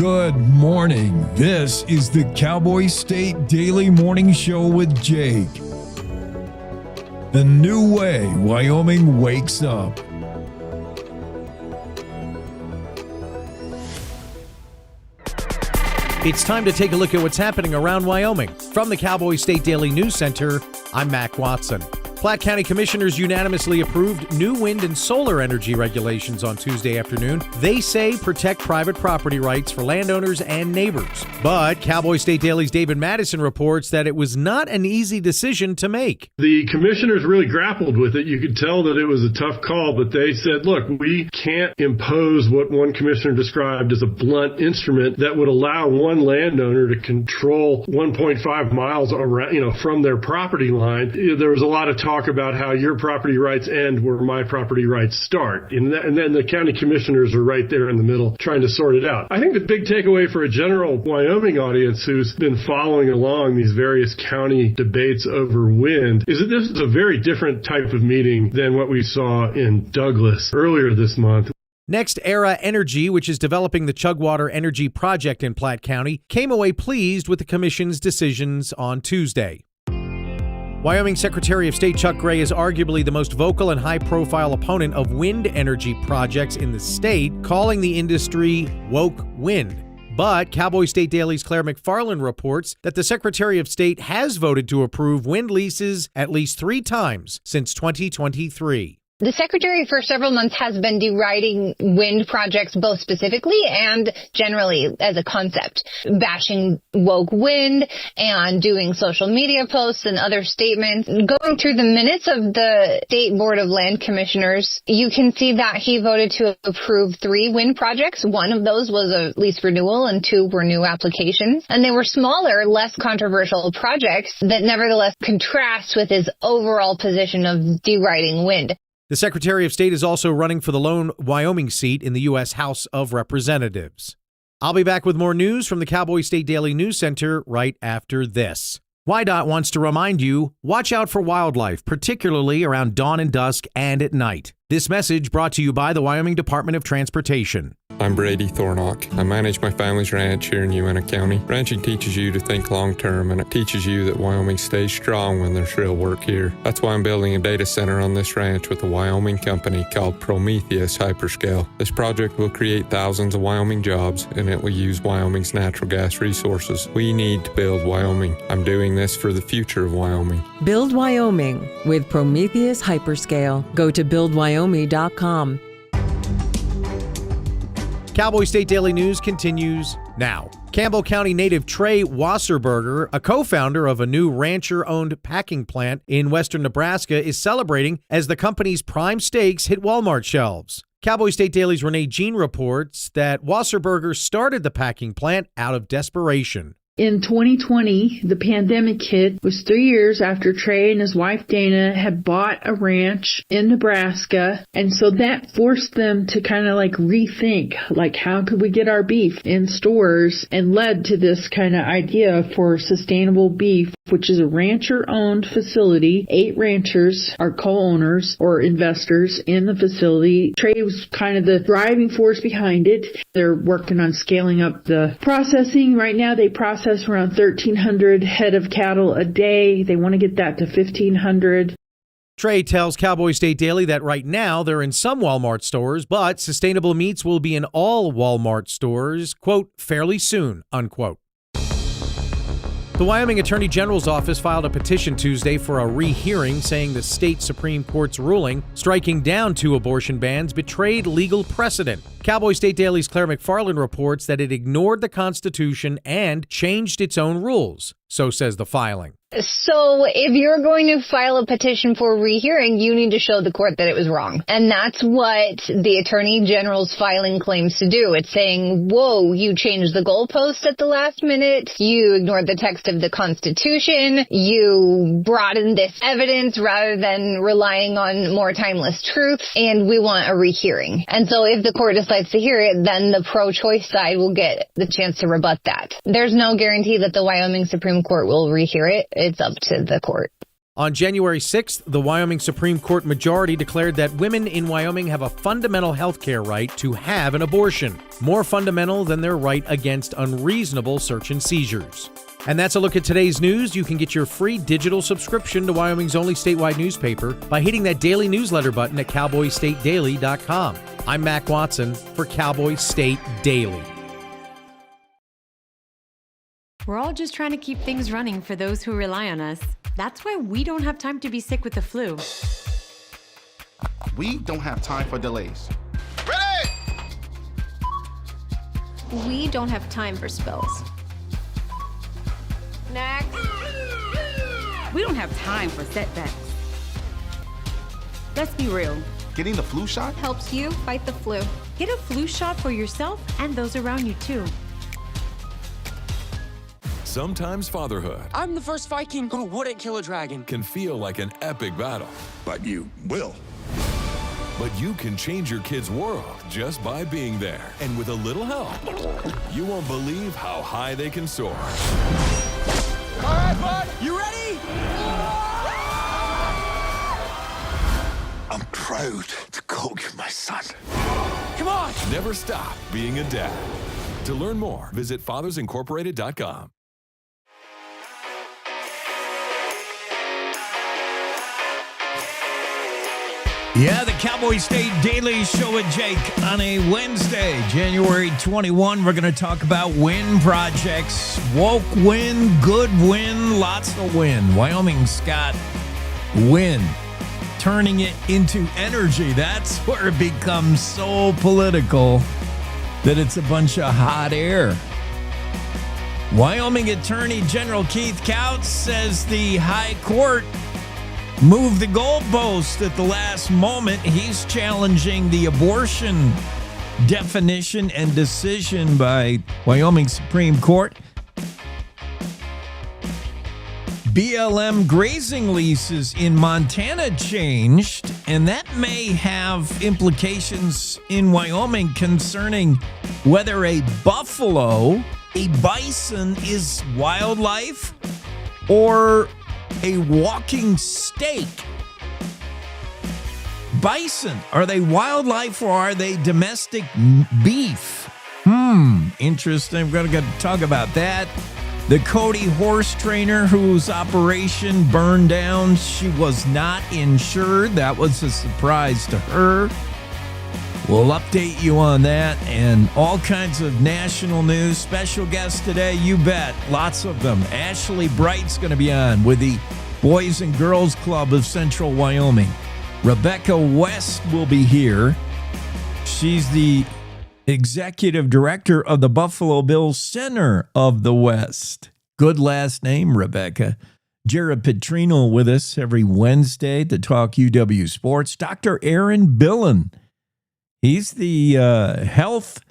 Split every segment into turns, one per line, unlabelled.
Good morning. This is the Cowboy State Daily Morning Show with Jake. The new way Wyoming wakes up.
It's time to take a look at what's happening around Wyoming. From the Cowboy State Daily News Center, I'm Mac Watson. Platte County Commissioners unanimously approved new wind and solar energy regulations on Tuesday afternoon. They say protect private property rights for landowners and neighbors. But Cowboy State Daily's David Madison reports that it was not an easy decision to make.
The commissioners really grappled with it. You could tell that it was a tough call, but they said, look, we can't impose what one commissioner described as a blunt instrument that would allow one landowner to control 1.5 miles around, from their property line. There was a lot of talk about how your property rights end where my property rights start. And then the county commissioners are right there in the middle trying to sort it out. I think the big takeaway for a general Wyoming audience who's been following along these various county debates over wind is that this is a very different type of meeting than what we saw in Douglas earlier this month.
Next Era Energy, which is developing the Chugwater Energy Project in Platte County, came away pleased with the commission's decisions on Tuesday. Wyoming Secretary of State Chuck Gray is arguably the most vocal and high-profile opponent of wind energy projects in the state, calling the industry woke wind. But Cowboy State Daily's Claire McFarland reports that the Secretary of State has voted to approve wind leases at least 3 times since 2023.
The Secretary for several months has been deriding wind projects both specifically and generally as a concept, bashing woke wind and doing social media posts and other statements. Going through the minutes of the State Board of Land Commissioners, you can see that he voted to approve 3 wind projects. One of those was a lease renewal and 2 were new applications. And they were smaller, less controversial projects that nevertheless contrast with his overall position of deriding wind.
The Secretary of State is also running for the lone Wyoming seat in the U.S. House of Representatives. I'll be back with more news from the Cowboy State Daily News Center right after this. WYDOT wants to remind you, watch out for wildlife, particularly around dawn and dusk and at night. This message brought to you by the Wyoming Department of Transportation.
I'm Brady Thornock. I manage my family's ranch here in Uena County. Ranching teaches you to think long-term, and it teaches you that Wyoming stays strong when there's real work here. That's why I'm building a data center on this ranch with a Wyoming company called Prometheus Hyperscale. This project will create thousands of Wyoming jobs, and it will use Wyoming's natural gas resources. We need to build Wyoming. I'm doing this for the future of Wyoming.
Build Wyoming with Prometheus Hyperscale. Go to buildwyoming.com.
Cowboy State Daily News continues now. Campbell County native Trey Wasserberger, a co-founder of a new rancher-owned packing plant in western Nebraska, is celebrating as the company's prime steaks hit Walmart shelves. Cowboy State Daily's Renee Jean reports that Wasserberger started the packing plant out of desperation.
In 2020, the pandemic hit. It was 3 years after Trey and his wife Dana had bought a ranch in Nebraska. And so that forced them to kind of rethink, how could we get our beef in stores, and led to this kind of idea for sustainable beef, which is a rancher-owned facility. 8 ranchers are co-owners or investors in the facility. Trey was kind of the driving force behind it. They're working on scaling up the processing. Right now, they process around 1,300 head of cattle a day. They want to get that to 1,500.
Trey tells Cowboy State Daily that right now they're in some Walmart stores, but sustainable meats will be in all Walmart stores, quote, fairly soon, unquote. The Wyoming Attorney General's office filed a petition Tuesday for a rehearing, saying the state Supreme Court's ruling striking down 2 abortion bans betrayed legal precedent. Cowboy State Daily's Claire McFarland reports that it ignored the Constitution and changed its own rules. So says the filing.
So if you're going to file a petition for rehearing, you need to show the court that it was wrong. And that's what the Attorney General's filing claims to do. It's saying, whoa, you changed the goalpost at the last minute. You ignored the text of the Constitution. You brought in this evidence rather than relying on more timeless truth. And we want a rehearing. And so if the court decides to hear it, then the pro-choice side will get the chance to rebut that. There's no guarantee that the Wyoming Supreme Court will rehear it. It's up to the court.
On January 6th, the Wyoming Supreme Court majority declared that women in Wyoming have a fundamental health care right to have an abortion, more fundamental than their right against unreasonable search and seizures. And that's a look at today's news. You can get your free digital subscription to Wyoming's only statewide newspaper by hitting that daily newsletter button at cowboystatedaily.com. I'm Mac Watson for Cowboy State Daily.
We're all just trying to keep things running for those who rely on us. That's why we don't have time to be sick with the flu.
We don't have time for delays. Ready!
We don't have time for spills.
Next.
We don't have time for setbacks. Let's be real.
Getting the flu shot
helps you fight the flu.
Get a flu shot for yourself and those around you too.
Sometimes fatherhood.
I'm the first Viking who wouldn't kill a dragon.
Can feel like an epic battle.
But you will.
But you can change your kid's world just by being there. And with a little help, you won't believe how high they can soar.
All right, bud, you ready?
I'm proud to call you my son.
Come on!
Never stop being a dad. To learn more, visit fathersincorporated.com.
Yeah, the Cowboy State Daily Show with Jake on a Wednesday, January 21. We're going to talk about wind projects. Woke wind, good wind, lots of wind. Wyoming's got wind, turning it into energy. That's where it becomes so political that it's a bunch of hot air. Wyoming Attorney General Keith Couch says the High Court moved the goalpost at the last moment. He's challenging the abortion definition and decision by Wyoming Supreme Court. BLM grazing leases in Montana changed, and that may have implications in Wyoming concerning whether a buffalo, a bison is wildlife or a walking steak. Bison, are they wildlife or are they domestic beef? Interesting. We're going to talk about that. The Cody horse trainer whose operation burned down, she was not insured. That was a surprise to her. We'll update you on that and all kinds of national news. Special guests today, you bet. Lots of them. Ashley Bright's going to be on with the Boys and Girls Club of Central Wyoming. Rebecca West will be here. She's the executive director of the Buffalo Bills Center of the West. Good last name, Rebecca. Jared Petrino with us every Wednesday to talk UW sports. Dr. Aaron Billin. He's the health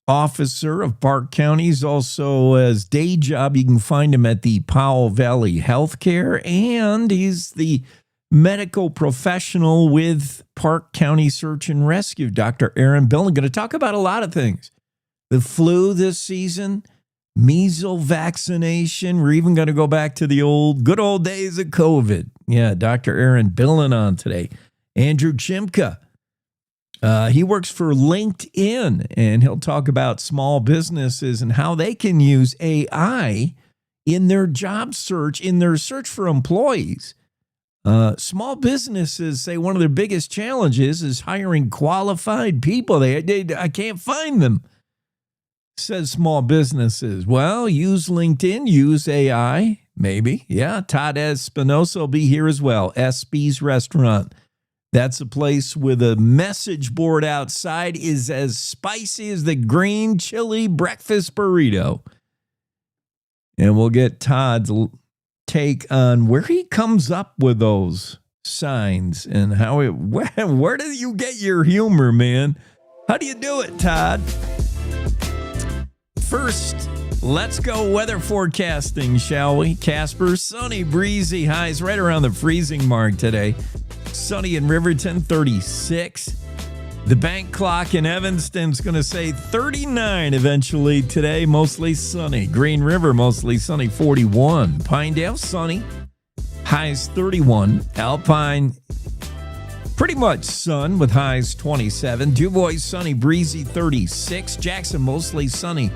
officer of Park County. He's also, his day job, you can find him at the Powell Valley Healthcare, and he's the medical professional with Park County Search and Rescue. Dr. Aaron Billin, going to talk about a lot of things. The flu this season, measles vaccination. We're even going to go back to the good old days of COVID. Yeah, Dr. Aaron Billin on today. Andrew Chimka. He works for LinkedIn, and he'll talk about small businesses and how they can use AI in their job search, in their search for employees. Small businesses say one of their biggest challenges is hiring qualified people. I can't find them, says small businesses. Well, use LinkedIn, use AI, maybe. Yeah, Todd Espinoza will be here as well. Espi's Restaurant. That's a place with a message board outside is as spicy as the green chili breakfast burrito. And we'll get Todd's take on where he comes up with those signs and how where do you get your humor, man? How do you do it, Todd? First, let's go weather forecasting, shall we? Casper, sunny, breezy, highs right around the freezing mark today. Sunny in Riverton, 36. The bank clock in Evanston's going to say 39 eventually today, mostly sunny. Green River, mostly sunny, 41. Pinedale, sunny. highs 31. Alpine, pretty much sun with highs 27. DuBois, sunny, breezy, 36. Jackson, mostly sunny,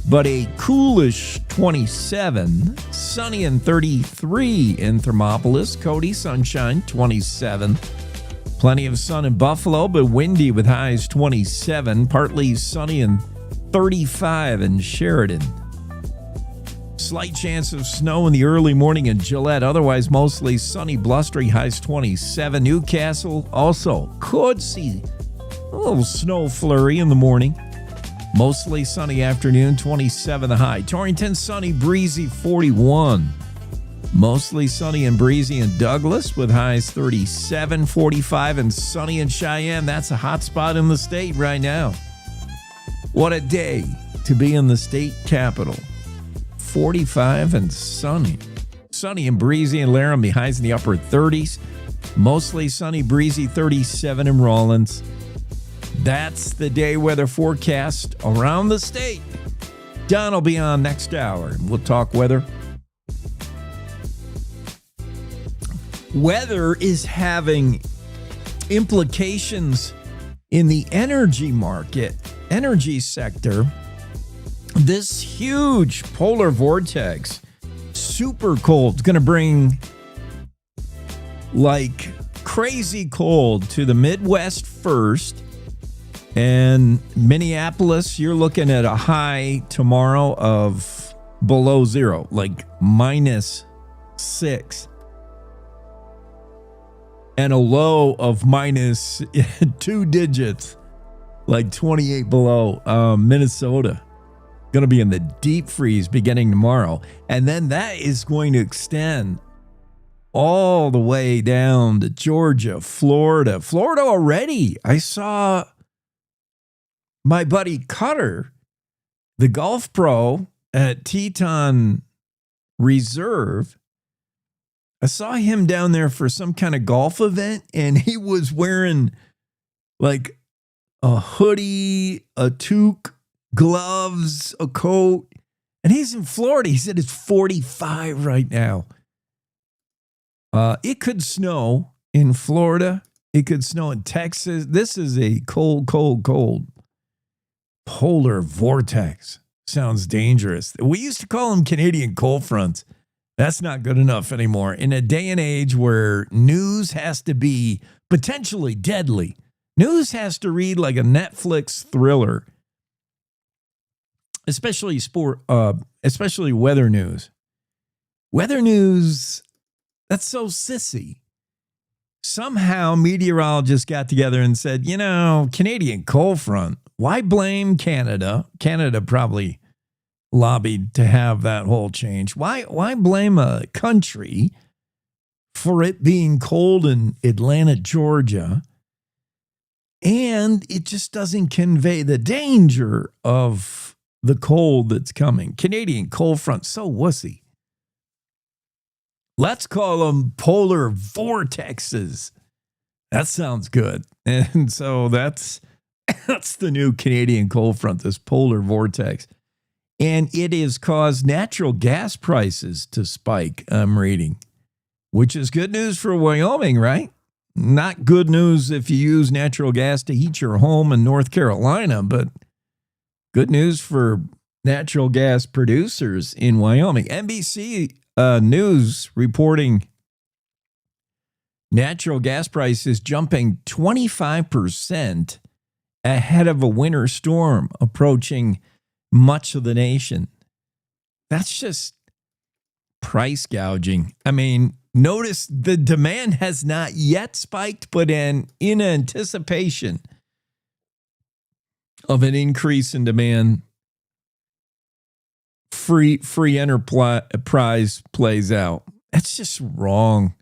but a coolish 27. Sunny and 33 in Thermopolis. Cody, sunshine, 27. Plenty of sun in Buffalo, but windy with highs 27. Partly sunny and 35 in Sheridan. Slight chance of snow in the early morning in Gillette. Otherwise, mostly sunny, blustery, highs 27. Newcastle also could see a little snow flurry in the morning. Mostly sunny afternoon, 27 the high. Torrington, sunny, breezy, 41. Mostly sunny and breezy in Douglas with highs 37, 45, and sunny in Cheyenne. That's a hot spot in the state right now. What a day to be in the state capital. 45 and sunny. Sunny and breezy in Laramie, highs in the upper 30s. Mostly sunny, breezy, 37 in Rawlins. That's the day weather forecast around the state. Don will be on next hour. We'll talk weather. Weather is having implications in the energy market, energy sector. This huge polar vortex, super cold, is going to bring like crazy cold to the Midwest first. And Minneapolis, you're looking at a high tomorrow of below zero, like -6. And a low of minus 2 digits, like 28 below. Minnesota, going to be in the deep freeze beginning tomorrow. And then that is going to extend all the way down to Georgia, Florida. Florida already. I saw my buddy Cutter, the golf pro at Teton Reserve. I saw him down there for some kind of golf event, and he was wearing like a hoodie, a toque, gloves, a coat, and he's in Florida. He said it's 45 right now. It could snow in Florida. It could snow in Texas. This is a cold, cold, cold polar vortex. Sounds dangerous. We used to call them Canadian cold fronts. That's not good enough anymore. In a day and age where news has to be potentially deadly, news has to read like a Netflix thriller, especially especially weather news. Weather news, that's so sissy. Somehow meteorologists got together and said, Canadian cold front, why blame Canada? Canada probably lobbied to have that whole change. Why blame a country for it being cold in Atlanta, Georgia? And it just doesn't convey the danger of the cold that's coming. Canadian cold front, so wussy. Let's call them polar vortexes. That sounds good. And so that's the new Canadian cold front, this polar vortex. And it has caused natural gas prices to spike, I'm reading, which is good news for Wyoming, right? Not good news if you use natural gas to heat your home in North Carolina, but good news for natural gas producers in Wyoming. NBC News reporting natural gas prices jumping 25% ahead of a winter storm approaching much of the nation. That's just price gouging. I mean, notice the demand has not yet spiked, but in anticipation of an increase in demand, free enterprise plays out. That's just wrong.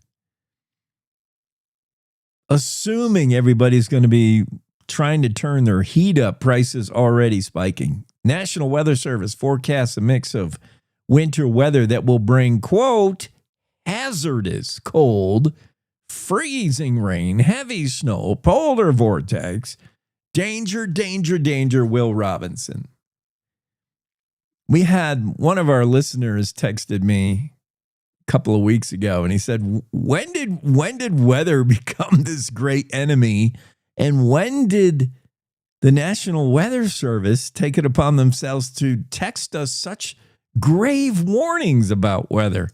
Assuming everybody's going to be trying to turn their heat up, prices already spiking. National Weather Service forecasts a mix of winter weather that will bring, quote, hazardous cold, freezing rain, heavy snow, polar vortex, danger, danger, danger, Will Robinson. We had one of our listeners texted me couple of weeks ago, and he said, when did weather become this great enemy, and when did the National Weather Service take it upon themselves to text us such grave warnings about weather?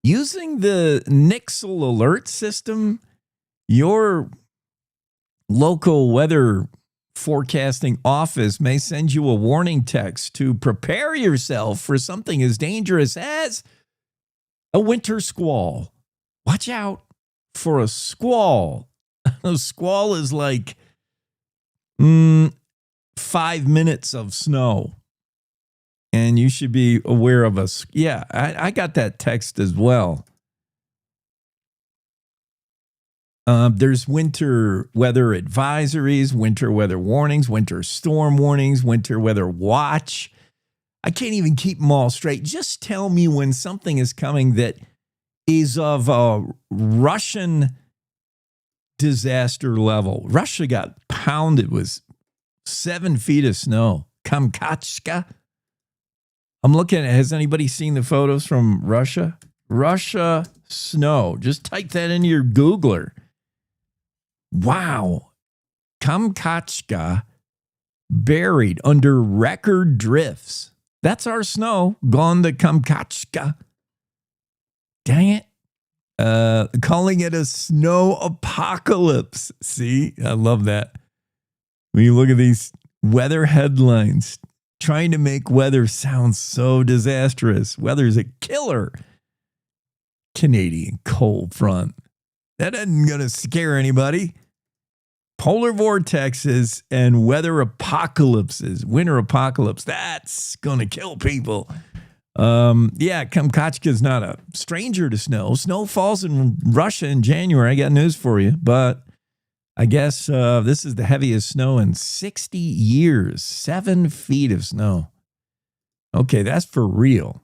Using the Nixle alert system, your local weather forecasting office may send you a warning text to prepare yourself for something as dangerous as a winter squall. Watch out for a squall. A squall is like 5 minutes of snow. And you should be aware of us. Yeah, I got that text as well. There's winter weather advisories, winter weather warnings, winter storm warnings, winter weather watch. I can't even keep them all straight. Just tell me when something is coming that is of a Russian disaster level. Russia got pounded with 7 feet of snow. Kamchatka. I'm looking at, has anybody seen the photos from Russia? Russia snow. Just type that into your Googler. Wow. Kamchatka buried under record drifts. That's our snow gone to Kamchatka. Dang it. Calling it a snow apocalypse. See, I love that. When you look at these weather headlines, trying to make weather sound so disastrous. Weather's a killer. Canadian cold front. That isn't going to scare anybody. Polar vortexes and weather apocalypses, winter apocalypse, that's going to kill people. Yeah, Kamchatka is not a stranger to snow. Snow falls in Russia in January. I got news for you, but I guess this is the heaviest snow in 60 years. 7 feet of snow. Okay, that's for real.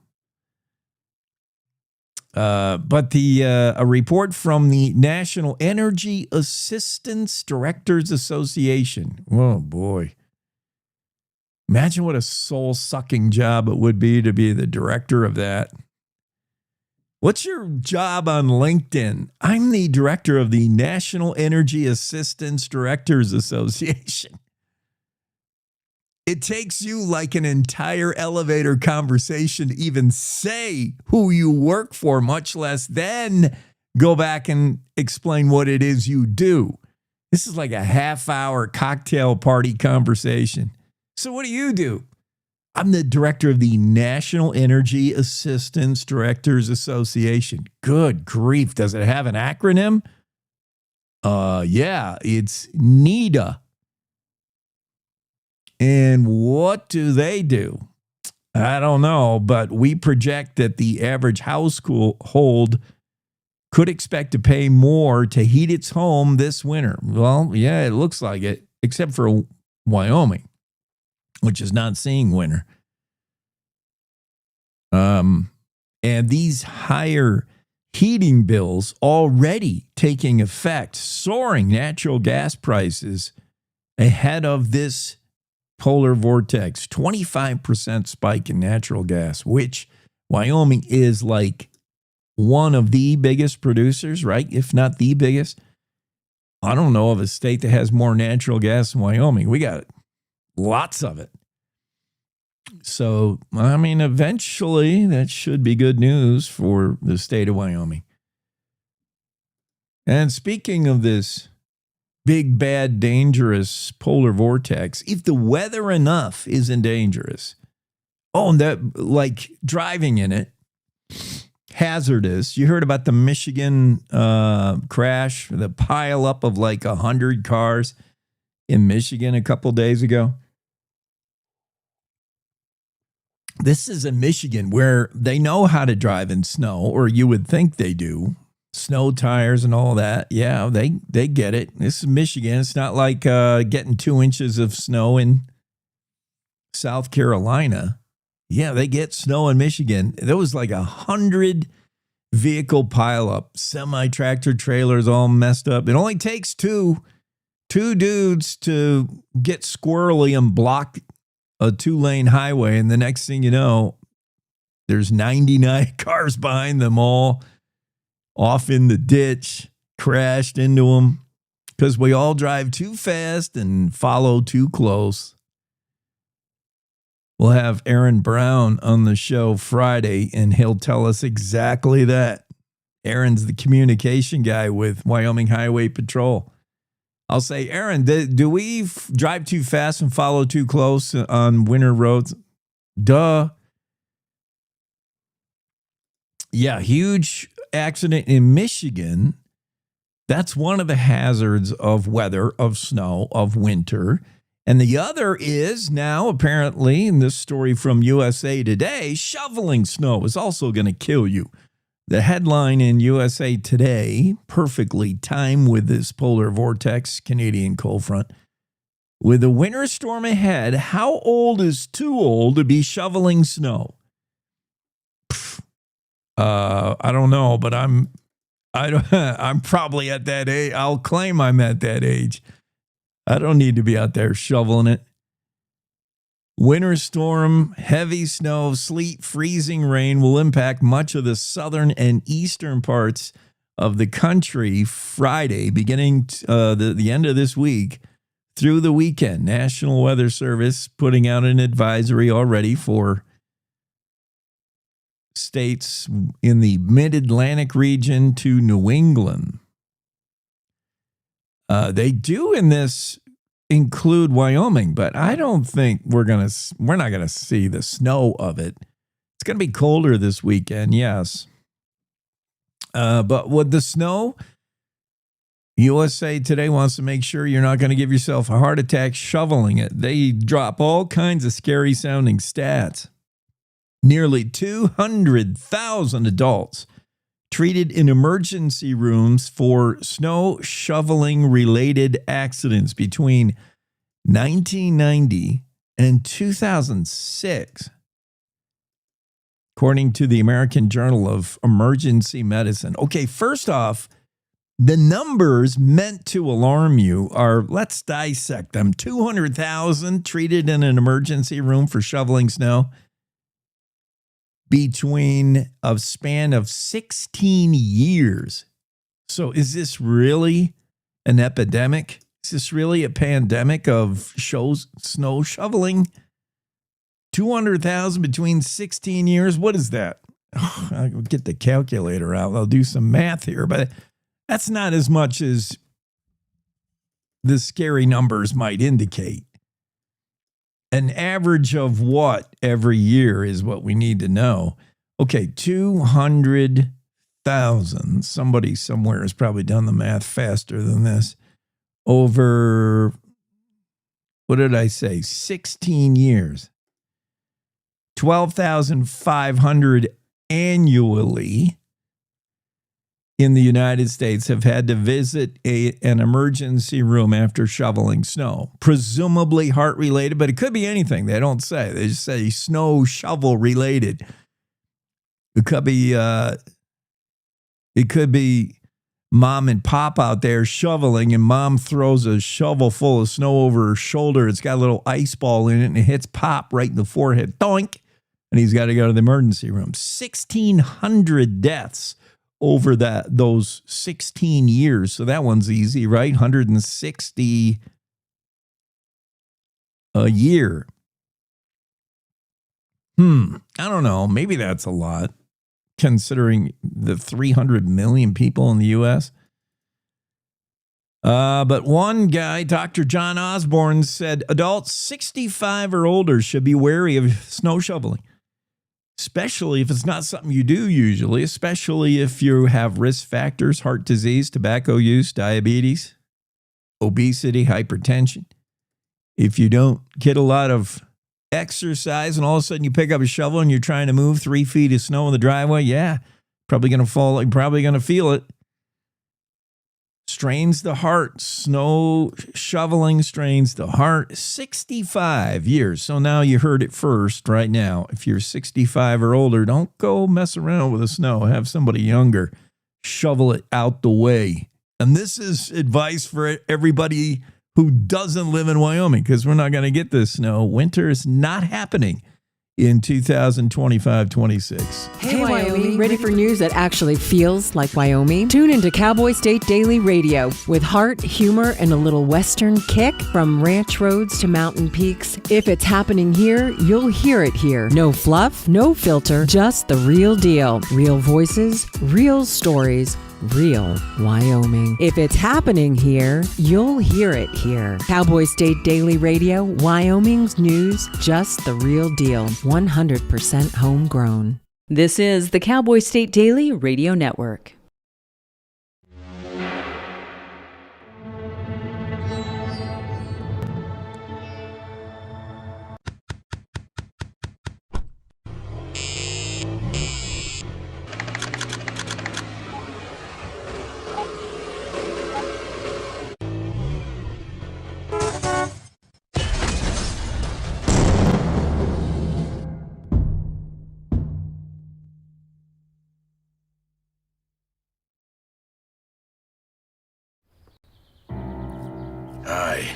But a report from the National Energy Assistance Directors Association. Oh, boy. Imagine what a soul-sucking job it would be to be the director of that. What's your job on LinkedIn? I'm the director of the National Energy Assistance Directors Association. It takes you like an entire elevator conversation to even say who you work for, much less then go back and explain what it is you do. This is like a half-hour cocktail party conversation. So what do? I'm the director of the National Energy Assistance Directors Association. Good grief. Does it have an acronym? Yeah, it's NEDA. And what do? I don't know, but we project that the average household could expect to pay more to heat its home this winter. Well, yeah, it looks like it, except for Wyoming, which is not seeing winter. And these higher heating bills already taking effect, soaring natural gas prices ahead of this polar vortex, 25% spike in natural gas, which Wyoming is like one of the biggest producers, right? If not the biggest. I don't know of a state that has more natural gas than Wyoming. We got lots of it. So, I mean, eventually that should be good news for the state of Wyoming. And speaking of this big, bad, dangerous polar vortex, if the weather enough isn't dangerous, and that, like driving in it, hazardous. You heard about the Michigan crash, the pile up of like 100 cars in Michigan a couple days ago. This is in Michigan where they know how to drive in snow, or you would think they do. Snow tires and all that. Yeah, they get it. This is Michigan. It's not like getting 2 inches of snow in South Carolina. Yeah, they get snow in Michigan. There was like 100 vehicle pileup, semi-tractor trailers all messed up. It only takes two dudes to get squirrely and block a 2-lane highway, and the next thing you know, There's 99 cars behind them, all off in the ditch, crashed into them because we all drive too fast and follow too close. We'll have Aaron Brown on the show Friday, and he'll tell us exactly that. Aaron's the communication guy with Wyoming Highway Patrol. I'll say, Aaron, do we drive too fast and follow too close on winter roads? Duh. Yeah, huge accident in Michigan. That's one of the hazards of weather, of snow, of winter. And the other is now, apparently, in this story from USA Today, shoveling snow is also going to kill you. The headline in USA Today, perfectly timed with this polar vortex, Canadian cold front. With a winter storm ahead, how old is too old to be shoveling snow? I don't know, but I'm probably at that age. I'll claim I'm at that age. I don't need to be out there shoveling it. Winter storm, heavy snow, sleet, freezing rain will impact much of the southern and eastern parts of the country Friday, beginning the end of this week through the weekend. National Weather Service putting out an advisory already for states in the mid-Atlantic region to New England. They do in this include Wyoming, but I don't think we're not gonna see the snow of it. It's gonna be colder this weekend, yes. But with the snow, USA Today wants to make sure you're not going to give yourself a heart attack shoveling it. They drop all kinds of scary sounding stats. Nearly 200,000 adults treated in emergency rooms for snow shoveling related accidents between 1990 and 2006, according to the American Journal of Emergency Medicine. Okay, first off, the numbers meant to alarm you are, let's dissect them. 200,000 treated in an emergency room for shoveling snow between a span of 16 years. So is this really an epidemic? Is this really a pandemic of snow shoveling? 200,000 between 16 years? What is that? I'll get the calculator out. I'll do some math here, but that's not as much as the scary numbers might indicate. An average of what every year is what we need to know. Okay, 200,000. Somebody somewhere has probably done the math faster than this. Over, what did I say? 16 years. 12,500 annually in the United States have had to visit an emergency room after shoveling snow. Presumably heart-related, but it could be anything. They don't say. They just say snow shovel-related. It could be mom and pop out there shoveling, and mom throws a shovel full of snow over her shoulder. It's got a little ice ball in it, and it hits pop right in the forehead. Doink! And he's got to go to the emergency room. 1,600 deaths over those 16 years. So that one's easy, right? 160 a year. I don't know. Maybe that's a lot, considering the 300 million people in the U.S. But one guy, Dr. John Osborne, said adults 65 or older should be wary of snow shoveling, especially if it's not something you do usually, especially if you have risk factors, heart disease, tobacco use, diabetes, obesity, hypertension. If you don't get a lot of exercise and all of a sudden you pick up a shovel and you're trying to move 3 feet of snow in the driveway, yeah, probably going to fall, you're probably going to feel it. Strains the heart. Snow shoveling strains the heart. 65 years. So now you heard it first right now. If you're 65 or older, don't go mess around with the snow. Have somebody younger shovel it out the way. And this is advice for everybody who doesn't live in Wyoming, because we're not going to get this snow. Winter is not happening in 2025-26.
Hey, Wyoming. Ready for news that actually feels like Wyoming? Tune into Cowboy State Daily Radio with heart, humor, and a little Western kick. From ranch roads to mountain peaks. If it's happening here, you'll hear it here. No fluff, no filter, just the real deal. Real voices, real stories. Real Wyoming. If it's happening here, you'll hear it here. Cowboy State Daily Radio, Wyoming's news, just the real deal. 100% homegrown.
This is the Cowboy State Daily Radio Network.
Hi.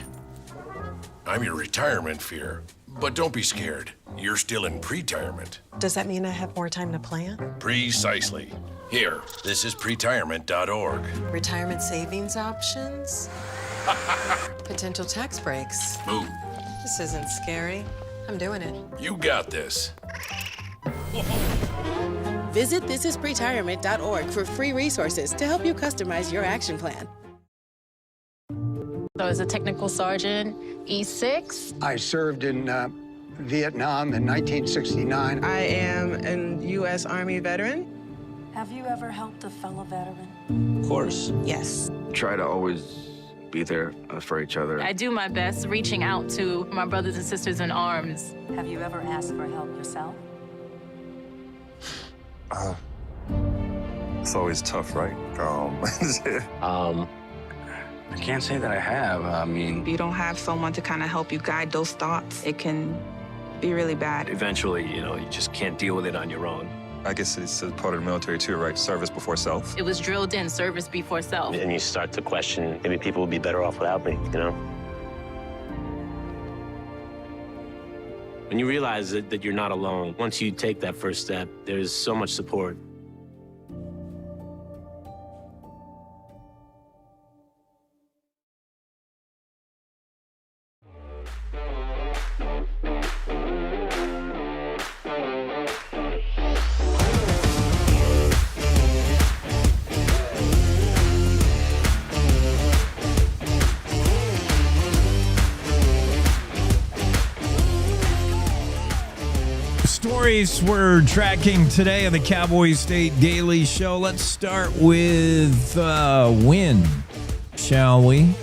I'm your retirement fear. But don't be scared. You're still in pre-retirement.
Does that mean I have more time to plan?
Precisely. Here, this is pretirement.org.
Retirement savings options? Potential tax breaks?
Ooh.
This isn't scary. I'm doing it.
You got this.
Visit thisispretirement.org for free resources to help you customize your action plan.
So as a technical sergeant, E6.
I served in Vietnam in 1969.
I am a U.S. Army veteran.
Have you ever helped a fellow veteran?
Of course.
Yes.
Try to always be there for each other.
I do my best reaching out to my brothers and sisters in arms.
Have you ever asked for help yourself?
It's always tough, right? I can't say that I have. I mean,
If you don't have someone to kind of help you guide those thoughts, it can be really bad.
eventually, you just can't deal with it on your own. I guess it's a part of the military too, right? Service before self.
It was drilled in, service before self.
And you start to question, maybe people would be better off without me, When you realize that you're not alone, once you take that first step, there's so much support.
Stories we're tracking today on the Cowboy State Daily Show. Let's start with wind, shall we?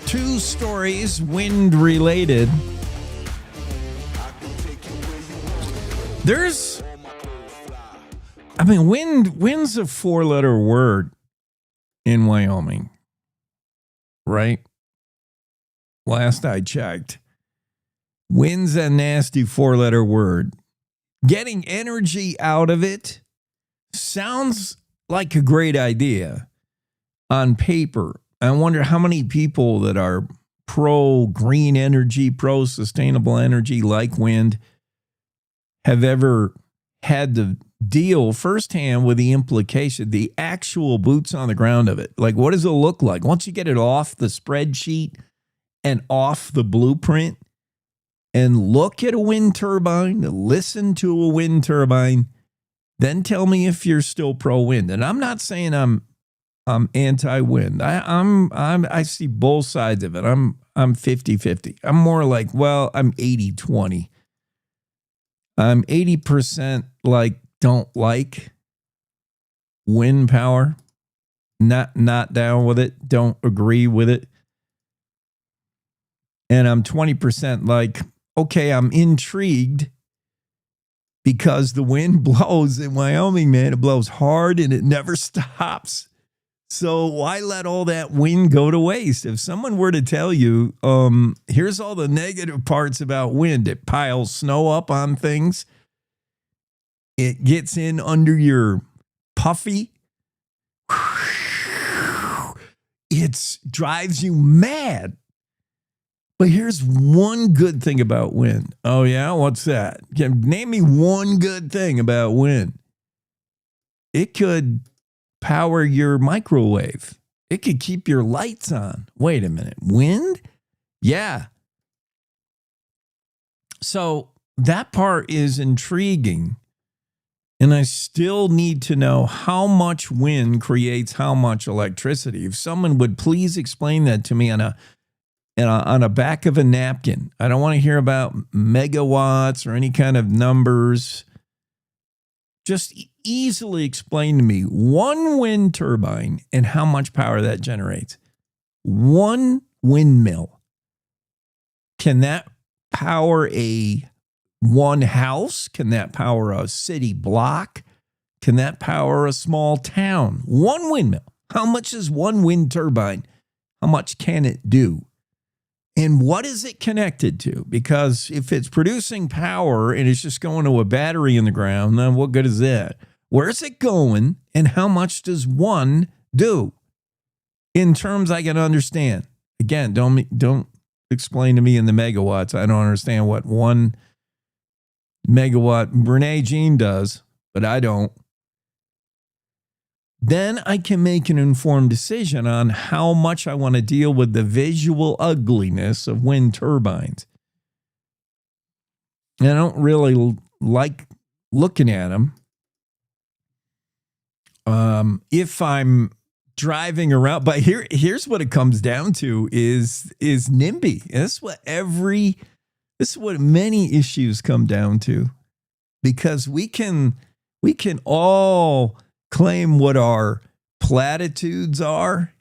Two stories, wind related. Wind's a four-letter word in Wyoming, right? Last I checked. Wind's a nasty four-letter word. Getting energy out of it sounds like a great idea on paper. I wonder how many people that are pro-green energy, pro-sustainable energy like wind have ever had to deal firsthand with the implication, the actual boots on the ground of it. Like, what does it look like? Once you get it off the spreadsheet and off the blueprint, and look at a wind turbine, listen to a wind turbine, then tell me if you're still pro-wind. And I'm not saying I'm anti-wind. I see both sides of it. I'm 50-50. I'm more like, well, I'm 80-20. I'm 80% like don't like wind power. Not down with it. Don't agree with it. And I'm 20% like, okay, I'm intrigued because the wind blows in Wyoming, man. It blows hard and it never stops. So why let all that wind go to waste? If someone were to tell you, here's all the negative parts about wind. It piles snow up on things. It gets in under your puffy. It drives you mad. But here's one good thing about wind. Oh, yeah? What's that? Name me one good thing about wind. It could power your microwave. It could keep your lights on. Wait a minute. Wind? Yeah. So that part is intriguing. And I still need to know how much wind creates how much electricity. If someone would please explain that to me on a back of a napkin. I don't want to hear about megawatts or any kind of numbers. Just easily explain to me one wind turbine and how much power that generates. One windmill. Can that power one house? Can that power a city block? Can that power a small town? One windmill. How much is one wind turbine? How much can it do? And what is it connected to? Because if it's producing power and it's just going to a battery in the ground, then what good is that? Where's it going and how much does one do? In terms I can understand. Again, don't explain to me in the megawatts. I don't understand what 1 megawatt Renee Jean does, but I don't. Then I can make an informed decision on how much I want to deal with the visual ugliness of wind turbines. And I don't really like looking at them. If I'm driving around, but here's what it comes down to is NIMBY. This is what many issues come down to, because we can all claim what our platitudes are.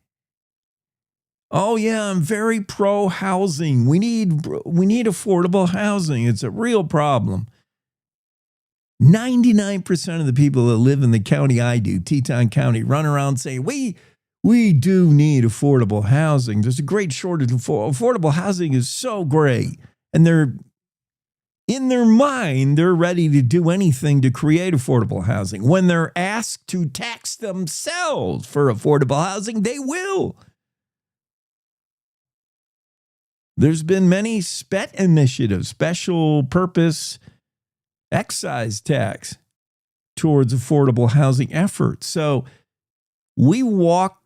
Oh yeah, I'm very pro housing. We need affordable housing. It's a real problem. 99% of the people that live in the county I do, Teton County, run around saying, we do need affordable housing. There's a great shortage of affordable housing is so great. And in their mind, they're ready to do anything to create affordable housing. When they're asked to tax themselves for affordable housing, they will. There's been many SPET initiatives, special purpose excise tax, towards affordable housing efforts. So we walk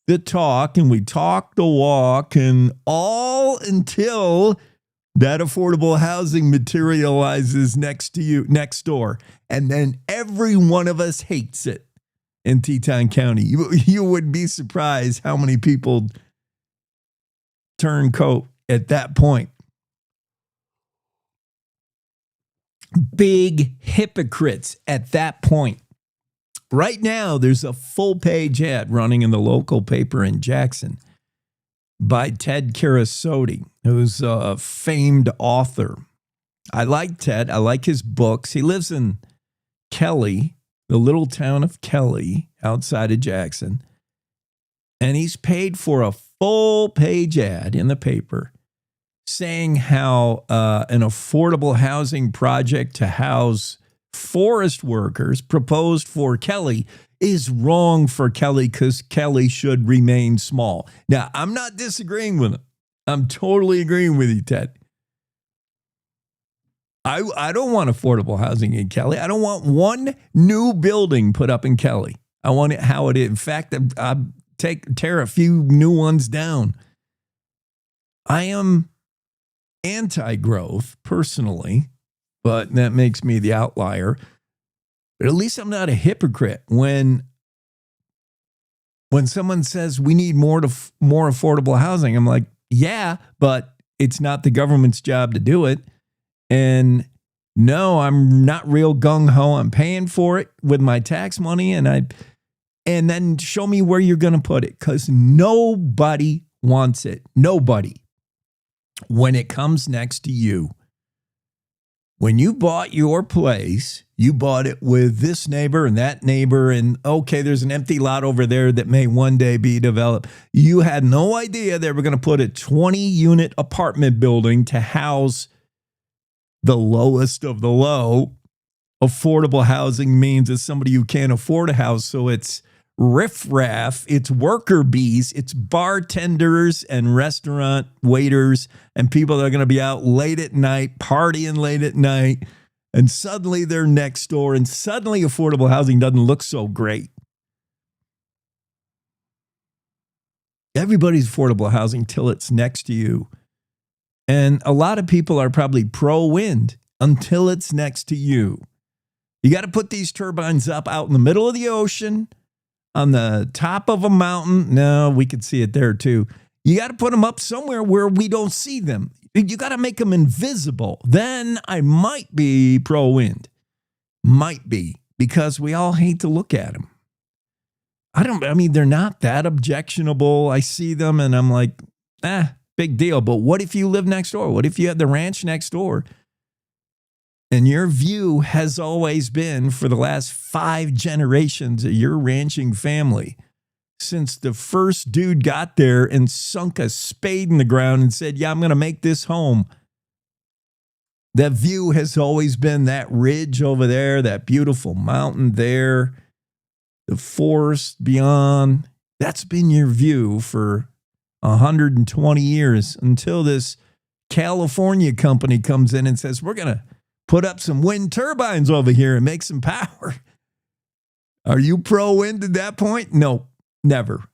the talk and we talk the walk, and all until that affordable housing materializes next door. And then every one of us hates it in Teton County. You would be surprised how many people turn coat at that point. Big hypocrites at that point. Right now, there's a full-page ad running in the local paper in Jackson by Ted Karasotti, who's a famed author. I like Ted. I like his books. He lives in Kelly, the little town of Kelly, outside of Jackson. And he's paid for a full-page ad in the paper saying how an affordable housing project to house forest workers proposed for Kelly is wrong for Kelly because Kelly should remain small. Now, I'm not disagreeing with him. I'm totally agreeing with you, Ted. I don't want affordable housing in Kelly. I don't want one new building put up in Kelly. I want it how it is. In fact, I'll tear a few new ones down. I am anti-growth personally, but that makes me the outlier. But at least I'm not a hypocrite when someone says we need more affordable housing. I'm like, yeah, but it's not the government's job to do it. And no, I'm not real gung-ho. I'm paying for it with my tax money, and then show me where you're going to put it, because nobody wants it. Nobody. When it comes next to you. When you bought your place, you bought it with this neighbor and that neighbor, and okay, there's an empty lot over there that may one day be developed. You had no idea they were going to put a 20-unit apartment building to house the lowest of the low. Affordable housing means it's somebody who can't afford a house, so it's riffraff, it's worker bees, it's bartenders and restaurant waiters and people that are going to be out late at night, partying late at night, and suddenly they're next door, and suddenly affordable housing doesn't look so great. Everybody's affordable housing till it's next to you. And a lot of people are probably pro-wind until it's next to you. You got to put these turbines up out in the middle of the ocean, on the top of a mountain. No, we could see it there too. You got to put them up somewhere where we don't see them. You got to make them invisible. Then I might be pro-wind. Might be, because we all hate to look at them. I mean, they're not that objectionable. I see them and I'm like, big deal. But what if you live next door? What if you had the ranch next door? And your view has always been, for the last 5 generations of your ranching family, since the first dude got there and sunk a spade in the ground and said, yeah, I'm going to make this home. That view has always been that ridge over there, that beautiful mountain there, the forest beyond. That's been your view for 120 years, until this California company comes in and says, we're going to put up some wind turbines over here and make some power. Are you pro-wind at that point? No, never.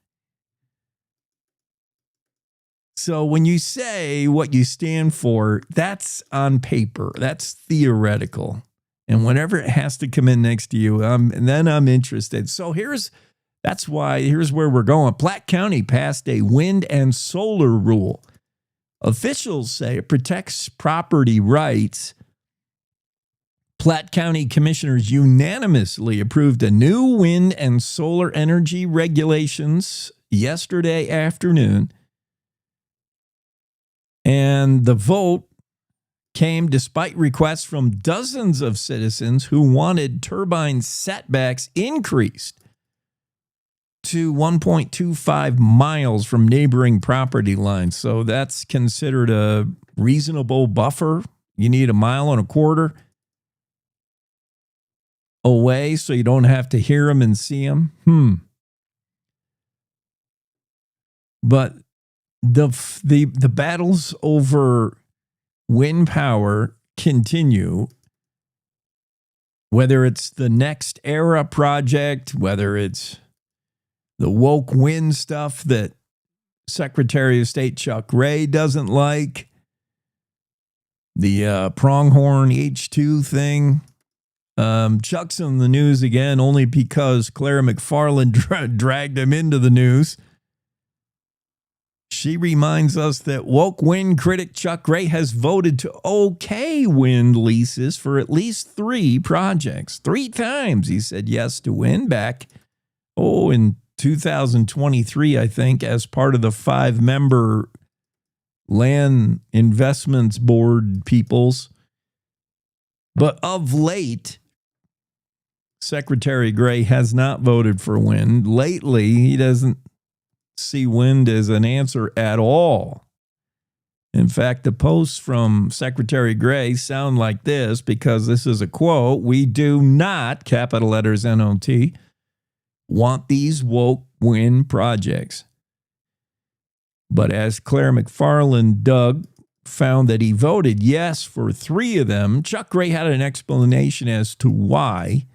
So when you say what you stand for, that's on paper. That's theoretical. And whenever it has to come in next to you, then I'm interested. So here's where we're going. Platte County passed a wind and solar rule. Officials say it protects property rights. Platte County commissioners unanimously approved a new wind and solar energy regulations yesterday afternoon. And the vote came despite requests from dozens of citizens who wanted turbine setbacks increased to 1.25 miles from neighboring property lines. So that's considered a reasonable buffer. You need 1.25 miles away so you don't have to hear them and see them. But the battles over wind power continue, whether it's the Next Era project, whether it's the woke wind stuff that Secretary of State Chuck Ray doesn't like, the pronghorn H2 thing. Chuck's in the news again only because Claire McFarland dragged him into the news. She reminds us that woke wind critic Chuck Ray has voted to okay wind leases for at least 3 projects. 3 times he said yes to wind back, in 2023, I think, as part of the 5-member Land Investments Board peoples. But of late, Secretary Gray has not voted for wind. Lately, he doesn't see wind as an answer at all. In fact, the posts from Secretary Gray sound like this, because this is a quote: "We do not," capital letters NOT, "want these woke wind projects." But as Claire McFarland found that he voted yes for 3 of them, Chuck Gray had an explanation as to why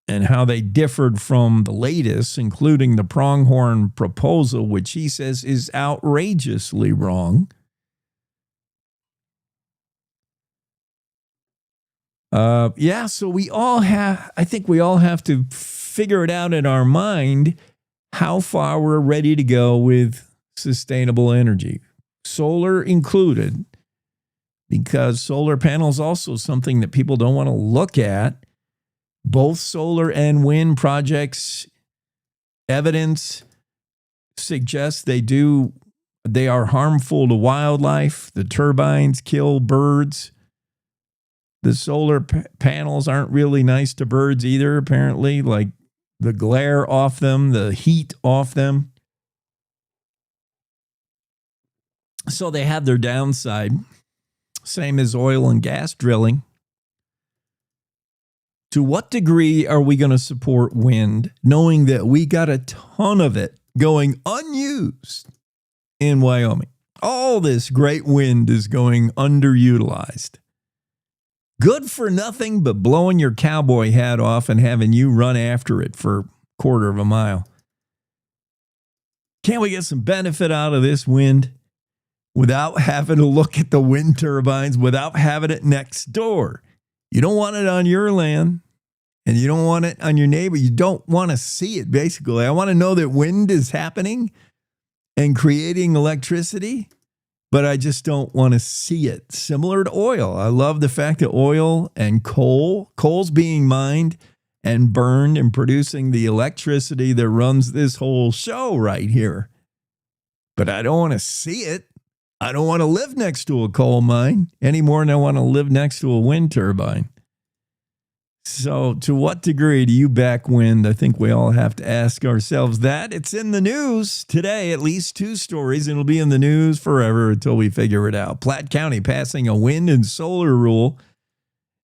and how they differed from the latest, including the pronghorn proposal, which he says is outrageously wrong. So I think we all have to figure it out in our mind how far we're ready to go with sustainable energy, solar included, because solar panels also something that people don't want to look at. Both solar and wind projects, evidence suggests they are harmful to wildlife. The turbines kill birds. The solar panels aren't really nice to birds either, apparently, like the glare off them, the heat off them. So they have their downside, same as oil and gas drilling. To what degree are we going to support wind, knowing that we got a ton of it going unused in Wyoming? All this great wind is going underutilized. Good for nothing but blowing your cowboy hat off and having you run after it for a quarter of a mile. Can't we get some benefit out of this wind without having to look at the wind turbines, without having it next door? You don't want it on your land, and you don't want it on your neighbor. You don't want to see it, basically. I want to know that wind is happening and creating electricity, but I just don't want to see it. Similar to oil. I love the fact that oil and coal's being mined and burned and producing the electricity that runs this whole show right here. But I don't want to see it. I don't want to live next to a coal mine any more than I want to live next to a wind turbine. So to what degree do you back wind? I think we all have to ask ourselves that. It's in the news today, at least 2 stories. It'll be in the news forever until we figure it out. Platte County passing a wind and solar rule,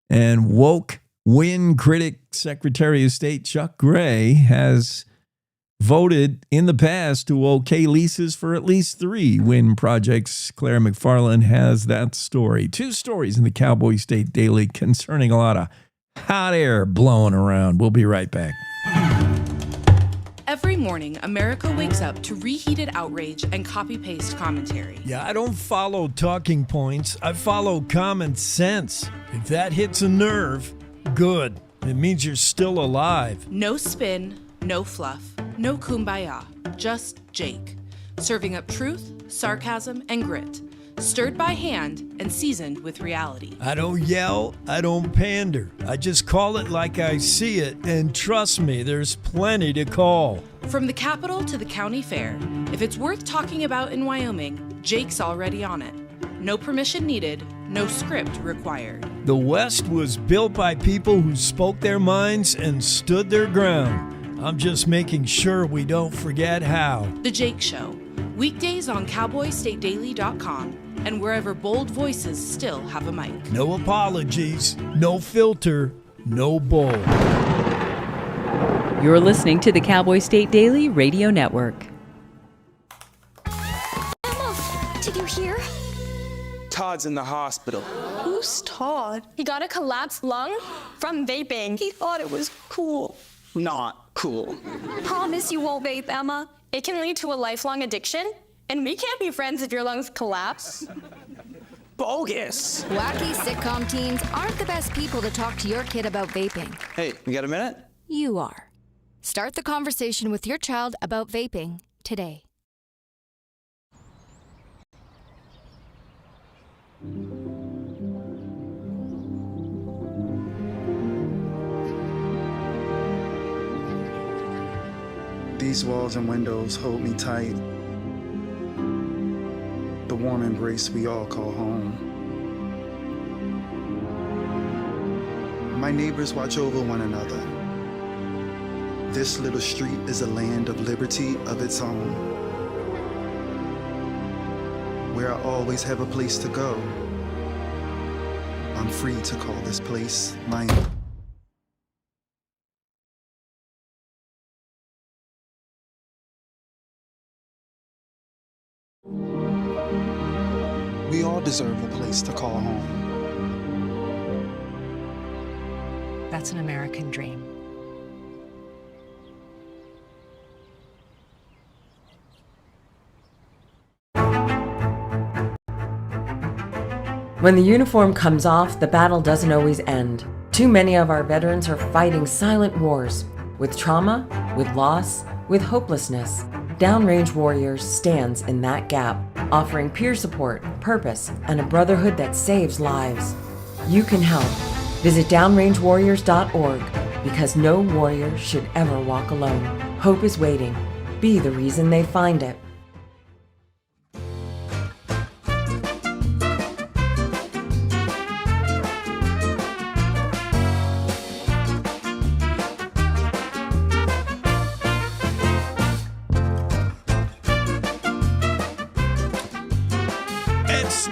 and woke wind critic Secretary of State Chuck Gray has voted in the past to okay leases for at least 3 wind projects. Claire McFarland has that story. 2 stories in the Cowboy State Daily concerning a lot of hot air blowing around. We'll be right back.
Every morning, America wakes up to reheated outrage and copy-paste commentary.
Yeah, I don't follow talking points. I follow common sense. If that hits a nerve, good. It means you're still alive.
No spin, no fluff, no kumbaya, just Jake. Serving up truth, sarcasm, and grit. Stirred by hand and seasoned with reality.
I don't yell, I don't pander. I just call it like I see it, and trust me, there's plenty to call.
From the Capitol to the county fair, if it's worth talking about in Wyoming, Jake's already on it. No permission needed, no script required.
The West was built by people who spoke their minds and stood their ground. I'm just making sure we don't forget how.
The Jake Show. Weekdays on CowboyStateDaily.com and wherever bold voices still have a mic.
No apologies, no filter, no bull.
You're listening to the Cowboy State Daily Radio Network.
Emma, did you hear?
Todd's in the hospital.
Who's Todd? He got a collapsed lung from vaping. He thought it was cool.
Not cool.
Promise you won't vape, Emma. It can lead to a lifelong addiction, and we can't be friends if your lungs collapse.
Bogus.
Wacky sitcom teens aren't the best people to talk to your kid about vaping.
Hey, you got a minute?
You are. Start the conversation with your child about vaping today.
These walls and windows hold me tight. The warm embrace we all call home. My neighbors watch over one another. This little street is a land of liberty of its own, where I always have a place to go. I'm free to call this place my own. We all deserve a place to call home.
That's an American dream.
When the uniform comes off, the battle doesn't always end. Too many of our veterans are fighting silent wars with trauma, with loss, with hopelessness. Downrange Warriors stands in that gap, offering peer support, purpose, and a brotherhood that saves lives. You can help. Visit downrangewarriors.org because no warrior should ever walk alone. Hope is waiting. Be the reason they find it.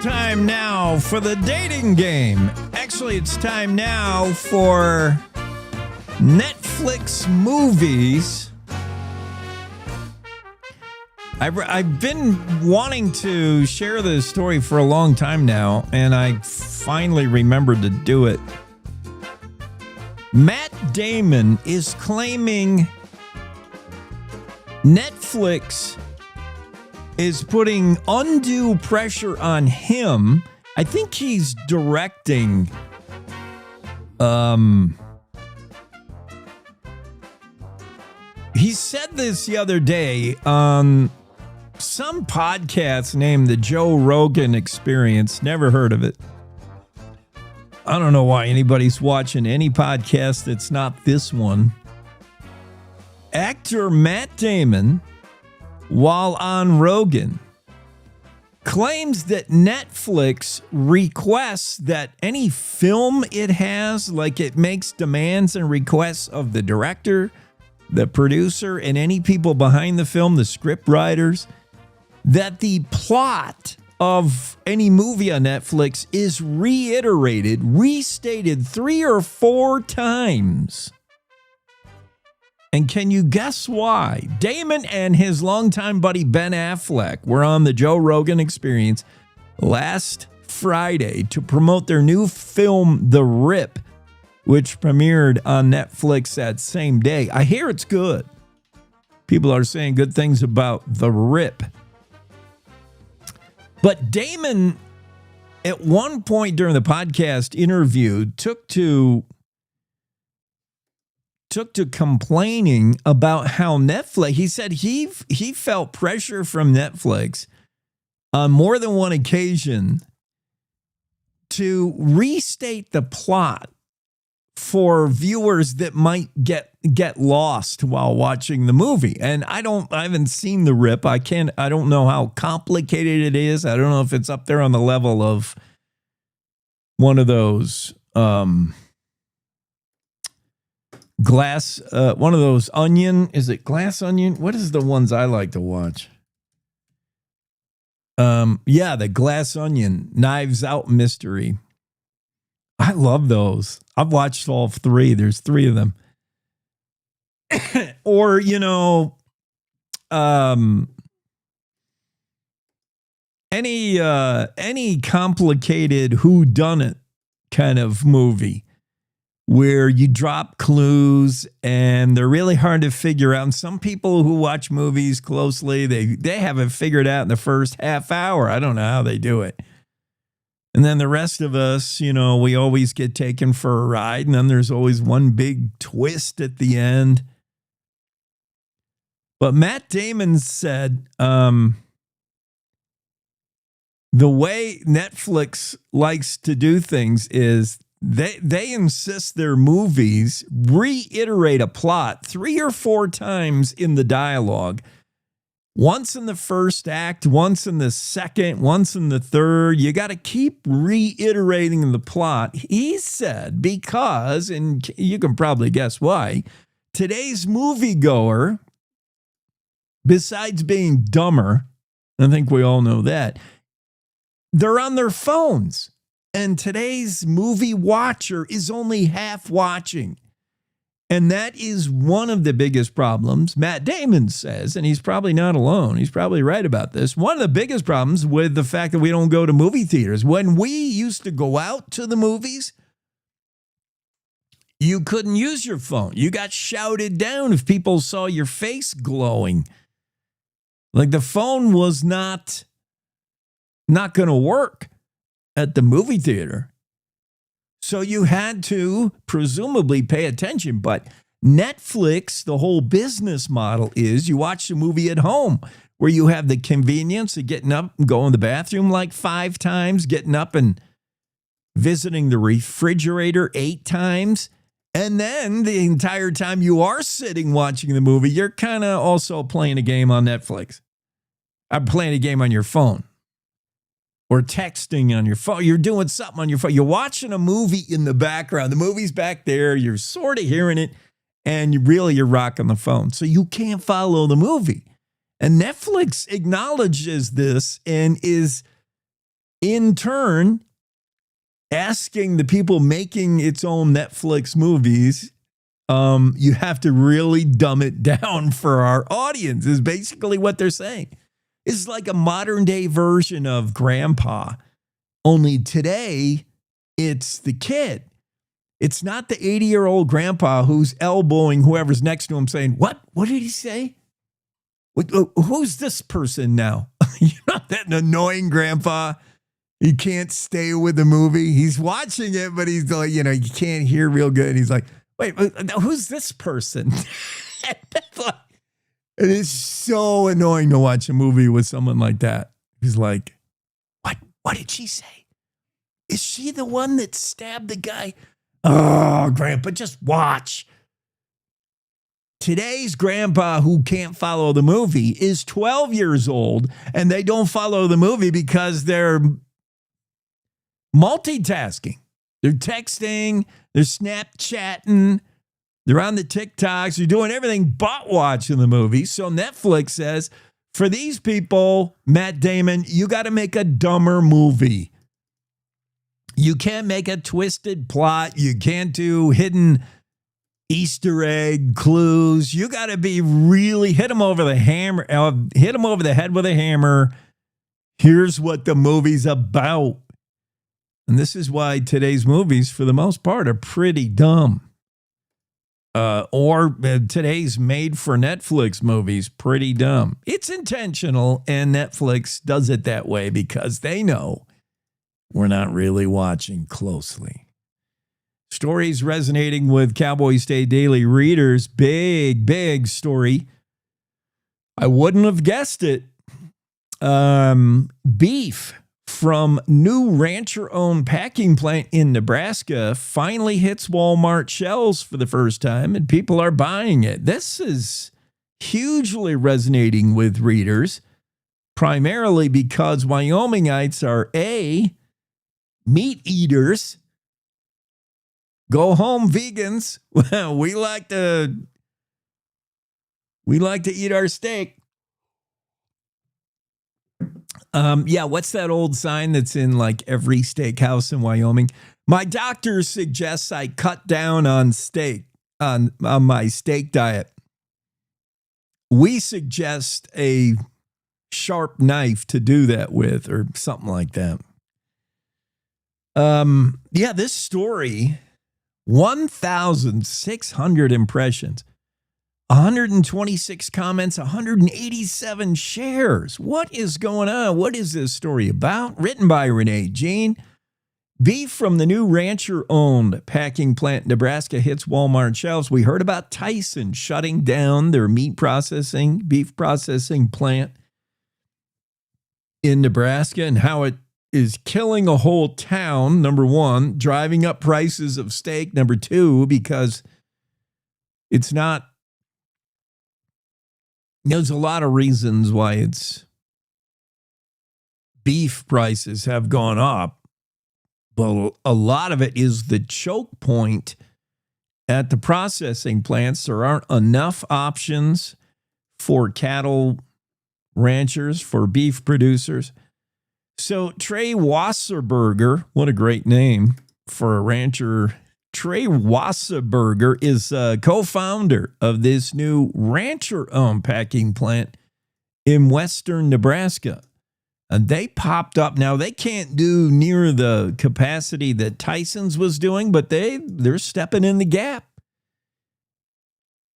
Time now for the dating game. Actually, it's time now for Netflix movies. I've been wanting to share this story for a long time now, and I finally remembered to do it. Matt Damon is claiming Netflix is putting undue pressure on him. I think he's directing he said this the other day on some podcast named the Joe Rogan Experience. Never heard of it. I don't know why anybody's watching any podcast that's not this one. Actor Matt Damon, while on Rogan, claims that Netflix requests that any film it has, like it makes demands and requests of the director, the producer, and any people behind the film, the script writers, that the plot of any movie on Netflix is restated 3 or 4 times. And can you guess why? Damon and his longtime buddy Ben Affleck were on the Joe Rogan Experience last Friday to promote their new film, The Rip, which premiered on Netflix that same day. I hear it's good. People are saying good things about The Rip. But Damon, at one point during the podcast interview, took to complaining about how Netflix, he said he felt pressure from Netflix on more than one occasion to restate the plot for viewers that might get lost while watching the movie. And I haven't seen The Rip. I don't know how complicated it is. I don't know if it's up there on the level of one of those glass, one of those onion. Is it Glass Onion? What is the ones I like to watch? Yeah, the Glass Onion, Knives Out mystery. I love those. I've watched all 3. There's 3 of them. Or, any complicated whodunit kind of movie where you drop clues and they're really hard to figure out. And some people who watch movies closely, they haven't figured out in the first half hour. I don't know how they do it. And then the rest of us, we always get taken for a ride. And then there's always one big twist at the end. But Matt Damon said the way Netflix likes to do things is they insist their movies reiterate a plot 3 or 4 times in the dialogue. Once in the first act, once in the second, once in the third. You got to keep reiterating the plot. He said because, and you can probably guess why, today's moviegoer, besides being dumber, I think we all know that, they're on their phones. And today's movie watcher is only half watching. And that is one of the biggest problems, Matt Damon says, and he's probably not alone. He's probably right about this. One of the biggest problems with the fact that we don't go to movie theaters. When we used to go out to the movies, you couldn't use your phone. You got shouted down if people saw your face glowing. Like the phone was not going to work at the movie theater. So you had to presumably pay attention. But Netflix, the whole business model is you watch the movie at home where you have the convenience of getting up and going to the bathroom like 5 times, getting up and visiting the refrigerator 8 times. And then the entire time you are sitting watching the movie, you're kind of also playing a game on Netflix. I'm playing a game on your phone. Or texting on your phone. You're doing something on your phone. You're watching a movie in the background. The movie's back there. You're sort of hearing it. And you're rocking the phone. So you can't follow the movie. And Netflix acknowledges this and is in turn asking the people making its own Netflix movies You have to really dumb it down for our audience, is basically what they're saying. It's like a modern day version of Grandpa, only today it's the kid. It's not the 80-year-old grandpa who's elbowing whoever's next to him saying, what? What did he say? Who's this person now? You know, that annoying grandpa. He can't stay with the movie. He's watching it, but he's like, you can't hear real good. He's like, wait, who's this person? It is so annoying to watch a movie with someone like that. He's like, what did she say? Is she the one that stabbed the guy? Oh, Grandpa, just watch. Today's grandpa who can't follow the movie is 12 years old, and they don't follow the movie because they're multitasking. They're texting, they're Snapchatting, they're on the TikToks, they're doing everything but watching the movie. So Netflix says, for these people, Matt Damon, you got to make a dumber movie. You can't make a twisted plot. You can't do hidden Easter egg clues. You got to be really hit them over the head with a hammer. Here's what the movie's about. And this is why today's movies, for the most part, are pretty dumb. Or today's made for Netflix movies, pretty dumb. It's intentional, and Netflix does it that way because they know we're not really watching closely. Stories resonating with Cowboy State Daily readers. Big story. I wouldn't have guessed it. Beef from new rancher-owned packing plant in Nebraska finally hits Walmart shelves for the first time, and people are buying it. This is hugely resonating with readers, primarily because Wyomingites are meat eaters. Go home, vegans. we like to eat our steak. What's that old sign that's in like every steakhouse in Wyoming? My doctor suggests I cut down on steak, on my steak diet. We suggest a sharp knife to do that with, or something like that. This story, 1,600 impressions, 126 comments, 187 shares. What is going on? What is this story about? Written by Renee Jean. Beef from the new rancher-owned packing plant in Nebraska hits Walmart shelves. We heard about Tyson shutting down their beef processing plant in Nebraska and how it is killing a whole town, number one, driving up prices of steak, number two, because it's not. There's a lot of reasons why beef prices have gone up, but a lot of it is the choke point at the processing plants. There aren't enough options for cattle ranchers, for beef producers. So Trey Wasserberger, what a great name for a rancher. Trey Wasserberger is a co-founder of this new rancher-owned packing plant in western Nebraska. And they popped up. Now, they can't do near the capacity that Tyson's was doing, but they're stepping in the gap.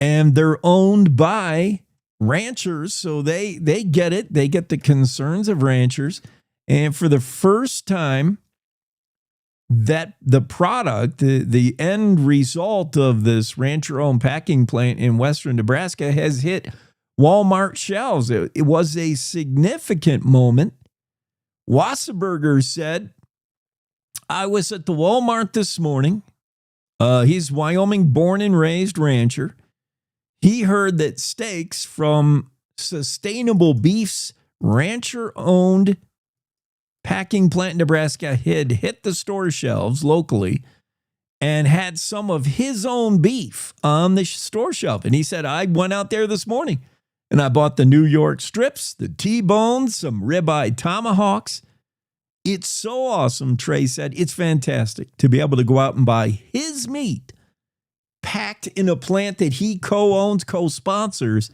And they're owned by ranchers, so they get it. They get the concerns of ranchers. And for the first time, that the product, the end result of this rancher-owned packing plant in western Nebraska has hit Walmart shelves. It was a significant moment. Wasserberger said, I was at the Walmart this morning. He's Wyoming born and raised rancher. He heard that steaks from Sustainable Beef's rancher-owned packing plant in Nebraska had hit the store shelves locally and had some of his own beef on the store shelf. And he said, I went out there this morning and I bought the New York strips, the T-bones, some ribeye tomahawks. It's so awesome, Trey said. It's fantastic to be able to go out and buy his meat packed in a plant that he co-owns, co-sponsors,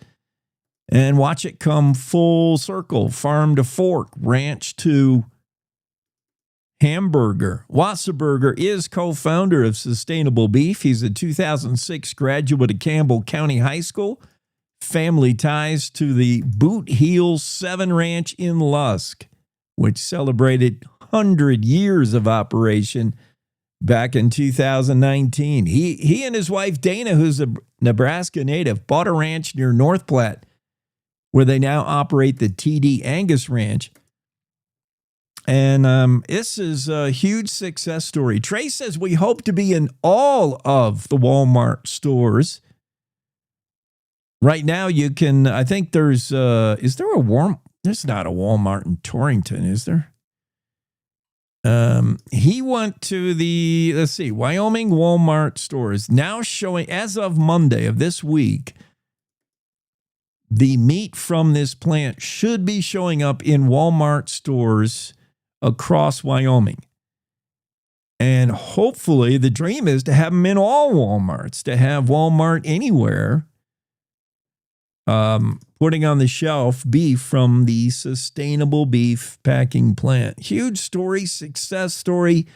and watch it come full circle, farm to fork, ranch to hamburger. Wasserberger is co-founder of Sustainable Beef. He's a 2006 graduate of Campbell County High School. Family ties to the Boot Heel 7 Ranch in Lusk, which celebrated 100 years of operation back in 2019. He and his wife, Dana, who's a Nebraska native, bought a ranch near North Platte, where they now operate the TD Angus Ranch. And this is a huge success story. Trey says we hope to be in all of the Walmart stores. Right now, you can, I think there's, is there there's not a Walmart in Torrington, is there? He went to the, let's see, Wyoming Walmart stores. Now showing, as of Monday of this week, the meat from this plant should be showing up in Walmart stores across Wyoming. And hopefully the dream is to have them in all Walmarts, to have Walmart anywhere putting on the shelf beef from the Sustainable Beef packing plant. Huge story, success story.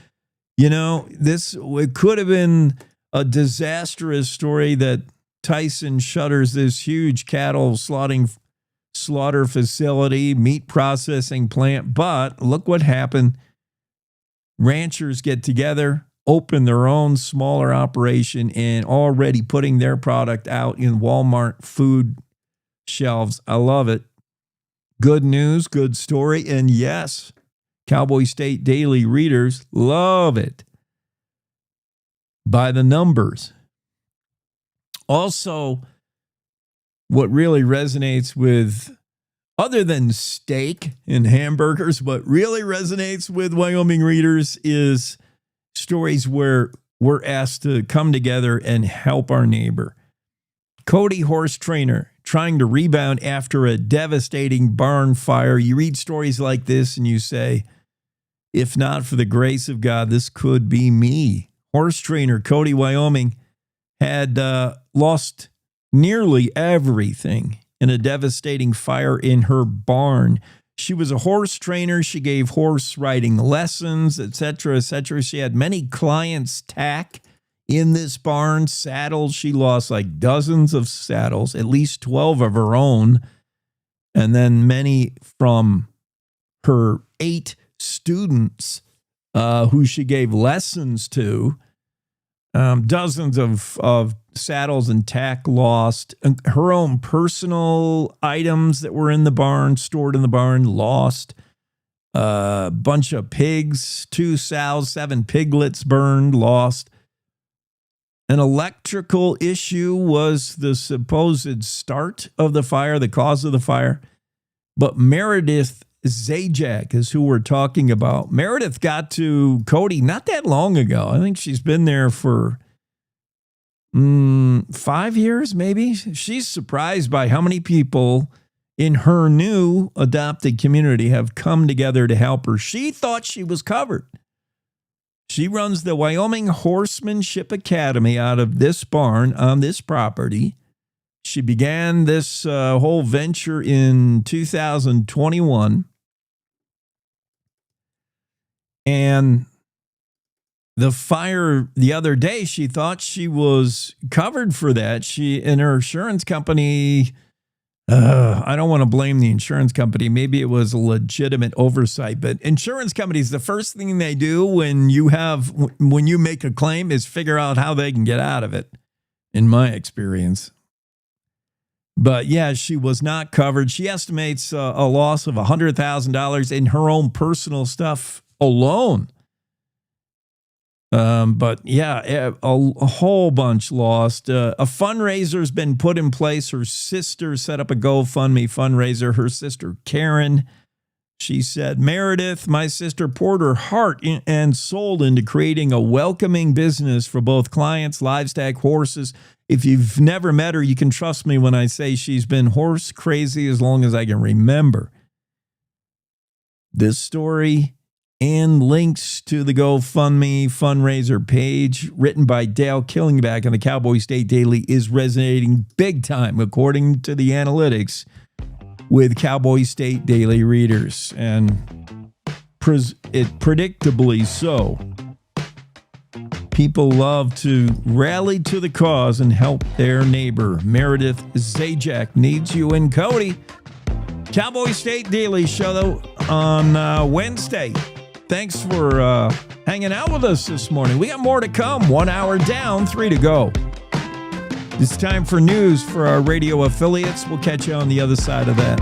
You know, it could have been a disastrous story that Tyson shutters this huge cattle slaughter facility, meat processing plant. But look what happened. Ranchers get together, open their own smaller operation, and already putting their product out in Walmart food shelves. I love it. Good news, good story. And yes, Cowboy State Daily readers love it. By the numbers. Also, what really resonates with, other than steak and hamburgers, what really resonates with Wyoming readers is stories where we're asked to come together and help our neighbor. Cody, horse trainer, trying to rebound after a devastating barn fire. You read stories like this and you say, if not for the grace of God, this could be me. Horse trainer Cody, Wyoming, had lost nearly everything in a devastating fire in her barn. She was a horse trainer. She gave horse riding lessons, etc., etc. She had many clients tack in this barn. Saddles, she lost like dozens of saddles, at least 12 of her own, and then many from her 8 students who she gave lessons to. Dozens of saddles and tack lost. Her own personal items that were in the barn, stored in the barn, lost. A bunch of pigs, 2 sows, 7 piglets burned, lost. An electrical issue was the supposed start of the fire, the cause of the fire. But Meredith Zajac is who we're talking about. Meredith got to Cody not that long ago. I think she's been there for 5 years, maybe. She's surprised by how many people in her new adopted community have come together to help her. She thought she was covered. She runs the Wyoming Horsemanship Academy out of this barn on this property. She began this whole venture in 2021. And the fire the other day, she thought she was covered for that. She and her insurance company, I don't want to blame the insurance company. Maybe it was a legitimate oversight, but insurance companies, the first thing they do when you make a claim is figure out how they can get out of it, in my experience. But yeah, she was not covered. She estimates a loss of $100,000 in her own personal stuff alone. But yeah, a whole bunch lost. A fundraiser's been put in place. Her sister set up a GoFundMe fundraiser. Her sister, Karen, she said, Meredith, my sister, poured her heart and soul into creating a welcoming business for both clients, livestock, horses. If you've never met her, you can trust me when I say she's been horse crazy as long as I can remember. This story and links to the GoFundMe fundraiser page written by Dale Killingback on the Cowboy State Daily is resonating big time, according to the analytics, with Cowboy State Daily readers, and predictably so. People love to rally to the cause and help their neighbor. Meredith Zajac needs you and Cody. Cowboy State Daily Show on Wednesday. Thanks for hanging out with us this morning. We got more to come. 1 hour down, 3 to go. It's time for news for our radio affiliates. We'll catch you on the other side of that.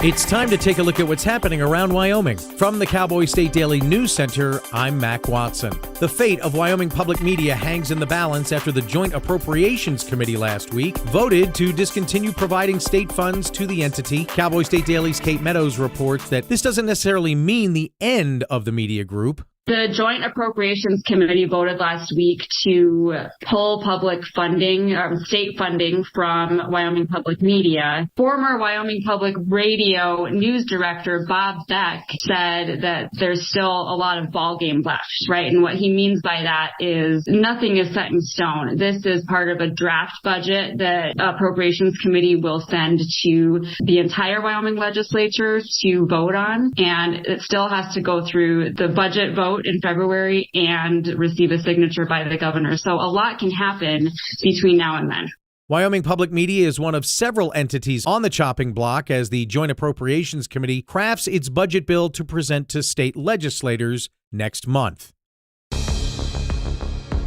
It's time to take a look at what's happening around Wyoming. From the Cowboy State Daily News Center, I'm Mac Watson. The fate of Wyoming public media hangs in the balance after the Joint Appropriations Committee last week voted to discontinue providing state funds to the entity. Cowboy State Daily's Kate Meadows reports that this doesn't necessarily mean the end of the media group.
The Joint Appropriations Committee voted last week to pull public funding, state funding from Wyoming Public Media. Former Wyoming Public Radio news director Bob Beck said that there's still a lot of ballgame left, right? And what he means by that is nothing is set in stone. This is part of a draft budget that Appropriations Committee will send to the entire Wyoming legislature to vote on, and it still has to go through the budget vote in February and receive a signature by the governor. So a lot can happen between now and then.
Wyoming Public Media is one of several entities on the chopping block as the Joint Appropriations Committee crafts its budget bill to present to state legislators next month.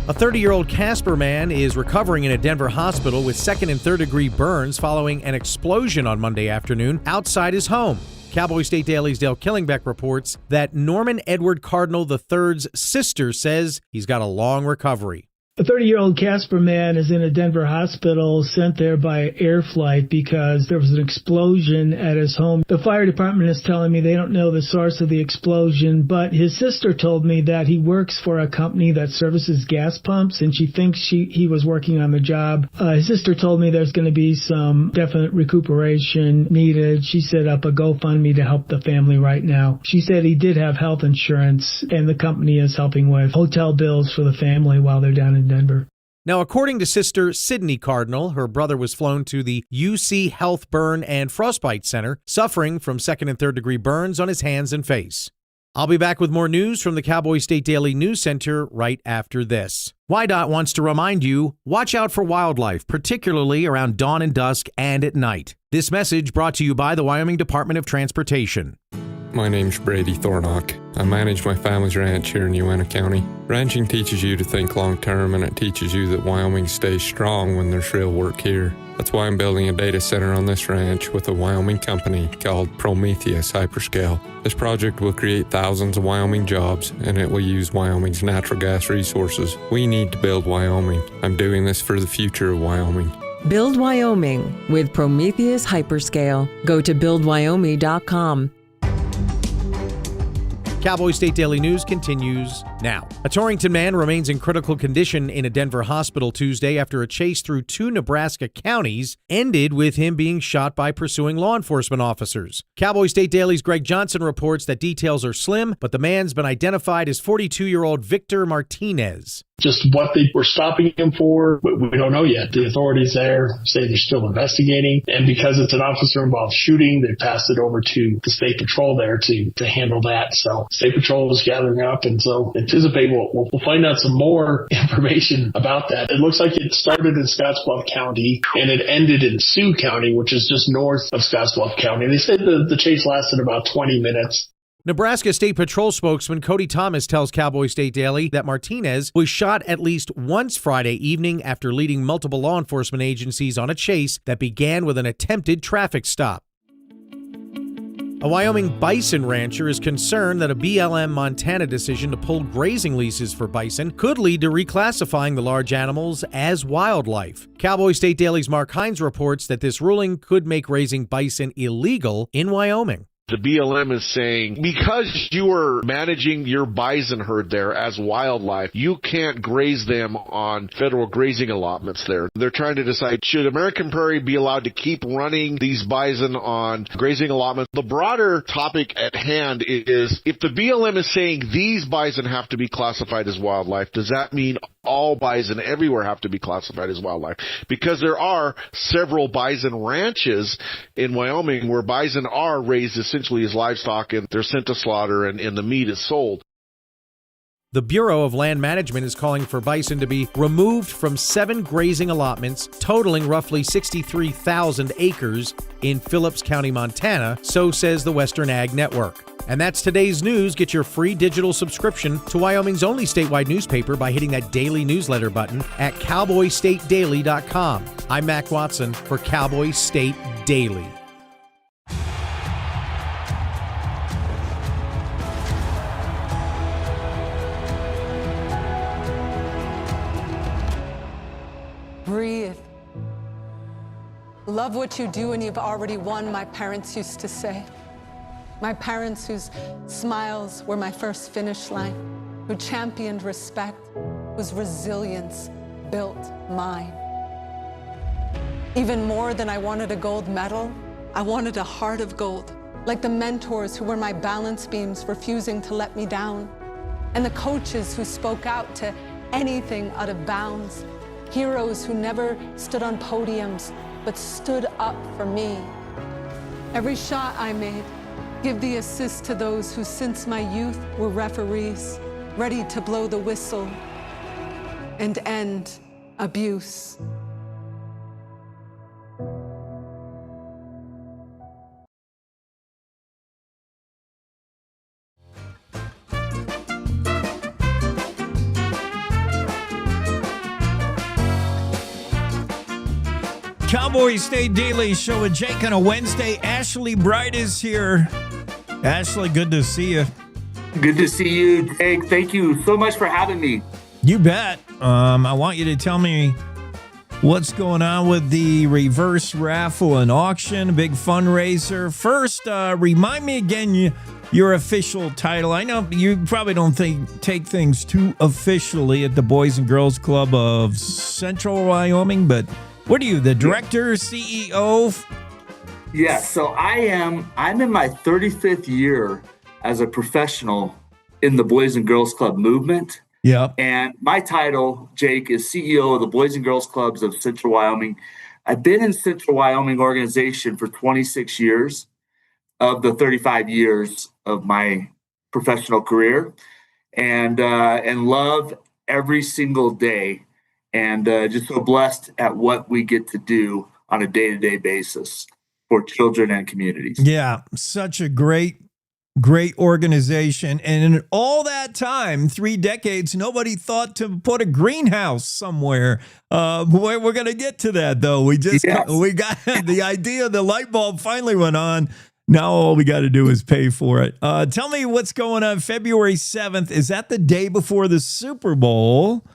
A 30-year-old Casper man is recovering in a Denver hospital with second and third degree burns following an explosion on Monday afternoon outside his home. Cowboy State Daily's Dale Killingback reports that Norman Edward Cardinal III's sister says he's got a long recovery.
A 30-year-old Casper man is in a Denver hospital sent there by air flight because there was an explosion at his home. The fire department is telling me they don't know the source of the explosion, but his sister told me that he works for a company that services gas pumps, and she thinks he was working on the job. His sister told me there's going to be some definite recuperation needed. She set up a GoFundMe to help the family right now. She said he did have health insurance, and the company is helping with hotel bills for the family while they're down in Denver.
Now, according to Sister Sydney Cardinal, her brother was flown to the UC Health Burn and Frostbite Center, suffering from second and third degree burns on his hands and face. I'll be back with more news from the Cowboy State Daily News Center right after this. WYDOT wants to remind you, watch out for wildlife, particularly around dawn and dusk and at night. This message brought to you by the Wyoming Department of Transportation.
My name's Brady Thornock. I manage my family's ranch here in Uena County. Ranching teaches you to think long term, and it teaches you that Wyoming stays strong when there's real work here. That's why I'm building a data center on this ranch with a Wyoming company called Prometheus Hyperscale. This project will create thousands of Wyoming jobs, and it will use Wyoming's natural gas resources. We need to build Wyoming. I'm doing this for the future of Wyoming.
Build Wyoming with Prometheus Hyperscale. Go to buildwyoming.com.
Cowboy State Daily News continues now. A Torrington man remains in critical condition in a Denver hospital Tuesday after a chase through 2 Nebraska counties ended with him being shot by pursuing law enforcement officers. Cowboy State Daily's Greg Johnson reports that details are slim, but the man's been identified as 42-year-old Victor Martinez.
Just what they were stopping him for, we don't know yet. The authorities there say they're still investigating. And because it's an officer-involved shooting, they passed it over to the State Patrol there to handle that. So State Patrol is gathering up, and so anticipate we'll find out some more information about that. It looks like it started in Scottsbluff County, and it ended in Sioux County, which is just north of Scottsbluff County. They said the chase lasted about 20 minutes.
Nebraska State Patrol spokesman Cody Thomas tells Cowboy State Daily that Martinez was shot at least once Friday evening after leading multiple law enforcement agencies on a chase that began with an attempted traffic stop. A Wyoming bison rancher is concerned that a BLM Montana decision to pull grazing leases for bison could lead to reclassifying the large animals as wildlife. Cowboy State Daily's Mark Hines reports that this ruling could make raising bison illegal in Wyoming.
The BLM is saying, because you are managing your bison herd there as wildlife, you can't graze them on federal grazing allotments there. They're trying to decide, should American Prairie be allowed to keep running these bison on grazing allotments? The broader topic at hand is, if the BLM is saying these bison have to be classified as wildlife, does that mean all bison everywhere have to be classified as wildlife? Because there are several bison ranches in Wyoming where bison are raised essentially as livestock, and they're sent to slaughter, and the meat is sold.
The Bureau of Land Management is calling for bison to be removed from 7 grazing allotments totaling roughly 63,000 acres in Phillips County, Montana, so says the Western Ag Network. And that's today's news. Get your free digital subscription to Wyoming's only statewide newspaper by hitting that daily newsletter button at cowboystatedaily.com. I'm Mac Watson for Cowboy State Daily.
Breathe. Love what you do and you've already won, my parents used to say. My parents whose smiles were my first finish line, who championed respect, whose resilience built mine. Even more than I wanted a gold medal, I wanted a heart of gold, like the mentors who were my balance beams, refusing to let me down, and the coaches who spoke out to anything out of bounds, heroes who never stood on podiums, but stood up for me. Every shot I made, give the assist to those who since my youth were referees, ready to blow the whistle and end abuse.
Cowboy State Daily Show with Jake on a Wednesday. Ashley Bright is here. Ashley, good to see you.
Good to see you, Jake. Thank you so much for having me.
You bet. I want you to tell me what's going on with the reverse raffle and auction, big fundraiser. First, remind me again your official title. I know you probably don't take things too officially at the Boys and Girls Club of Central Wyoming, but what are you, the director, CEO?
Yes, so I'm in my 35th year as a professional in the Boys and Girls Club movement.
Yeah.
And my title, Jake, is CEO of the Boys and Girls Clubs of Central Wyoming. I've been in Central Wyoming organization for 26 years of the 35 years of my professional career, and love every single day. And just so blessed at what we get to do on a day-to-day basis for children and communities.
Yeah, such a great organization. And in all that time, 3 decades, nobody thought to put a greenhouse somewhere. We're going to get to that, though. We got the idea, the light bulb finally went on. Now all we got to do is pay for it. Tell me what's going on February 7th. Is that the day before the Super Bowl?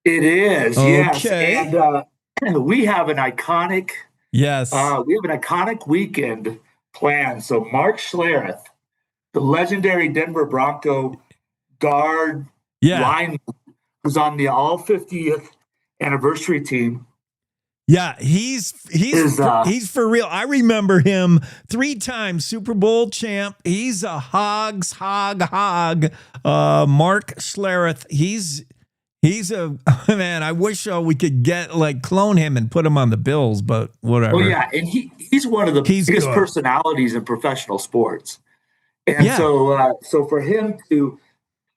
It is,
okay.
Yes. And we have an iconic weekend planned. So Mark Schlereth, the legendary Denver Bronco guard lineman, who's on the all 50th anniversary team.
Yeah, he's for real. I remember him 3-time Super Bowl champ. He's a hog. Mark Schlereth. He's a man. I wish we could clone him and put him on the Bills, but whatever.
Well, yeah, and he's one of the biggest personalities in professional sports, and so for him to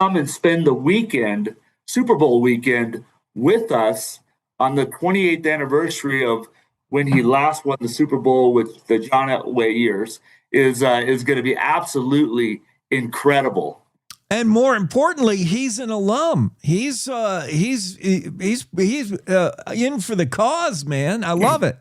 come and spend the weekend, Super Bowl weekend, with us on the 28th anniversary of when he last won the Super Bowl with the John Elway years is going to be absolutely incredible.
And more importantly, he's an alum. He's in for the cause, man. I love it.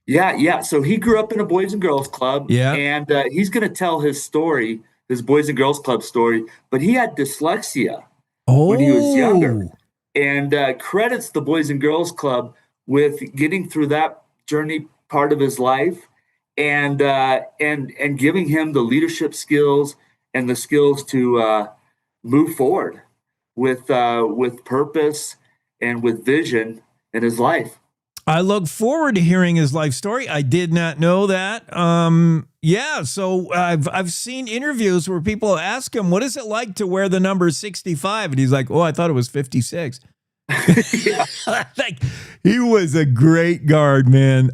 Yeah. So he grew up in a Boys and Girls Club.
Yeah.
And he's going to tell his story, his Boys and Girls Club story. But he had dyslexia when he was younger, and credits the Boys and Girls Club with getting through that journey part of his life and giving him the leadership skills and the skills to move forward with purpose and with vision in his life.
I look forward to hearing his life story. I did not know that. Yeah, so I've seen interviews where people ask him, what is it like to wear the number 65? And he's like, oh, I thought it was 56. Like, he was a great guard, man.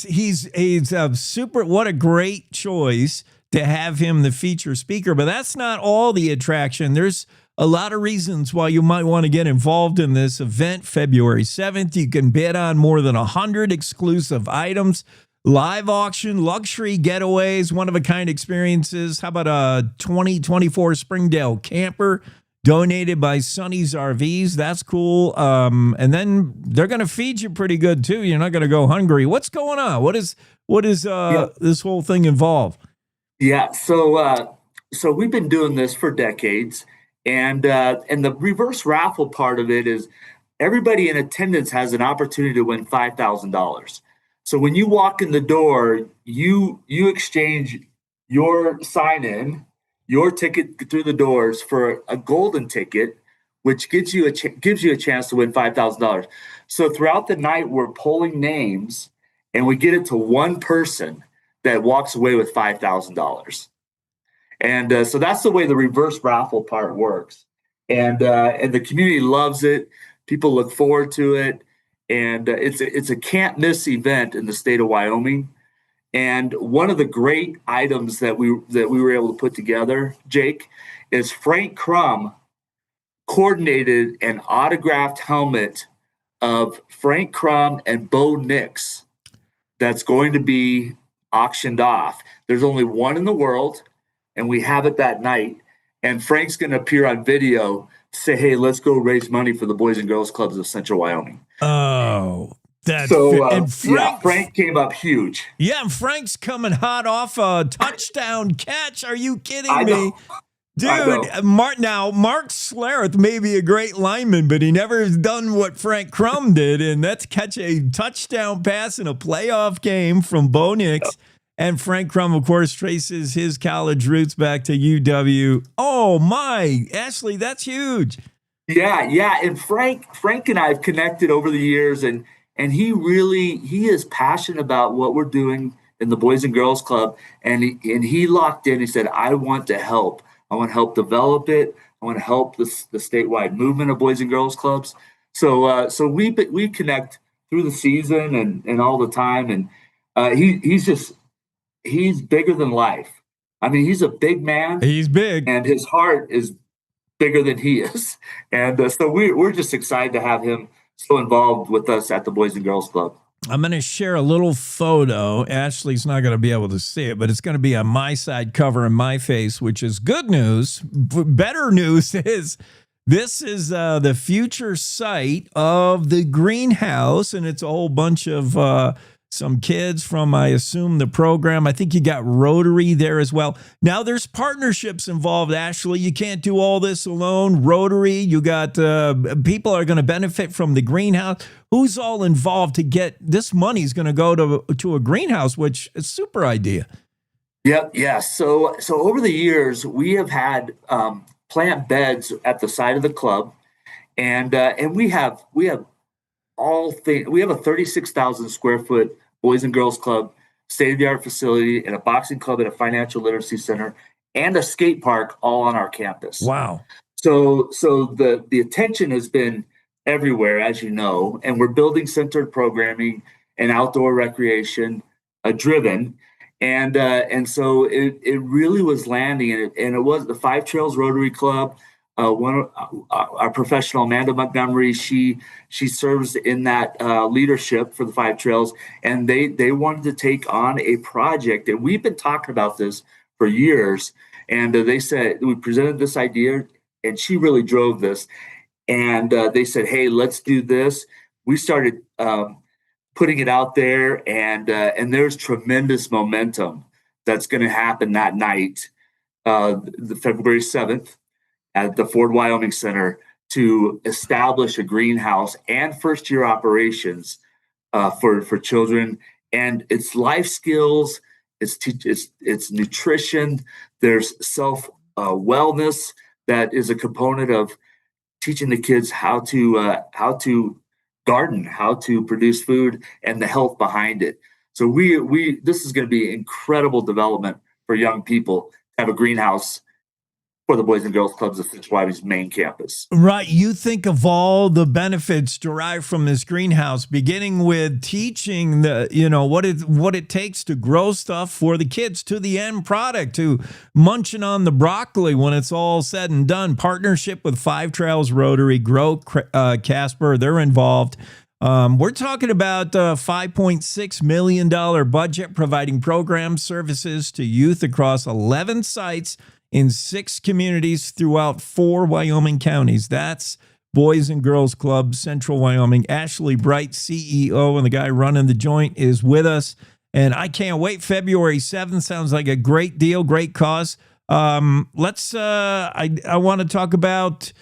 He's a super, what a great choice to have him the feature speaker. But that's not all the attraction. There's a lot of reasons why you might want to get involved in this event. February 7th, you can bid on more than 100 exclusive items, live auction, luxury getaways, one-of-a-kind experiences. How about a 2024 Springdale camper donated by Sonny's RVs? That's cool. And then they're going to feed you pretty good, too. You're not going to go hungry. What's going on? What is this whole thing involve?
Yeah, so we've been doing this for decades. And the reverse raffle part of it is everybody in attendance has an opportunity to win $5,000. So when you walk in the door, you exchange your sign-in, your ticket through the doors for a golden ticket, which gives you a chance to win $5,000. So throughout the night, we're pulling names, and we get it to one person that walks away with $5,000. And so that's the way the reverse raffle part works. And the community loves it. People look forward to it. And it's a can't miss event in the state of Wyoming. And one of the great items that we were able to put together, Jake, is Frank Crum coordinated an autographed helmet of Frank Crum and Bo Nix that's going to be auctioned off. There's only one in the world. And we have it that night. And Frank's going to appear on video to say, hey, let's go raise money for the Boys and Girls Clubs of Central Wyoming.
Oh, that's
Frank came up huge.
Yeah, and Frank's coming hot off a touchdown catch. Are you kidding me? Dude, Mark Slareth may be a great lineman, but he never has done what Frank Crum did, and that's catch a touchdown pass in a playoff game from Bo Nix. Yep. And Frank Crum, of course, traces his college roots back to UW. Oh, my. Ashley, that's huge.
Yeah. And Frank and I have connected over the years, and he is passionate about what we're doing in the Boys and Girls Club. And he locked in. He said, I want to help. I want to help develop it. I want to help the statewide movement of Boys and Girls Clubs. So we connect through the season and all the time. And he's bigger than life. I mean, he's a big man.
He's big.
And his heart is bigger than he is. And so we're just excited to have him so involved with us at the Boys and Girls Club.
I'm going to share a little photo. Ashley's not going to be able to see it, but it's going to be on my side cover in my face, which is good news. Better news is this is the future site of the greenhouse, and it's a whole bunch of some kids from, I assume, the program. I think you got Rotary there as well. Now there's partnerships involved, Ashley. You can't do all this alone. Rotary, you got people are going to benefit from the greenhouse. Who's all involved to get this money is going to go to a greenhouse, which is a super idea.
Yep. Yeah. So over the years, we have had plant beds at the side of the club, and we have a 36,000 square foot Boys and Girls Club, state-of-the-art facility, and a boxing club and a financial literacy center, and a skate park all on our campus.
Wow.
So the attention has been everywhere, as you know, and we're building centered programming and outdoor recreation driven. And so it really was landing, and it was the Five Trails Rotary Club. One of our professional, Amanda Montgomery, she serves in that leadership for the Five Trails, and they wanted to take on a project, and we've been talking about this for years. And they said, we presented this idea, and she really drove this. And they said, hey, let's do this. We started putting it out there, and there's tremendous momentum that's going to happen that night, the February 7th. At the Ford Wyoming Center to establish a greenhouse and first-year operations for children And it's life skills, it's nutrition, there's self wellness that is a component of teaching the kids how to garden, how to produce food, and the health behind it. So this is going to be incredible development for young people to have a greenhouse for the Boys and Girls Clubs of Central Wyoming's main campus.
Right. You think of all the benefits derived from this greenhouse, beginning with teaching what it takes to grow stuff for the kids, to the end product, to munching on the broccoli when it's all said and done. Partnership with Five Trails Rotary, Grow Casper, they're involved. We're talking about a $5.6 million budget providing program services to youth across 11 sites in 6 communities throughout 4 Wyoming counties. That's Boys and Girls Club, Central Wyoming. Ashley Bright, CEO, and the guy running the joint is with us. And I can't wait. February 7th sounds like a great deal, great cause. I want to talk about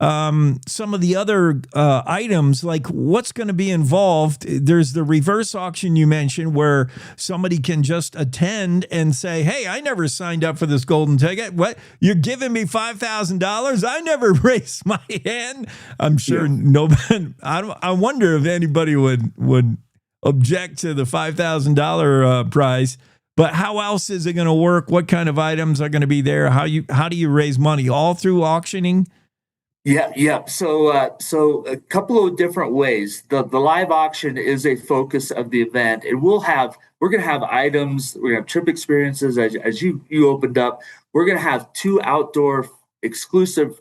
some of the other items, like what's going to be involved. There's the reverse auction you mentioned where somebody can just attend and say, hey, I never signed up for this golden ticket. What? You're giving me $5,000? I never raised my hand. I'm sure nobody, I wonder if anybody would object to the $5,000 prize. But how else is it going to work? What kind of items are going to be there? How do you raise money? All through auctioning?
Yeah. So a couple of different ways. The live auction is a focus of the event, and we're going to have items. We're going to have trip experiences as you opened up. We're going to have 2 outdoor exclusive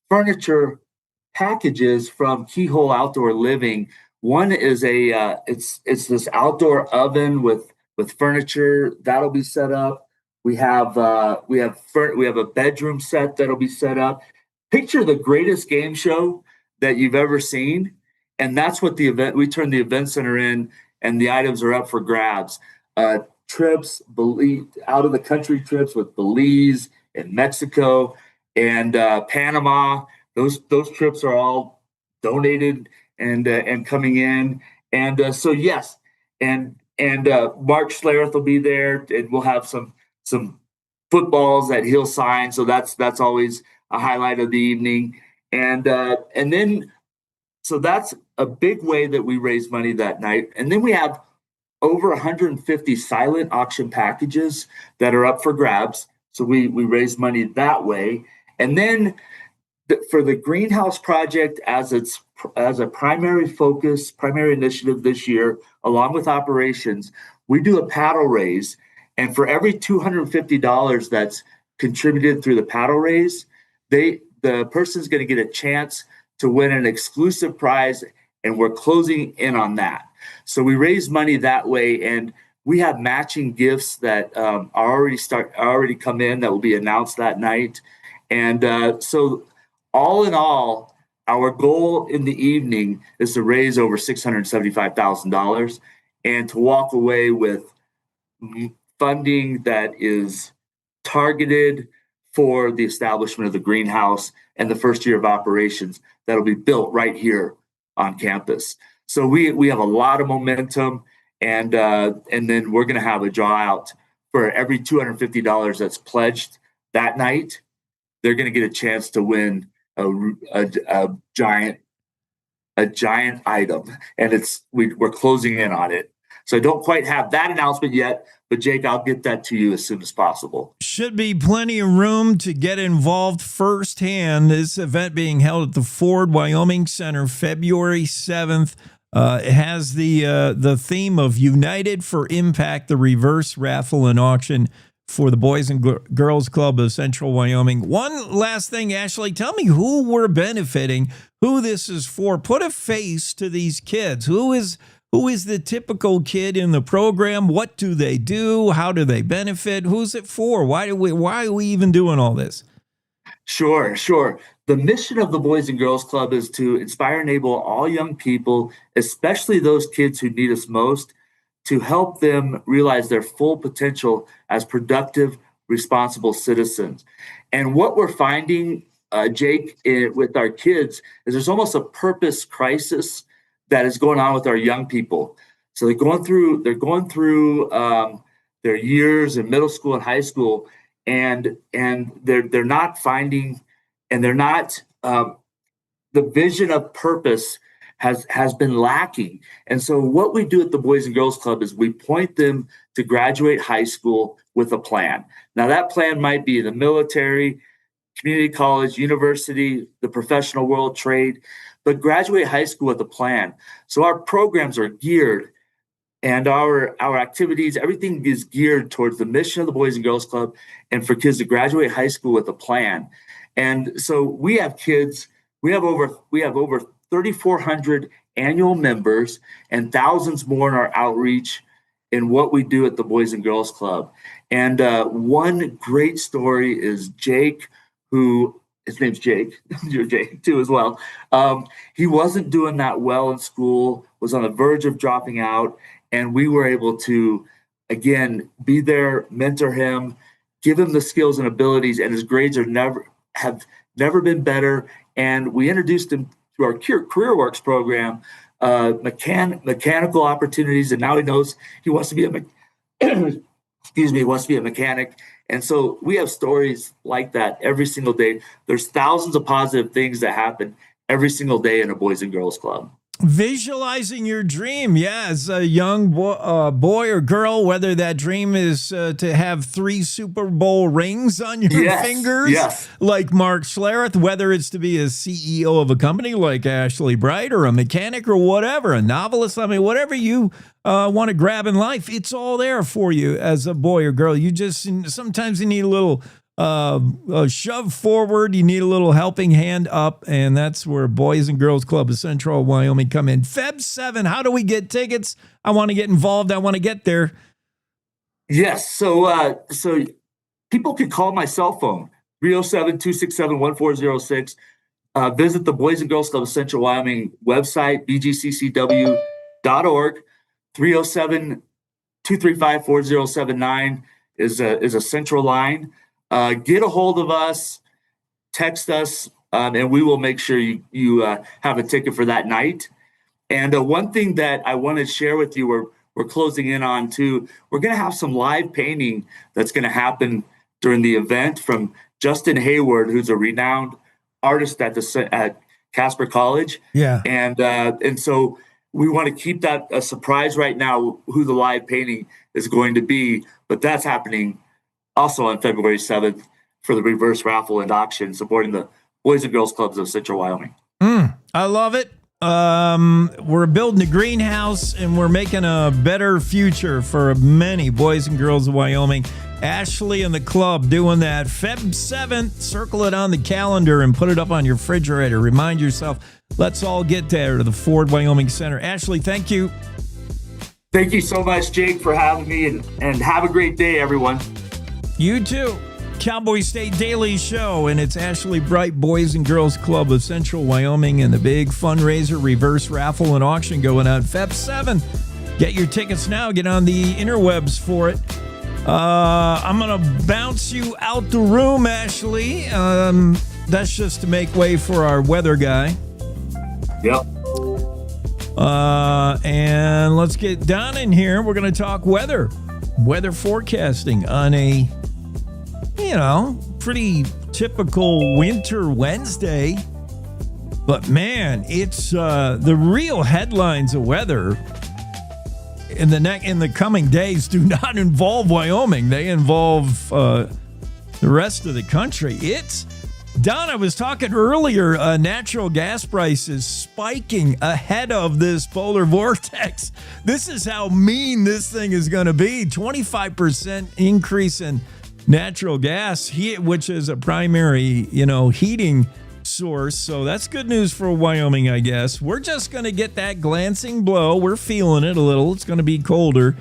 furniture packages from Keyhole Outdoor Living. One is it's this outdoor oven with furniture that'll be set up. We have a bedroom set that'll be set up. Picture the greatest game show that you've ever seen. And that's what we turn the event center in, and the items are up for grabs. Trips, out of the country trips with Belize and Mexico and Panama. Those trips are all donated and coming in. And so, yes. And Mark Schlereth will be there, and we'll have some footballs that he'll sign. So that's always a highlight of the evening. And then, so that's a big way that we raise money that night. And then we have over 150 silent auction packages that are up for grabs. So we raise money that way. And then for the greenhouse project as a primary focus, primary initiative this year, along with operations, we do a paddle raise. And for every $250 that's contributed through the paddle raise, the person's going to get a chance to win an exclusive prize, and we're closing in on that. So we raise money that way, and we have matching gifts that already come in that will be announced that night. And so all in all, our goal in the evening is to raise over $675,000 and to walk away with funding that is targeted for the establishment of the greenhouse and the first year of operations that'll be built right here on campus. So we have a lot of momentum, and then we're going to have a draw out for every $250 that's pledged that night. They're going to get a chance to win a giant item, and we're closing in on it. So I don't quite have that announcement yet, but Jake, I'll get that to you as soon as possible.
Should be plenty of room to get involved firsthand. This event being held at the Ford Wyoming Center, February 7th. It has the theme of United for Impact, the reverse raffle and auction for the Boys and Girls Club of Central Wyoming. One last thing, Ashley, tell me who we're benefiting, who this is for. Put a face to these kids. Who is the typical kid in the program? What do they do? How do they benefit? Who's it for? Why are we even doing all this?
Sure. The mission of the Boys and Girls Club is to inspire and enable all young people, especially those kids who need us most, to help them realize their full potential as productive, responsible citizens. And what we're finding, Jake, with our kids is there's almost a purpose crisis that is going on with our young people. So they're going through their years in middle school and high school, and they're not finding, and they're not the vision of purpose has been lacking. And so what we do at the Boys and Girls Club is we point them to graduate high school with a plan. Now that plan might be the military, community college, university, the professional world, trade, but graduate high school with a plan. So our programs are geared, and our activities, everything is geared towards the mission of the Boys and Girls Club and for kids to graduate high school with a plan. And so we have kids, we have over 3,400 annual members and thousands more in our outreach in what we do at the Boys and Girls Club. And one great story is Jake, who, his name's Jake, you're Jake too as well. He wasn't doing that well in school, was on the verge of dropping out, and we were able to, again, be there, mentor him, give him the skills and abilities, and his grades have never been better. And we introduced him to our Career Works program, mechanical opportunities, and now he knows he wants to be a mechanic. And so we have stories like that every single day. There's thousands of positive things that happen every single day in a Boys and Girls Club.
Visualizing your dream, yeah, as a young boy or girl, whether that dream is to have 3 Super Bowl rings on your fingers, like Mark Schlereth, whether it's to be a CEO of a company like Ashley Bright or a mechanic or whatever, a novelist, I mean, whatever you want to grab in life, it's all there for you as a boy or girl. You just, sometimes you need a little shove forward, you need a little helping hand up, and that's where Boys and Girls Club of Central Wyoming come in. Feb 7, how do we get tickets? I want to get involved. I want to get there.
Yes, so people can call my cell phone, 307-267-1406. Visit the Boys and Girls Club of Central Wyoming website, bgccw.org. 307-235-4079 is a central line. Get a hold of us, text us, and we will make sure you have a ticket for that night. And one thing that I want to share with you, we're closing in on too, we're going to have some live painting that's going to happen during the event from Justin Hayward, who's a renowned artist at Casper College.
Yeah.
And so we want to keep that a surprise right now, who the live painting is going to be, but that's happening also on February 7th for the reverse raffle and auction, supporting the Boys and Girls Clubs of Central Wyoming.
I love it. We're building a greenhouse, and we're making a better future for many boys and girls of Wyoming. Ashley and the club doing that. Feb 7th, circle it on the calendar and put it up on your refrigerator. Remind yourself, let's all get there to the Ford Wyoming Center. Ashley, thank you.
Thank you so much, Jake, for having me, and have a great day, everyone.
You too. Cowboy State Daily Show, and it's Ashley Bright, Boys and Girls Club of Central Wyoming, and the big fundraiser, reverse raffle and auction going on Feb 7. Get your tickets now. Get on the interwebs for it. I'm going to bounce you out the room, Ashley. That's just to make way for our weather guy.
Yep.
And let's get Don in here. We're going to talk weather forecasting on a, pretty typical winter Wednesday. But man, it's the real headlines of weather in the coming days do not involve Wyoming. They involve the rest of the country. Don, I was talking earlier, natural gas prices spiking ahead of this polar vortex. This is how mean this thing is going to be. 25% increase in natural gas, which is a primary, heating source. So that's good news for Wyoming, I guess. We're just going to get that glancing blow. We're feeling it a little. It's going to be colder.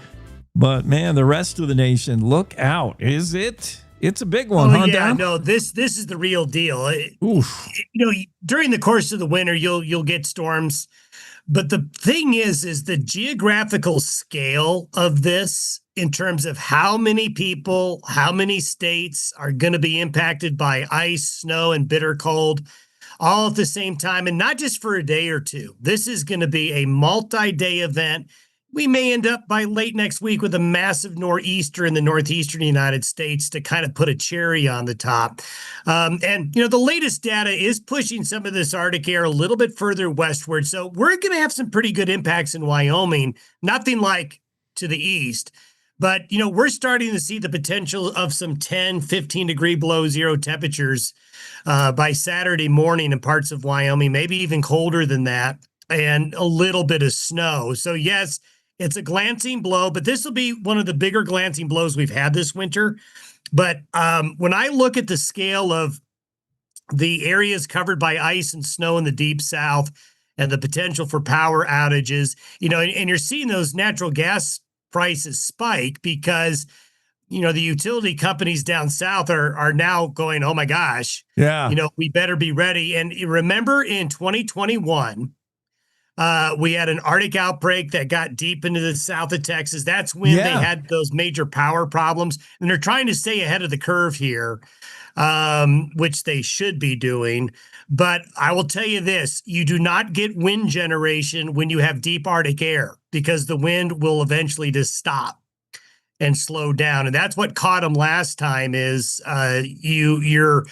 But, man, the rest of the nation, look out. Is it? It's a big one, huh,
yeah,
Don?
no, this is the real deal.
Oof.
During the course of the winter, you'll get storms. But the thing is the geographical scale of this in terms of how many people, how many states are going to be impacted by ice, snow, and bitter cold all at the same time, and not just for a day or two. This is going to be a multi-day event. we may end up by late next week with a massive nor'easter in the northeastern United States to kind of put a cherry on the top. And the latest data is pushing some of this Arctic air a little bit further westward. So we're going to have some pretty good impacts in Wyoming, nothing like to the east. But, we're starting to see the potential of some 10, 15 degree below zero temperatures by Saturday morning in parts of Wyoming, maybe even colder than that, and a little bit of snow. So, yes, it's a glancing blow, but this will be one of the bigger glancing blows we've had this winter. But when I look at the scale of the areas covered by ice and snow in the deep south and the potential for power outages, and you're seeing those natural gas prices spike because, the utility companies down south are now going, oh my gosh, we better be ready. And remember in 2021, we had an Arctic outbreak that got deep into the south of Texas. That's when they had those major power problems. And they're trying to stay ahead of the curve here, which they should be doing. But I will tell you this, you do not get wind generation when you have deep Arctic air because the wind will eventually just stop and slow down. And that's what caught them last time is your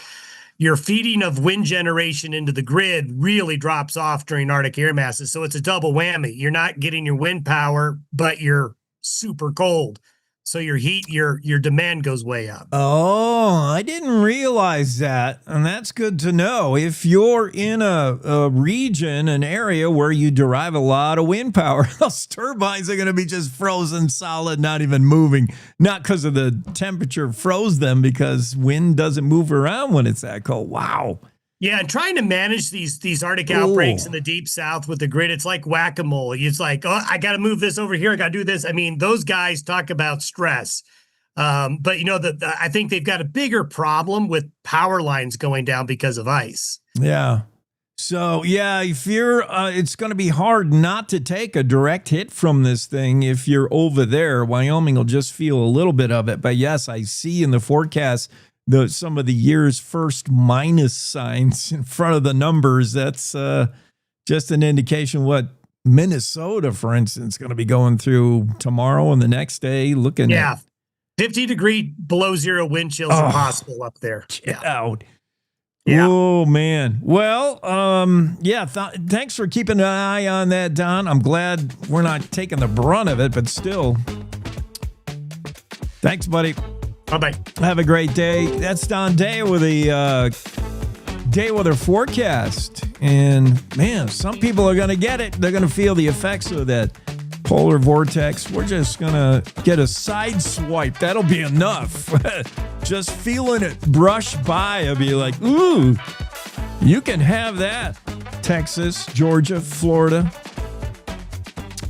feeding of wind generation into the grid really drops off during Arctic air masses. So it's a double whammy. You're not getting your wind power, but you're super cold. So your heat, your demand goes way up.
Oh, I didn't realize that. And that's good to know. If you're in a region, an area where you derive a lot of wind power, those turbines are going to be just frozen solid, not even moving. Not because of the temperature froze them, because wind doesn't move around when it's that cold. Wow.
Yeah, and trying to manage these Arctic outbreaks in the deep south with the grid, it's like whack-a-mole. It's like, oh, I got to move this over here. I got to do this. I mean, those guys talk about stress. But, I think they've got a bigger problem with power lines going down because of ice.
Yeah. So, if you're, it's going to be hard not to take a direct hit from this thing if you're over there. Wyoming will just feel a little bit of it. But, yes, I see in the forecast some of the year's first minus signs in front of the numbers. That's just an indication what Minnesota, for instance, is going to be going through tomorrow and the next day. Looking at
50 degree below zero wind chills are possible up there.
Out. Yeah. Oh, man. Well, thanks for keeping an eye on that, Don. I'm glad we're not taking the brunt of it, but still. Thanks, buddy.
Bye-bye.
Have a great day. That's Don Day with the day weather forecast. And, man, some people are going to get it. They're going to feel the effects of that polar vortex. We're just going to get a side swipe. That'll be enough. Just feeling it brush by. I'll be like, ooh, you can have that. Texas, Georgia, Florida.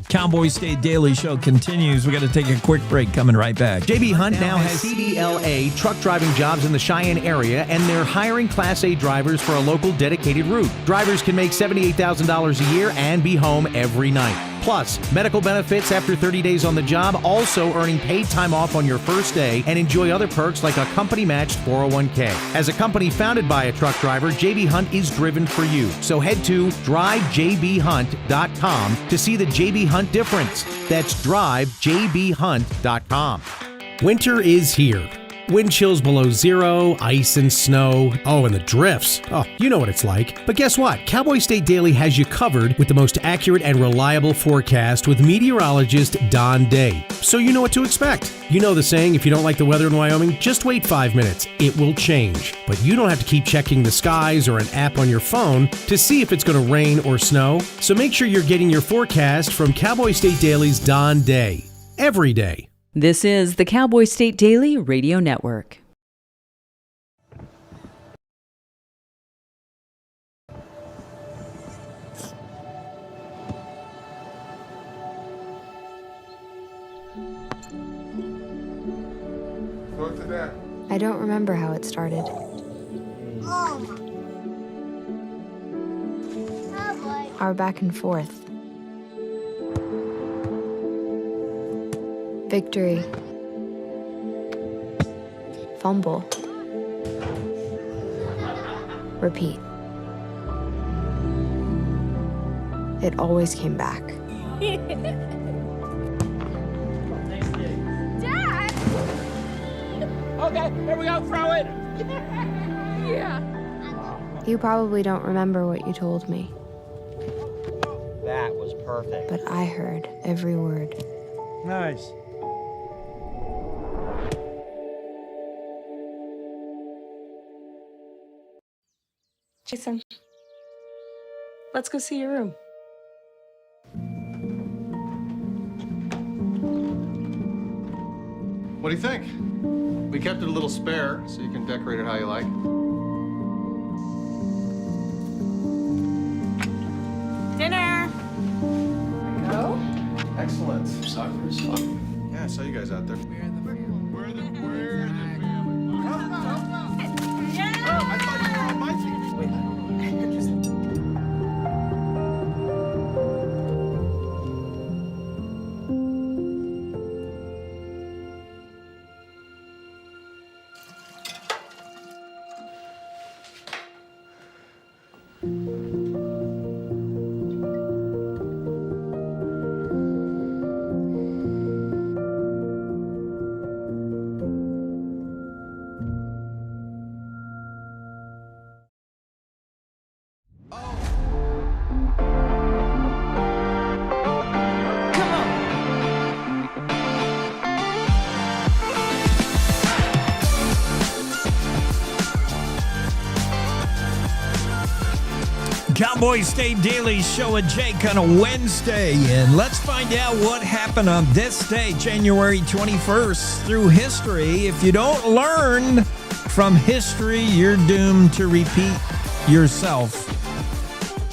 Cowboy State Daily Show continues. We got to take a quick break. Coming right back.
JB Hunt now has CDLA truck driving jobs in the Cheyenne area, and they're hiring Class A drivers for a local dedicated route. Drivers can make $78,000 a year and be home every night. Plus, medical benefits after 30 days on the job, also earning paid time off on your first day, and enjoy other perks like a company-matched 401k. As a company founded by a truck driver, JB Hunt is driven for you. So head to drivejbhunt.com to see the JB Hunt difference. That's drivejbhunt.com. Winter is here. Wind chills below zero, ice and snow. Oh, and the drifts. Oh, you know what it's like. But guess what? Cowboy State Daily has you covered with the most accurate and reliable forecast with meteorologist Don Day. So you know what to expect. You know the saying, if you don't like the weather in Wyoming, just wait 5 minutes. It will change. But you don't have to keep checking the skies or an app on your phone to see if it's going to rain or snow. So make sure you're getting your forecast from Cowboy State Daily's Don Day. Every day.
This is the Cowboy State Daily Radio Network.
I don't remember how it started. Our back and forth. Victory. Fumble. Repeat. It always came back.
Okay, here we go, throw it.
Yeah. You probably don't remember what you told me,
That was perfect.
but I heard every word.
Nice.
Jason, let's go see your room.
What do you think? We kept it a little spare, so you can decorate it how you like.
Dinner.
Go. Excellent. Soccer is fun. Yeah, I saw you guys out there. We're the family. Oh, I thought you were on my team. Wait,
Cowboy State Daily Show with Jake on a Wednesday. And let's find out what happened on this day, January 21st, through history. If you don't learn from history, you're doomed to repeat yourself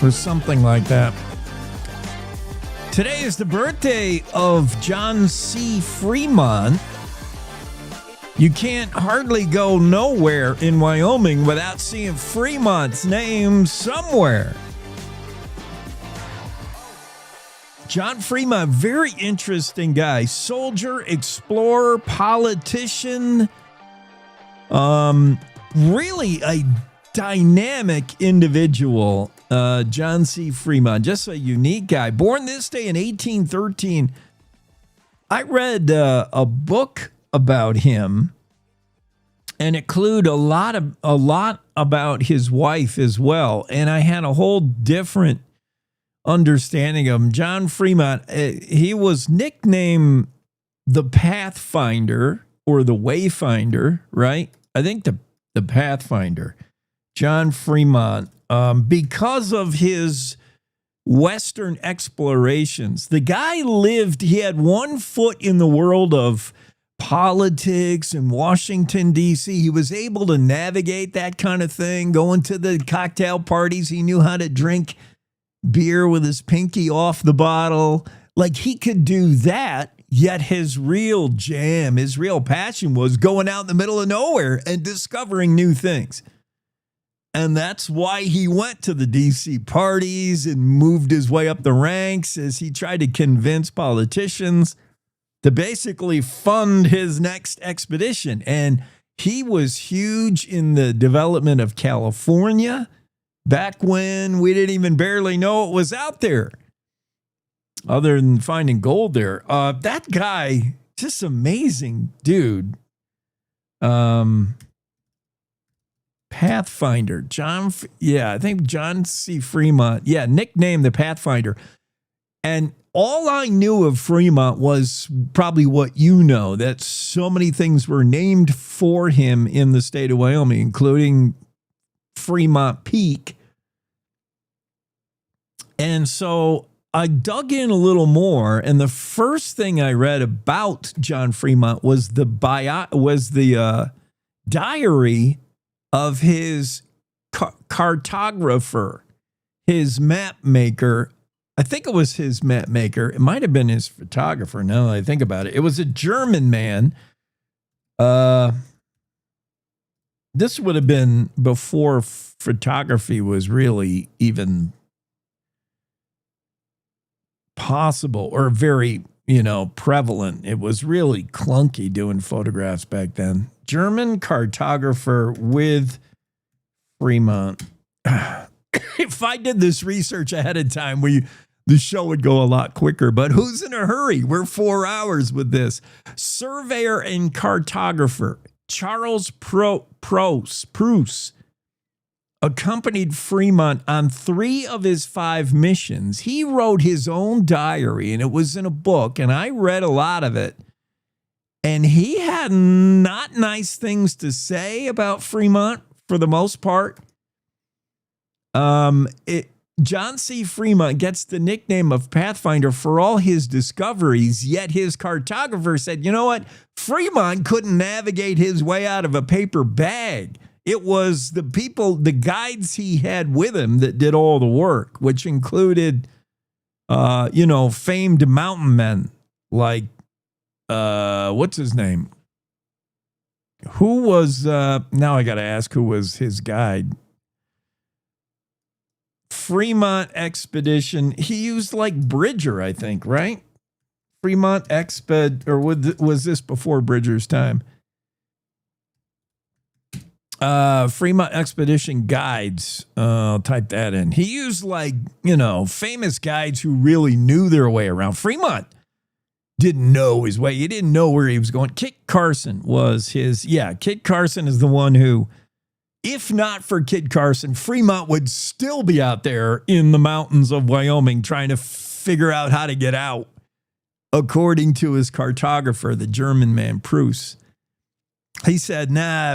or something like that. Today is the birthday of John C. Fremont. You can't hardly go nowhere in Wyoming without seeing Fremont's name somewhere. John Fremont, very interesting guy. Soldier, explorer, politician. Really a dynamic individual. John C. Fremont, just a unique guy. Born this day in 1813. I read a book about him and include a lot about his wife as well. And I had a whole different understanding of him. John Fremont, he was nicknamed the Pathfinder or the Wayfinder, right? I think the Pathfinder, John Fremont, because of his Western explorations. The guy he had one foot in the world of politics in Washington, D.C. He was able to navigate that kind of thing, going to the cocktail parties. He knew how to drink beer with his pinky off the bottle. Like, he could do that, yet his real jam, his real passion was going out in the middle of nowhere and discovering new things. And that's why he went to the D.C. parties and moved his way up the ranks as he tried to convince politicians to basically fund his next expedition. And he was huge in the development of California back when we didn't even barely know it was out there, other than finding gold there. That guy, just amazing dude. Pathfinder, I think John C. Fremont. Yeah, nicknamed the Pathfinder. And all I knew of Fremont was probably what you know, that so many things were named for him in the state of Wyoming, including Fremont Peak. And so I dug in a little more, and the first thing I read about John Fremont was the diary of his cartographer, his map maker. I think it was his map maker. It might have been his photographer, now that I think about it. It was a German man. This would have been before photography was really even possible or very, prevalent. It was really clunky doing photographs back then. German cartographer with Fremont. If I did this research ahead of time, the show would go a lot quicker, but who's in a hurry? We're 4 hours with this. Surveyor and cartographer. Charles Preuss accompanied Fremont on 3 of his 5 missions. He wrote his own diary, and it was in a book, and I read a lot of it. And he had not nice things to say about Fremont for the most part. John C. Fremont gets the nickname of Pathfinder for all his discoveries, yet his cartographer said, you know what? Fremont couldn't navigate his way out of a paper bag. It was the people, the guides he had with him that did all the work, which included, famed mountain men like, what's his name? Who was, now I got to ask who was his guide. Fremont Expedition. He used like Bridger, I think, right? Fremont Exped, or was this before Bridger's time? Fremont Expedition Guides. I'll type that in. He used like, famous guides who really knew their way around. Fremont didn't know his way. He didn't know where he was going. Kit Carson was his. Yeah, Kit Carson is the one who, if not for Kit Carson, Fremont would still be out there in the mountains of Wyoming trying to figure out how to get out, according to his cartographer, the German man, Preuss. He said,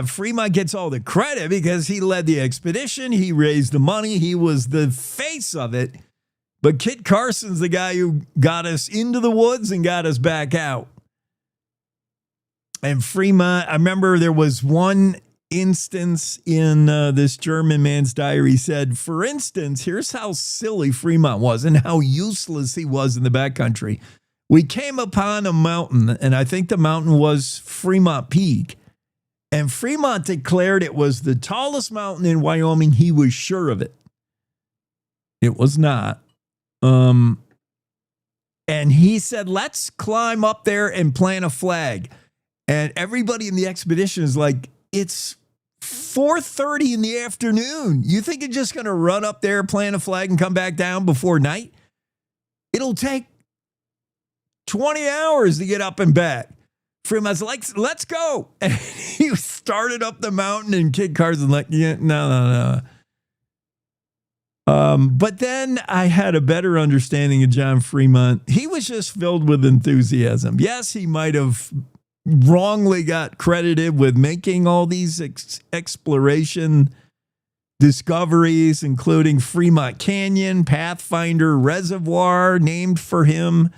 Fremont gets all the credit because he led the expedition. He raised the money. He was the face of it. But Kit Carson's the guy who got us into the woods and got us back out. And Fremont, I remember there was one instance in this German man's diary. He said, for instance, here's how silly Fremont was and how useless he was in the backcountry. We came upon a mountain, and I think the mountain was Fremont Peak. And Fremont declared it was the tallest mountain in Wyoming. He was sure of it. It was not. And he said, let's climb up there and plant a flag. And everybody in the expedition is like, it's 4:30 in the afternoon. You think you're just going to run up there, plant a flag, and come back down before night? It'll take 20 hours to get up and back. Fremont's like, let's go. And he started up the mountain, and Kit Carson like, yeah, no. But then I had a better understanding of John Fremont. He was just filled with enthusiasm. Yes, he might have wrongly got credited with making all these exploration discoveries, including Fremont Canyon, Pathfinder Reservoir, named for him,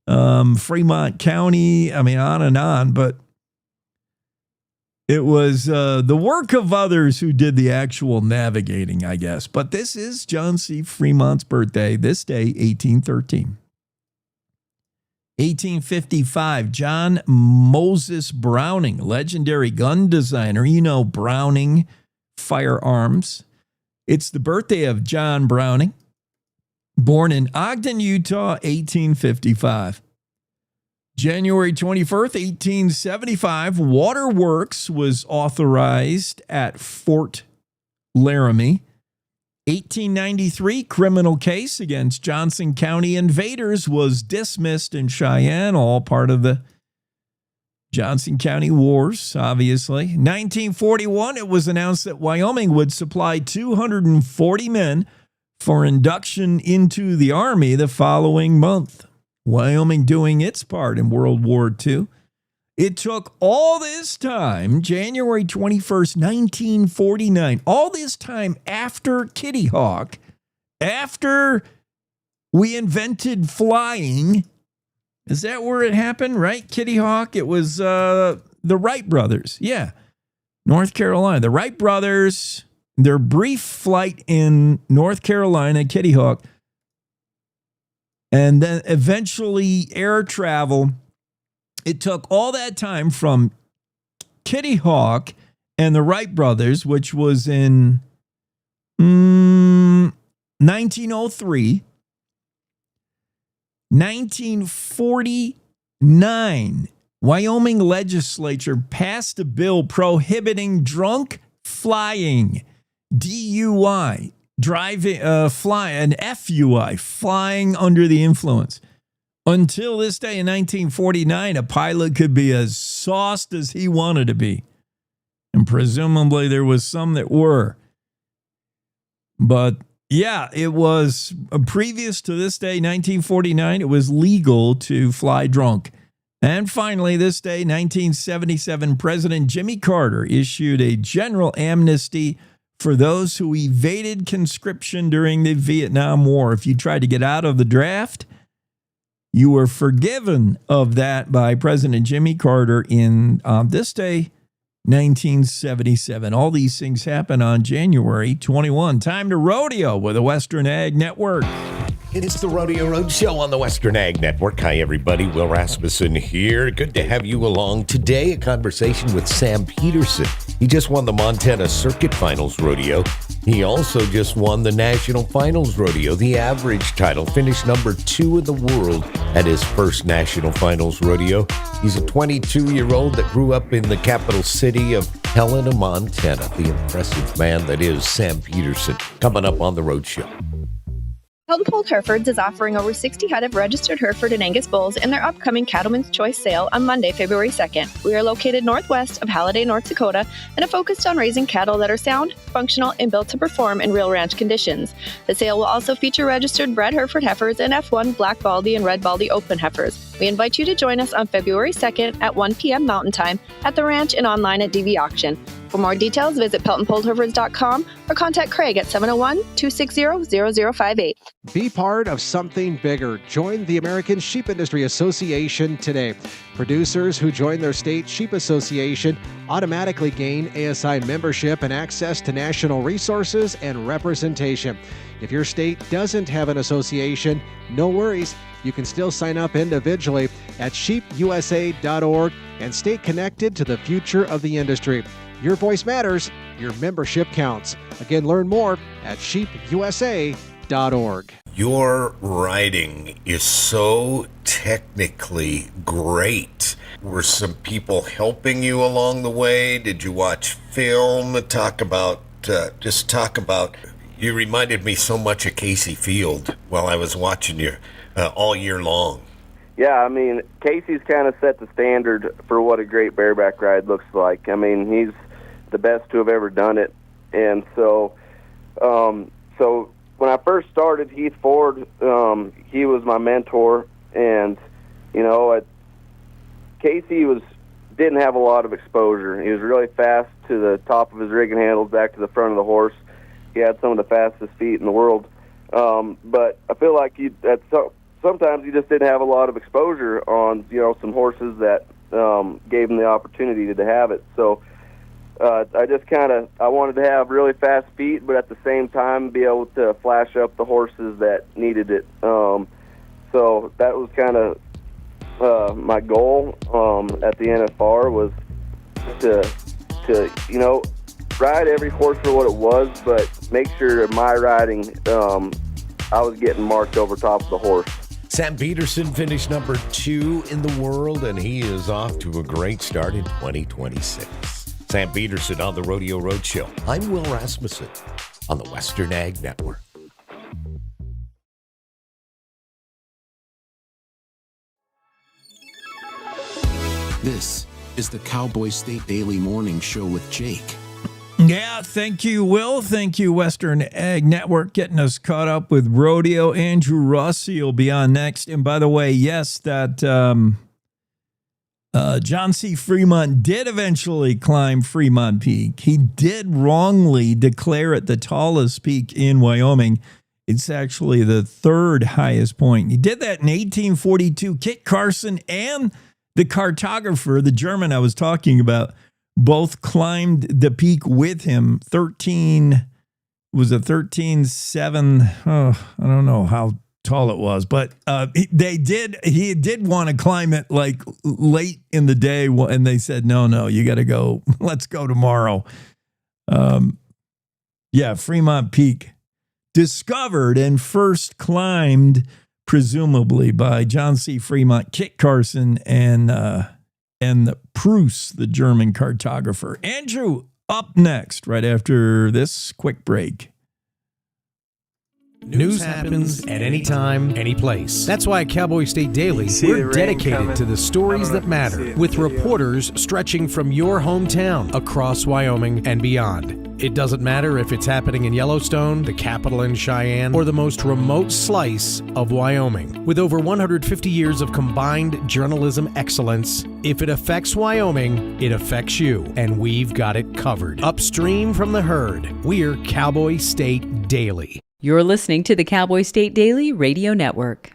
Fremont County, I mean, on and on. But it was the work of others who did the actual navigating, I guess. But this is John C. Fremont's birthday, this day, 1813. 1855, John Moses Browning, legendary gun designer. You know Browning firearms. It's the birthday of John Browning, born in Ogden, Utah, 1855. January 21st, 1875, Waterworks was authorized at Fort Laramie. 1893, criminal case against Johnson County invaders was dismissed in Cheyenne, all part of the Johnson County Wars, obviously. 1941, it was announced that Wyoming would supply 240 men for induction into the Army the following month. Wyoming doing its part in World War II. It took all this time, January 21st, 1949, all this time after Kitty Hawk, after we invented flying. Is that where it happened, right? Kitty Hawk, it was the Wright brothers. Yeah, North Carolina. The Wright brothers, their brief flight in North Carolina, Kitty Hawk, and then eventually air travel. It took all that time from Kitty Hawk and the Wright brothers, which was in 1903, 1949, Wyoming legislature passed a bill prohibiting drunk flying, DUI, driving, an FUI, flying under the influence. Until this day in 1949, a pilot could be as sauced as he wanted to be. And presumably there was some that were. But yeah, it was previous to this day, 1949, it was legal to fly drunk. And finally, this day, 1977, President Jimmy Carter issued a general amnesty for those who evaded conscription during the Vietnam War. If you tried to get out of the draft, you were forgiven of that by President Jimmy Carter in this day, 1977. All these things happen on January 21. Time to rodeo with the Western Ag Network.
It's the Rodeo Road Show on the Western Ag Network. Hi, everybody. Will Rasmussen here. Good to have you along. Today, a conversation with Sam Peterson. He just won the Montana Circuit Finals Rodeo. He also just won the National Finals Rodeo, the average title, finished number 2 in the world at his first National Finals Rodeo. He's a 22-year-old that grew up in the capital city of Helena, Montana. The impressive man that is Sam Peterson, coming up on the Road Show.
Hilton Poult Herefords is offering over 60 head of registered Hereford and Angus bulls in their upcoming Cattleman's Choice sale on Monday, February 2nd. We are located northwest of Halliday, North Dakota, and are focused on raising cattle that are sound, functional, and built to perform in real ranch conditions. The sale will also feature registered bred Hereford heifers and F1 Black Baldy and Red Baldy open heifers. We invite you to join us on February 2nd at 1 p.m. Mountain Time at the ranch and online at DV Auction. For more details, visit PeltonPoultHerefords.com or contact Craig at 701-260-0058.
Be part of something bigger. Join the American Sheep Industry Association today. Producers who join their state sheep association automatically gain ASI membership and access to national resources and representation. If your state doesn't have an association, no worries. You can still sign up individually at sheepusa.org and stay connected to the future of the industry. Your voice matters. Your membership counts. Again, learn more at sheepusa.org.
Your writing is so technically great. Were some people helping you along the way? Did you watch film? Talk about. You reminded me so much of Casey Field while I was watching you all year long.
Yeah, I mean, Casey's kind of set the standard for what a great bareback ride looks like. I mean, he's the best to have ever done it. And so when I first started, Heath Ford, he was my mentor. And, you know, Casey didn't have a lot of exposure. He was really fast to the top of his rigging handles back to the front of the horse. He had some of the fastest feet in the world. But I feel like sometimes he just didn't have a lot of exposure on, you know, some horses that gave him the opportunity to have it. So I wanted to have really fast feet, but at the same time be able to flash up the horses that needed it. So that was kind of my goal at the NFR was to you know, ride every horse for what it was, but make sure my riding I was getting marked over top of the horse.
Sam Peterson finished number 2 in the world, and he is off to a great start in 2026. Sam Peterson on the Rodeo Roadshow. I'm Will Rasmussen on the Western Ag Network.
This is the Cowboy State Daily Morning Show with Jake.
Yeah, thank you, Will. Thank you, Western Ag Network, getting us caught up with rodeo. Andrew Rossi will be on next. And by the way, yes, that John C. Fremont did eventually climb Fremont Peak. He did wrongly declare it the tallest peak in Wyoming. It's actually the 3rd highest point. He did that in 1842. Kit Carson and the cartographer, the German I was talking about, both climbed the peak with him. 13.7. Oh, I don't know how tall it was, but he did want to climb it like late in the day, and they said, no, you got to go. Let's go tomorrow. Fremont Peak, discovered and first climbed presumably by John C. Fremont, Kit Carson, and Pruss, the German cartographer. Andrew, up next, right after this quick break.
News happens at any time, any place. That's why at Cowboy State Daily, we're dedicated to the stories that matter, with reporters stretching from your hometown across Wyoming and beyond. It doesn't matter if it's happening in Yellowstone, the capital in Cheyenne, or the most remote slice of Wyoming. With over 150 years of combined journalism excellence, if it affects Wyoming, it affects you, and we've got it covered. Upstream from the herd, we're Cowboy State Daily.
You're listening to the Cowboy State Daily Radio Network.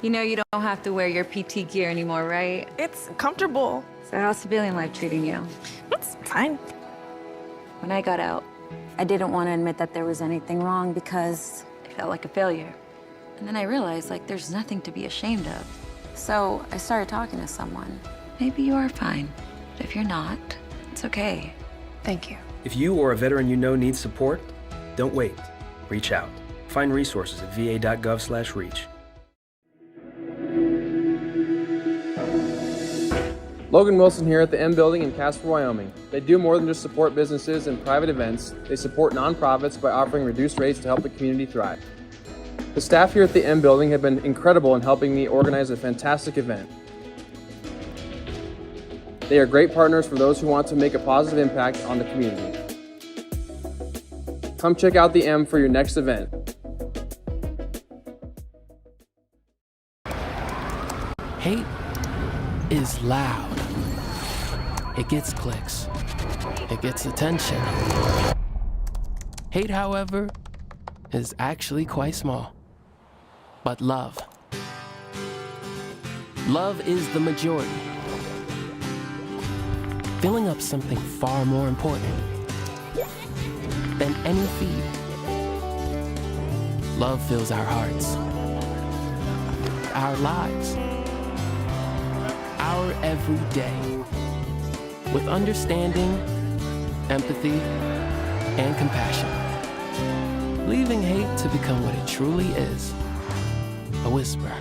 You know you don't have to wear your PT gear anymore, right?
It's comfortable.
So how's civilian life treating you?
It's fine.
When I got out, I didn't want to admit that there was anything wrong because I felt like a failure. And then I realized, there's nothing to be ashamed of. So I started talking to someone. Maybe you are fine, but if you're not, it's okay.
Thank you.
If you or a veteran you know needs support, don't wait. Reach out. Find resources at va.gov/reach.
Logan Wilson here at the M Building in Casper, Wyoming. They do more than just support businesses and private events. They support nonprofits by offering reduced rates to help the community thrive. The staff here at the M Building have been incredible in helping me organize a fantastic event. They are great partners for those who want to make a positive impact on the community. Come check out the M for your next event.
Hate is loud. It gets clicks. It gets attention. Hate, however, is actually quite small. But love is the majority, filling up something far more important than any feed. Love fills our hearts, our lives, our every day, with understanding, empathy, and compassion, leaving hate to become what it truly is, a whisper.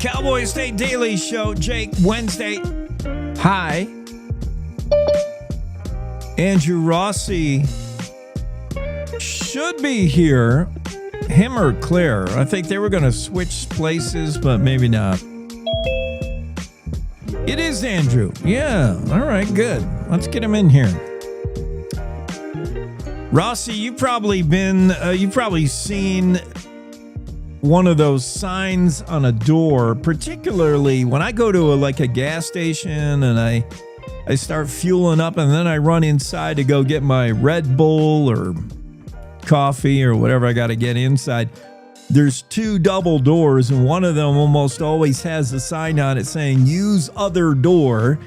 Cowboy State Daily Show, Jake, Wednesday. Hi. Andrew Rossi should be here. Him or Claire. I think they were going to switch places, but maybe not. It is Andrew. Yeah. All right, good. Let's get him in here. Rossi, you've probably seen one of those signs on a door, particularly when I go to a gas station and I start fueling up and then I run inside to go get my Red Bull or coffee or whatever I got to get inside. There's two double doors and one of them almost always has a sign on it saying use other door.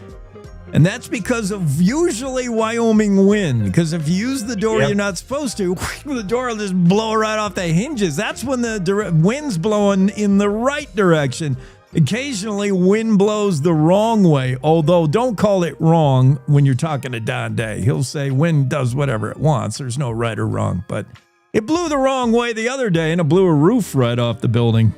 And that's because of usually Wyoming wind. Because if you use the door you're not supposed to, the door will just blow right off the hinges. That's when the wind's blowing in the right direction. Occasionally, wind blows the wrong way. Although, don't call it wrong when you're talking to Don Day. He'll say wind does whatever it wants. There's no right or wrong. But it blew the wrong way the other day, and it blew a roof right off the building.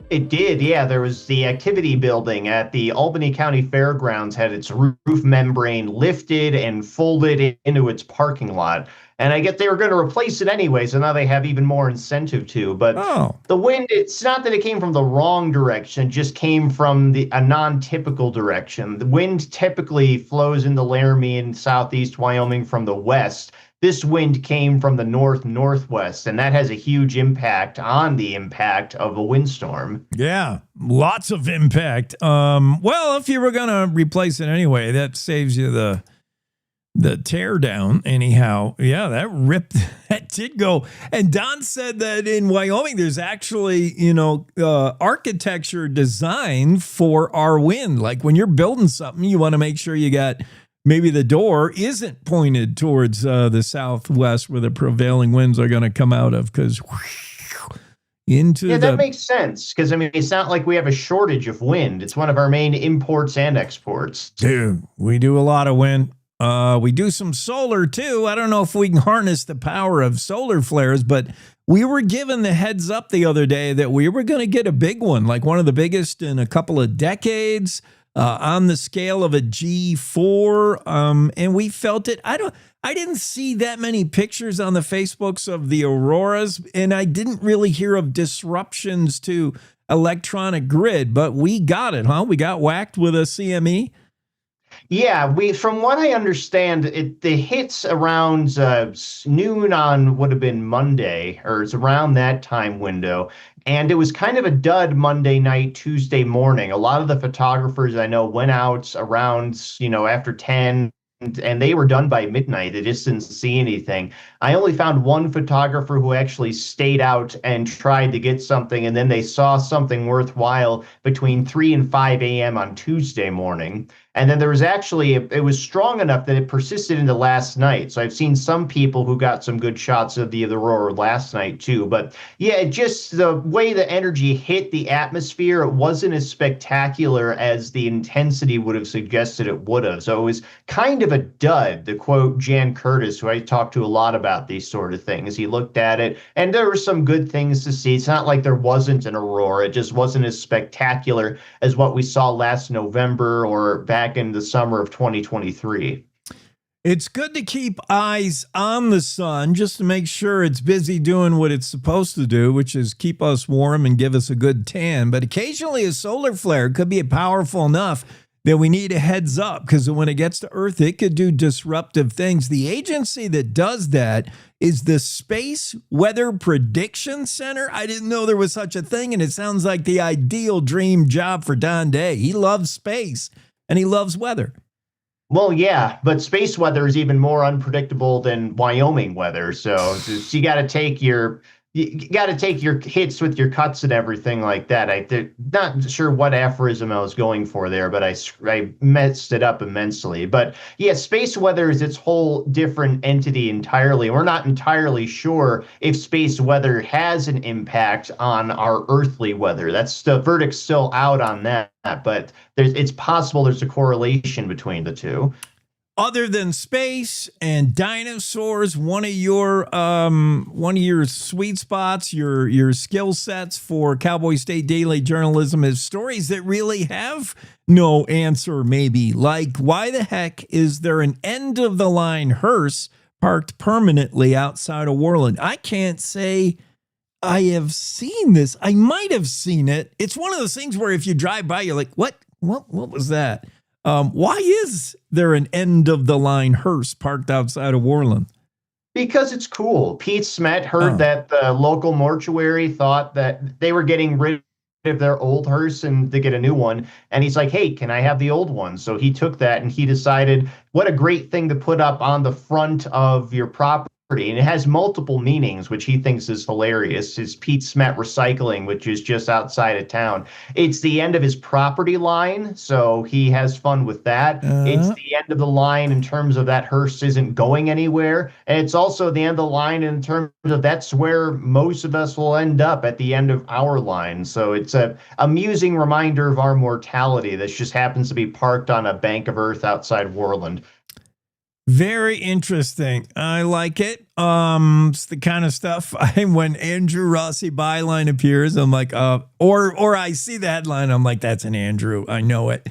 It did, yeah. There was the activity building at the Albany County Fairgrounds had its roof membrane lifted and folded into its parking lot. And I get they were going to replace it anyway, so now they have even more incentive to. But the wind, it's not that it came from the wrong direction, it just came from a non-typical direction. The wind typically flows into Laramie and southeast Wyoming from the west. This wind came from the north-northwest, and that has a huge impact on the impact of a windstorm.
Yeah, lots of impact. Well, if you were going to replace it anyway, that saves you the tear down anyhow. Yeah, that did go. And Don said that in Wyoming, there's actually, architecture designed for our wind. Like when you're building something, you want to make sure you got maybe the door isn't pointed towards the southwest where the prevailing winds are going to come out of, because
that makes sense, because I mean, it's not like we have a shortage of wind. It's one of our main imports and exports.
Dude, we do a lot of wind. We do some solar too. I don't know if we can harness the power of solar flares, but we were given the heads up the other day that we were going to get a big one, like one of the biggest in a couple of decades, on the scale of a G4. And we felt it. I didn't see that many pictures on the Facebooks of the auroras, and I didn't really hear of disruptions to electronic grid, but we got it, huh? We got whacked with a CME.
Yeah, from what I understand, the hits around noon on would have been Monday, or it's around that time window. And it was kind of a dud Monday night, Tuesday morning. A lot of the photographers I know went out around, after 10, and they were done by midnight. They just didn't see anything. I only found one photographer who actually stayed out and tried to get something, and then they saw something worthwhile between 3 and 5 a.m. on Tuesday morning. And then there was actually, it was strong enough that it persisted into last night. So I've seen some people who got some good shots of the aurora last night too. But yeah, just the way the energy hit the atmosphere, it wasn't as spectacular as the intensity would have suggested it would have. So it was kind of a dud, to quote Jan Curtis, who I talked to a lot about these sort of things. He looked at it and there were some good things to see. It's not like there wasn't an aurora. It just wasn't as spectacular as what we saw last November or back in the summer of 2023.
It's good to keep eyes on the sun just to make sure it's busy doing what it's supposed to do, which is keep us warm and give us a good tan. But occasionally a solar flare could be powerful enough that we need a heads up, because when it gets to Earth, it could do disruptive things. The agency that does that is the Space Weather Prediction Center. I didn't know there was such a thing, and it sounds like the ideal dream job for Don Day. He loves space. And he loves weather.
Well, yeah, but space weather is even more unpredictable than Wyoming weather. So you got to take your hits with your cuts and everything like that. I'm not sure what aphorism I was going for there, but I messed it up immensely. But yeah, space weather is its whole different entity entirely. We're not entirely sure if space weather has an impact on our earthly weather. That's the verdict's still out on that, but it's possible there's a correlation between the two.
Other than space and dinosaurs, one of your sweet spots, your skill sets for Cowboy State Daily journalism is stories that really have no answer, maybe. Like, why the heck is there an end-of-the-line hearse parked permanently outside of Worland? I can't say I have seen this. I might have seen it. It's one of those things where if you drive by, you're like, what was that? Why is there an end-of-the-line hearse parked outside of Worland?
Because it's cool. Pete Smet heard that the local mortuary thought that they were getting rid of their old hearse and to get a new one. And he's like, hey, can I have the old one? So he took that and he decided what a great thing to put up on the front of your property. And it has multiple meanings, which he thinks is hilarious. It's Pete Smet Recycling, which is just outside of town. It's the end of his property line, so he has fun with that. It's the end of the line in terms of that hearse isn't going anywhere. And it's also the end of the line in terms of that's where most of us will end up at the end of our line. So it's a amusing reminder of our mortality that just happens to be parked on a bank of earth outside Worland.
Very interesting. I like it. It's the kind of stuff when Andrew Rossi byline appears, I'm like, or I see the headline, I'm like, that's an Andrew. I know it.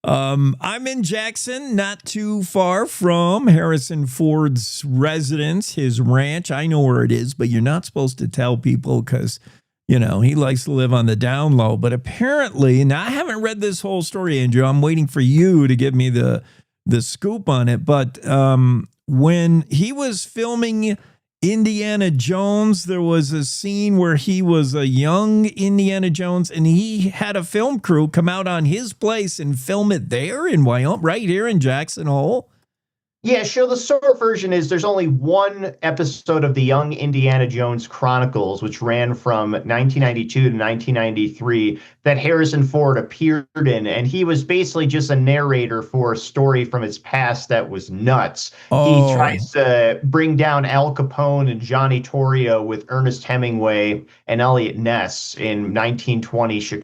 I'm in Jackson, not too far from Harrison Ford's residence, his ranch. I know where it is, but you're not supposed to tell people because, he likes to live on the down low. But apparently, now I haven't read this whole story, Andrew. I'm waiting for you to give me the scoop on it, but when he was filming Indiana Jones, there was a scene where he was a young Indiana Jones and he had a film crew come out on his place and film it there in Wyoming, right here in Jackson Hole.
Yeah, sure. The short version is there's only one episode of the Young Indiana Jones Chronicles, which ran from 1992 to 1993, that Harrison Ford appeared in. And he was basically just a narrator for a story from his past that was nuts.
Oh.
He tries to bring down Al Capone and Johnny Torrio with Ernest Hemingway and Elliot Ness in 1920 Chicago.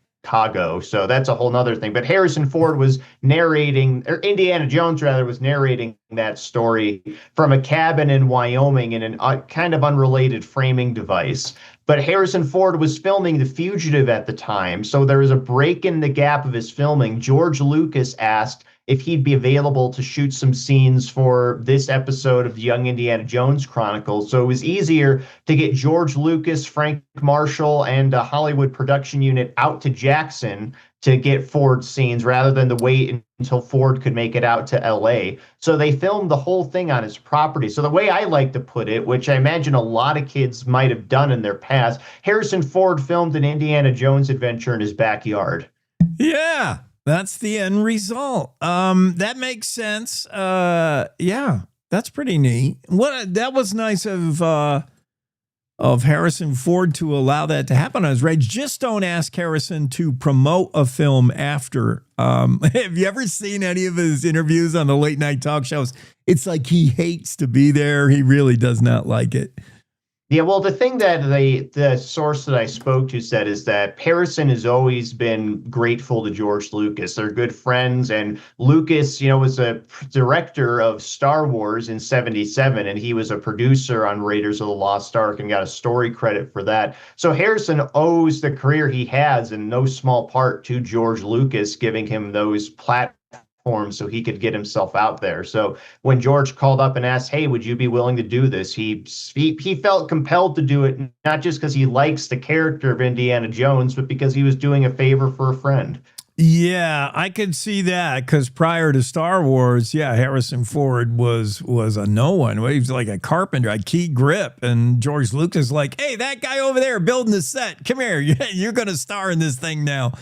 So that's a whole nother thing. But Harrison Ford was narrating, or Indiana Jones rather, was narrating that story from a cabin in Wyoming in a kind of unrelated framing device. But Harrison Ford was filming The Fugitive at the time. So there was a break in the gap of his filming. George Lucas asked if he'd be available to shoot some scenes for this episode of the Young Indiana Jones Chronicles. So it was easier to get George Lucas, Frank Marshall, and a Hollywood production unit out to Jackson to get Ford scenes rather than to wait until Ford could make it out to LA. So they filmed the whole thing on his property. So the way I like to put it, which I imagine a lot of kids might have done in their past, Harrison Ford filmed an Indiana Jones adventure in his backyard.
Yeah. That's the end result. That makes sense. Yeah, that's pretty neat. That was nice of Harrison Ford to allow that to happen on his range. Just don't ask Harrison to promote a film after. Have you ever seen any of his interviews on the late night talk shows? It's like he hates to be there. He really does not like it.
Yeah, well, the thing that the source that I spoke to said is that Harrison has always been grateful to George Lucas. They're good friends, and Lucas, was a director of Star Wars in '77, and he was a producer on Raiders of the Lost Ark and got a story credit for that. So Harrison owes the career he has in no small part to George Lucas giving him those platforms so he could get himself out there. So when George called up and asked, hey, would you be willing to do this? He felt compelled to do it, not just because he likes the character of Indiana Jones, but because he was doing a favor for a friend.
Yeah, I could see that because prior to Star Wars, Harrison Ford was a no one. He was like a carpenter, a key grip. And George Lucas like, hey, that guy over there building the set, come here. You're going to star in this thing now.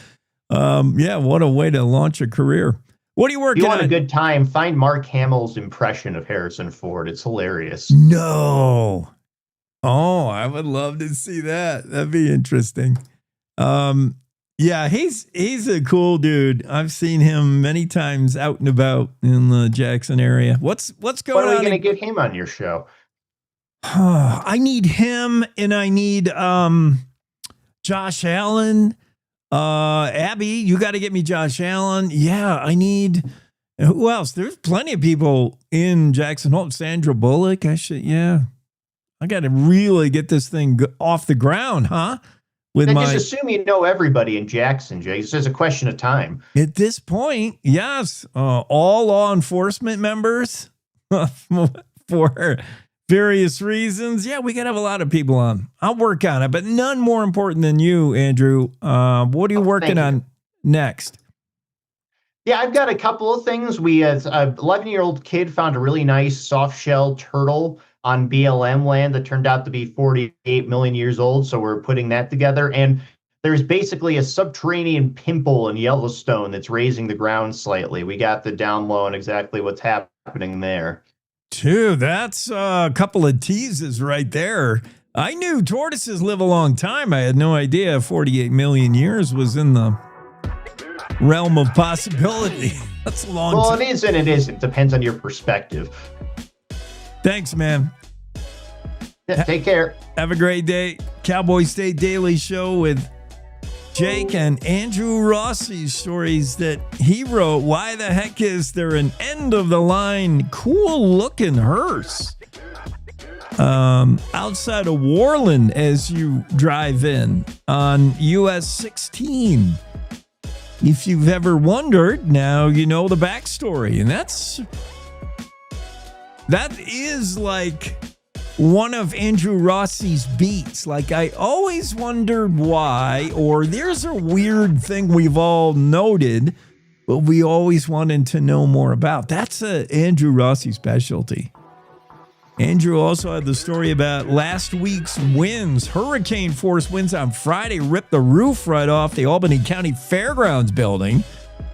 What a way to launch a career. What are you working on?
If you want a good time, find Mark Hamill's impression of Harrison Ford. It's hilarious.
No. Oh, I would love to see that. That'd be interesting. He's a cool dude. I've seen him many times out and about in the Jackson area. What's going on?
When are we going to get him on your show?
I need him, and I need Josh Allen. Abby, you got to get me Josh Allen. Yeah, I need, who else? There's plenty of people in Jackson Hole. Sandra Bullock. I got to really get this thing off the ground, huh?
Just assume you know everybody in Jackson, Jay. It's just a question of time.
At this point, yes. All law enforcement members for various reasons. Yeah, we got to have a lot of people on. I'll work on it, but none more important than you, Andrew. What are you working on next?
Yeah, I've got a couple of things. We, an 11-year-old kid found a really nice soft-shell turtle on BLM land that turned out to be 48 million years old, so we're putting that together. And there's basically a subterranean pimple in Yellowstone that's raising the ground slightly. We got the down low on exactly what's happening there.
Dude, that's a couple of teases right there. I knew tortoises live a long time. I had no idea 48 million years was in the realm of possibility. That's a long time.
Well, it is and it isn't. Depends on your perspective.
Thanks, man.
Yeah, take care.
Have a great day. Cowboy State Daily Show with Jake and Andrew Rossi's stories that he wrote. Why the heck is there an end-of-the-line, cool-looking hearse outside of Worland as you drive in on US 16? If you've ever wondered, now you know the backstory. And that is like one of Andrew Rossi's beats. Like, I always wondered why, or there's a weird thing we've all noted, but we always wanted to know more about. That's Andrew Rossi specialty. Andrew also had the story about last week's winds. Hurricane force winds on Friday ripped the roof right off the Albany County Fairgrounds building.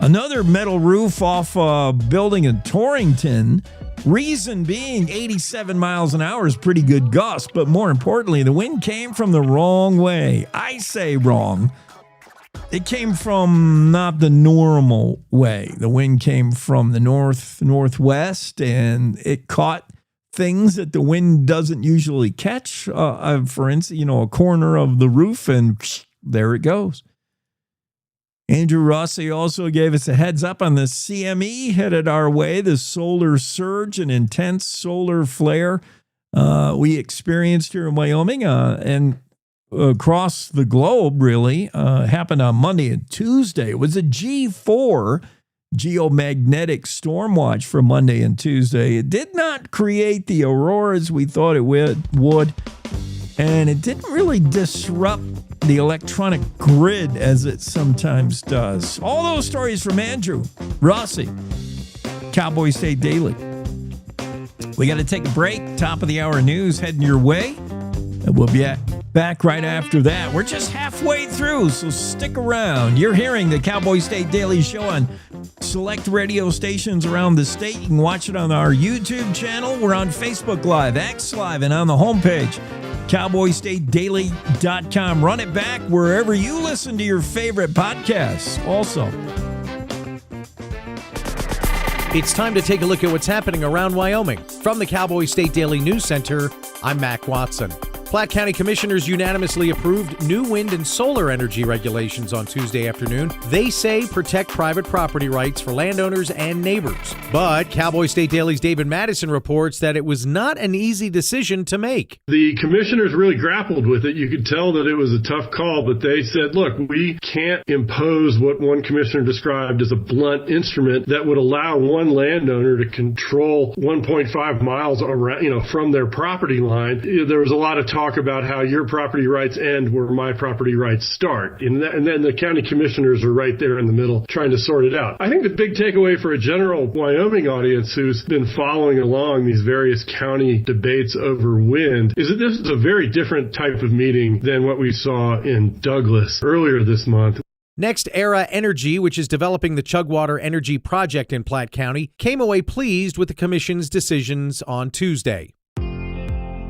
Another metal roof off a building in Torrington. Reason being, 87 miles an hour is pretty good gust, but more importantly, the wind came from the wrong way. I say wrong. It came from not the normal way. The wind came from the northwest, and it caught things that the wind doesn't usually catch. For instance, a corner of the roof, and there it goes. Andrew Rossi also gave us a heads up on the CME headed our way, the solar surge, an intense solar flare we experienced here in Wyoming and across the globe, really. Happened on Monday and Tuesday. It was a G4 geomagnetic storm watch for Monday and Tuesday. It did not create the auroras we thought it would, and it didn't really disrupt the electronic grid as it sometimes does. All those stories from Andrew Rossi, Cowboy State Daily. We got to take a break. Top of the hour news heading your way, and we'll be back right after that. We're just halfway through, so stick around. You're hearing the Cowboy State Daily Show on select radio stations around the state. You can watch it on our YouTube channel. We're on Facebook Live, X Live, and on the homepage, cowboystatedaily.com. Run it back wherever you listen to your favorite podcasts. Also,
it's time to take a look at what's happening around Wyoming. From the Cowboy State Daily News Center, I'm Mac Watson. Platte County Commissioners unanimously approved new wind and solar energy regulations on Tuesday afternoon. They say protect private property rights for landowners and neighbors. But Cowboy State Daily's David Madison reports that it was not an easy decision to make.
The commissioners really grappled with it. You could tell that it was a tough call, but they said, look, we can't impose what one commissioner described as a blunt instrument that would allow one landowner to control 1.5 miles around, from their property line. There was a lot of talk about how your property rights end where my property rights start. And then the county commissioners are right there in the middle trying to sort it out. I think the big takeaway for a general Wyoming audience who's been following along these various county debates over wind is that this is a very different type of meeting than what we saw in Douglas earlier this month.
Next Era Energy, which is developing the Chugwater Energy Project in Platte County, came away pleased with the commission's decisions on Tuesday.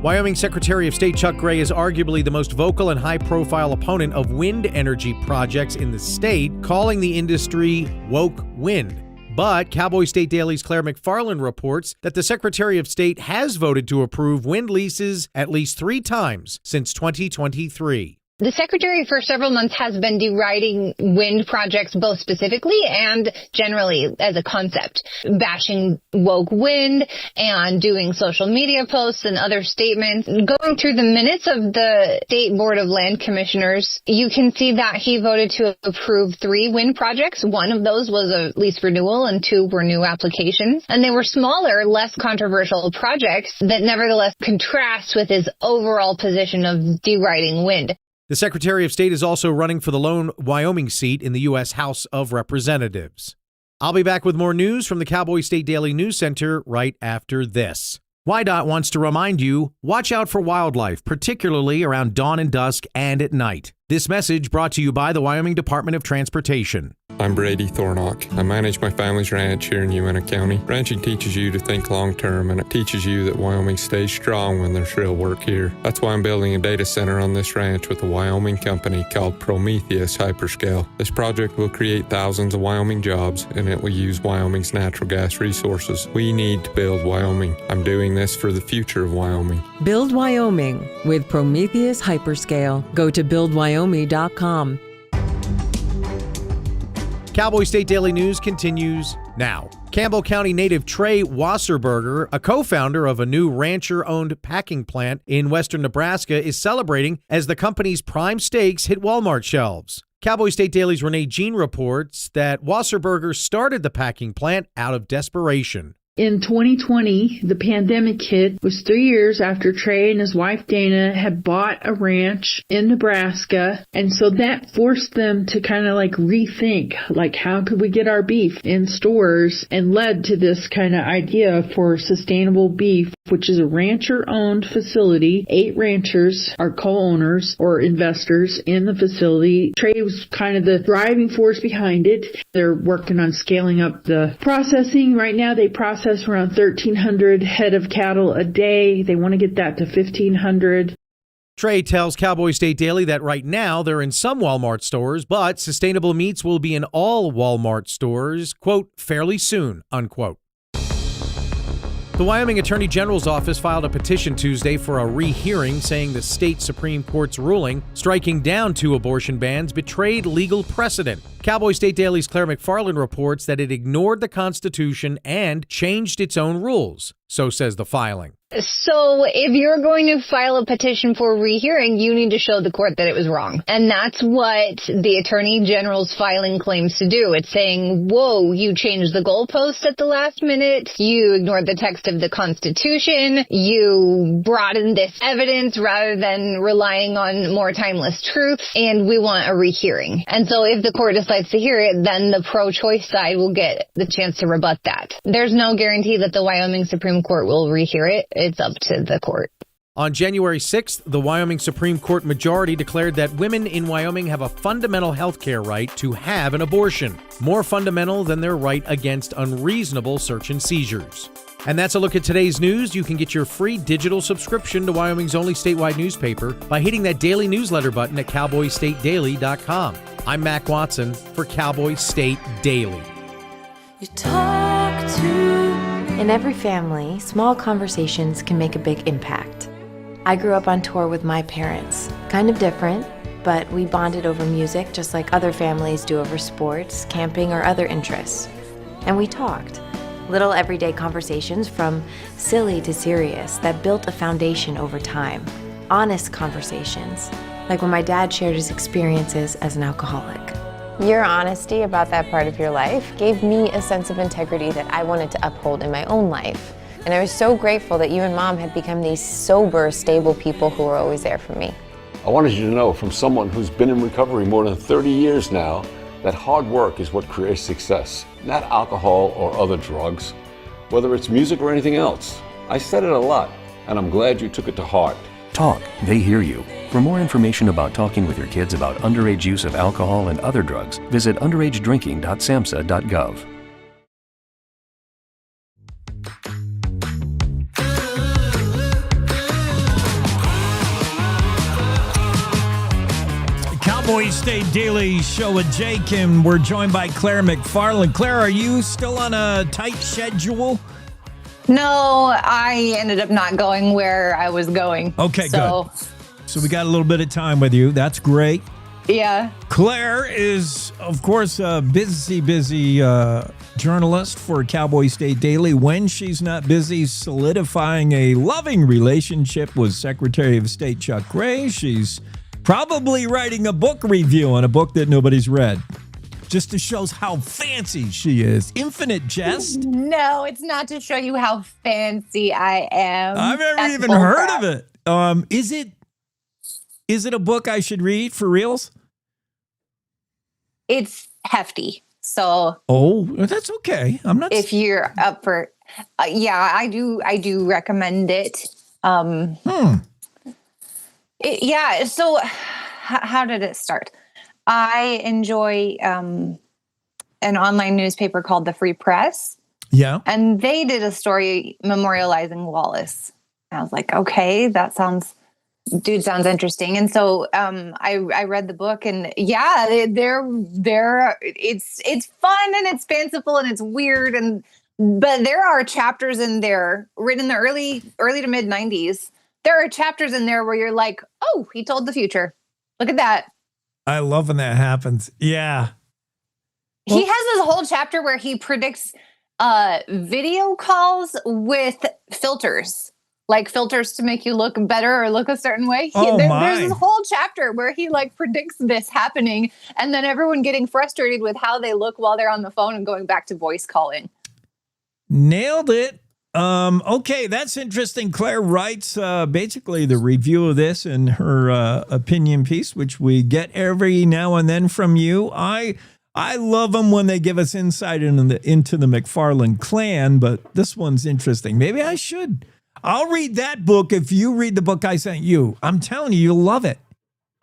Wyoming Secretary of State Chuck Gray is arguably the most vocal and high-profile opponent of wind energy projects in the state, calling the industry woke wind. But Cowboy State Daily's Claire McFarland reports that the Secretary of State has voted to approve wind leases at least 3 times since 2023.
The Secretary for several months has been deriding wind projects both specifically and generally as a concept, bashing woke wind and doing social media posts and other statements. Going through the minutes of the State Board of Land Commissioners, you can see that he voted to approve 3 wind projects. One of those was a lease renewal and 2 were new applications. And they were smaller, less controversial projects that nevertheless contrast with his overall position of deriding wind.
The Secretary of State is also running for the lone Wyoming seat in the U.S. House of Representatives. I'll be back with more news from the Cowboy State Daily News Center right after this. WYDOT wants to remind you, watch out for wildlife, particularly around dawn and dusk and at night. This message brought to you by the Wyoming Department of Transportation.
I'm Brady Thornock. I manage my family's ranch here in Uena County. Ranching teaches you to think long-term, and it teaches you that Wyoming stays strong when there's real work here. That's why I'm building a data center on this ranch with a Wyoming company called Prometheus Hyperscale. This project will create thousands of Wyoming jobs, and it will use Wyoming's natural gas resources. We need to build Wyoming. I'm doing this for the future of Wyoming.
Build Wyoming with Prometheus Hyperscale. Go to buildwyoming.com.
Cowboy State Daily News continues now. Campbell County native Trey Wasserberger, a co-founder of a new rancher-owned packing plant in western Nebraska, is celebrating as the company's prime steaks hit Walmart shelves. Cowboy State Daily's Renee Jean reports that Wasserberger started the packing plant out of desperation.
In 2020, the pandemic hit. It was 3 years after Trey and his wife Dana had bought a ranch in Nebraska. And so that forced them to kind of rethink, how could we get our beef in stores, and led to this kind of idea for sustainable beef, which is a rancher-owned facility. 8 ranchers are co-owners or investors in the facility. Trey was kind of the driving force behind it. They're working on scaling up the processing. Right now they process process around 1,300 head of cattle a day. They want to get that to 1,500.
Trey tells Cowboy State Daily that right now they're in some Walmart stores, but sustainable meats will be in all Walmart stores, quote, fairly soon, unquote. The Wyoming Attorney General's office filed a petition Tuesday for a rehearing, saying the state Supreme Court's ruling striking down 2 abortion bans betrayed legal precedent. Cowboy State Daily's Claire McFarland reports that it ignored the Constitution and changed its own rules. So says the filing.
So if you're going to file a petition for rehearing, you need to show the court that it was wrong. And that's what the Attorney General's filing claims to do. It's saying, whoa, you changed the goalpost at the last minute. You ignored the text of the Constitution. You brought in this evidence rather than relying on more timeless truths. And we want a rehearing. And so if the court decides to hear it, then the pro-choice side will get the chance to rebut that. There's no guarantee that the Wyoming Supreme Court will rehear it. It's up to the court.
On January 6th, the Wyoming Supreme Court majority declared that women in Wyoming have a fundamental health care right to have an abortion, more fundamental than their right against unreasonable search and seizures. And that's a look at today's news. You can get your free digital subscription to Wyoming's only statewide newspaper by hitting that daily newsletter button at cowboystatedaily.com. I'm Mac Watson for Cowboy State Daily.
You talk to... In every family, small conversations can make a big impact. I grew up on tour with my parents. Kind of different, but we bonded over music just like other families do over sports, camping, or other interests. And we talked. Little everyday conversations from silly to serious that built a foundation over time. Honest conversations, like when my dad shared his experiences as an alcoholic.
Your honesty about that part of your life gave me a sense of integrity that I wanted to uphold in my own life. And I was so grateful that you and Mom had become these sober, stable people who were always there for me.
I wanted you to know from someone who's been in recovery more than 30 years now that hard work is what creates success, not alcohol or other drugs, whether it's music or anything else. I said it a lot, and I'm glad you took it to heart.
Talk, they hear you. For more information about talking with your kids about underage use of alcohol and other drugs, visit underagedrinking.samhsa.gov.
Cowboy State Daily Show with Jake, and we're joined by Claire McFarland. Claire, are you still on a tight schedule?
No, I ended up not going where I was going.
Okay, good. So we got a little bit of time with you. That's great.
Yeah.
Claire is, of course, a busy journalist for Cowboy State Daily. When she's not busy solidifying a loving relationship with Secretary of State Chuck Gray, she's probably writing a book review on a book that nobody's read. Just to show how fancy she is. Infinite jest.
No, it's not to show you how fancy I am.
I've never even heard of it. Is it a book I should read for reals?
It's hefty. So
that's okay. I'm not.
If you're up for, yeah, I do recommend it. Yeah. So, how did it start? I enjoy an online newspaper called The Free Press.
Yeah.
And they did a story memorializing Wallace. And I was like, okay, sounds interesting. And so I read the book, and yeah, it's fun and it's fanciful and it's weird, but there are chapters in there written in the early to mid 90s. There are chapters in there where you're like, oh, he told the future. Look at that.
I love when that happens. Yeah.
He has this whole chapter where he predicts video calls with filters, like filters to make you look better or look a certain way. There's this whole chapter where he predicts this happening, and then everyone getting frustrated with how they look while they're on the phone and going back to voice calling.
Nailed it. Okay, that's interesting. Claire writes basically the review of this in her opinion piece, which we get every now and then from you. I love them when they give us insight into the McFarland clan, but this one's interesting. Maybe I should. I'll read that book if you read the book I sent you. I'm telling you, you'll love it.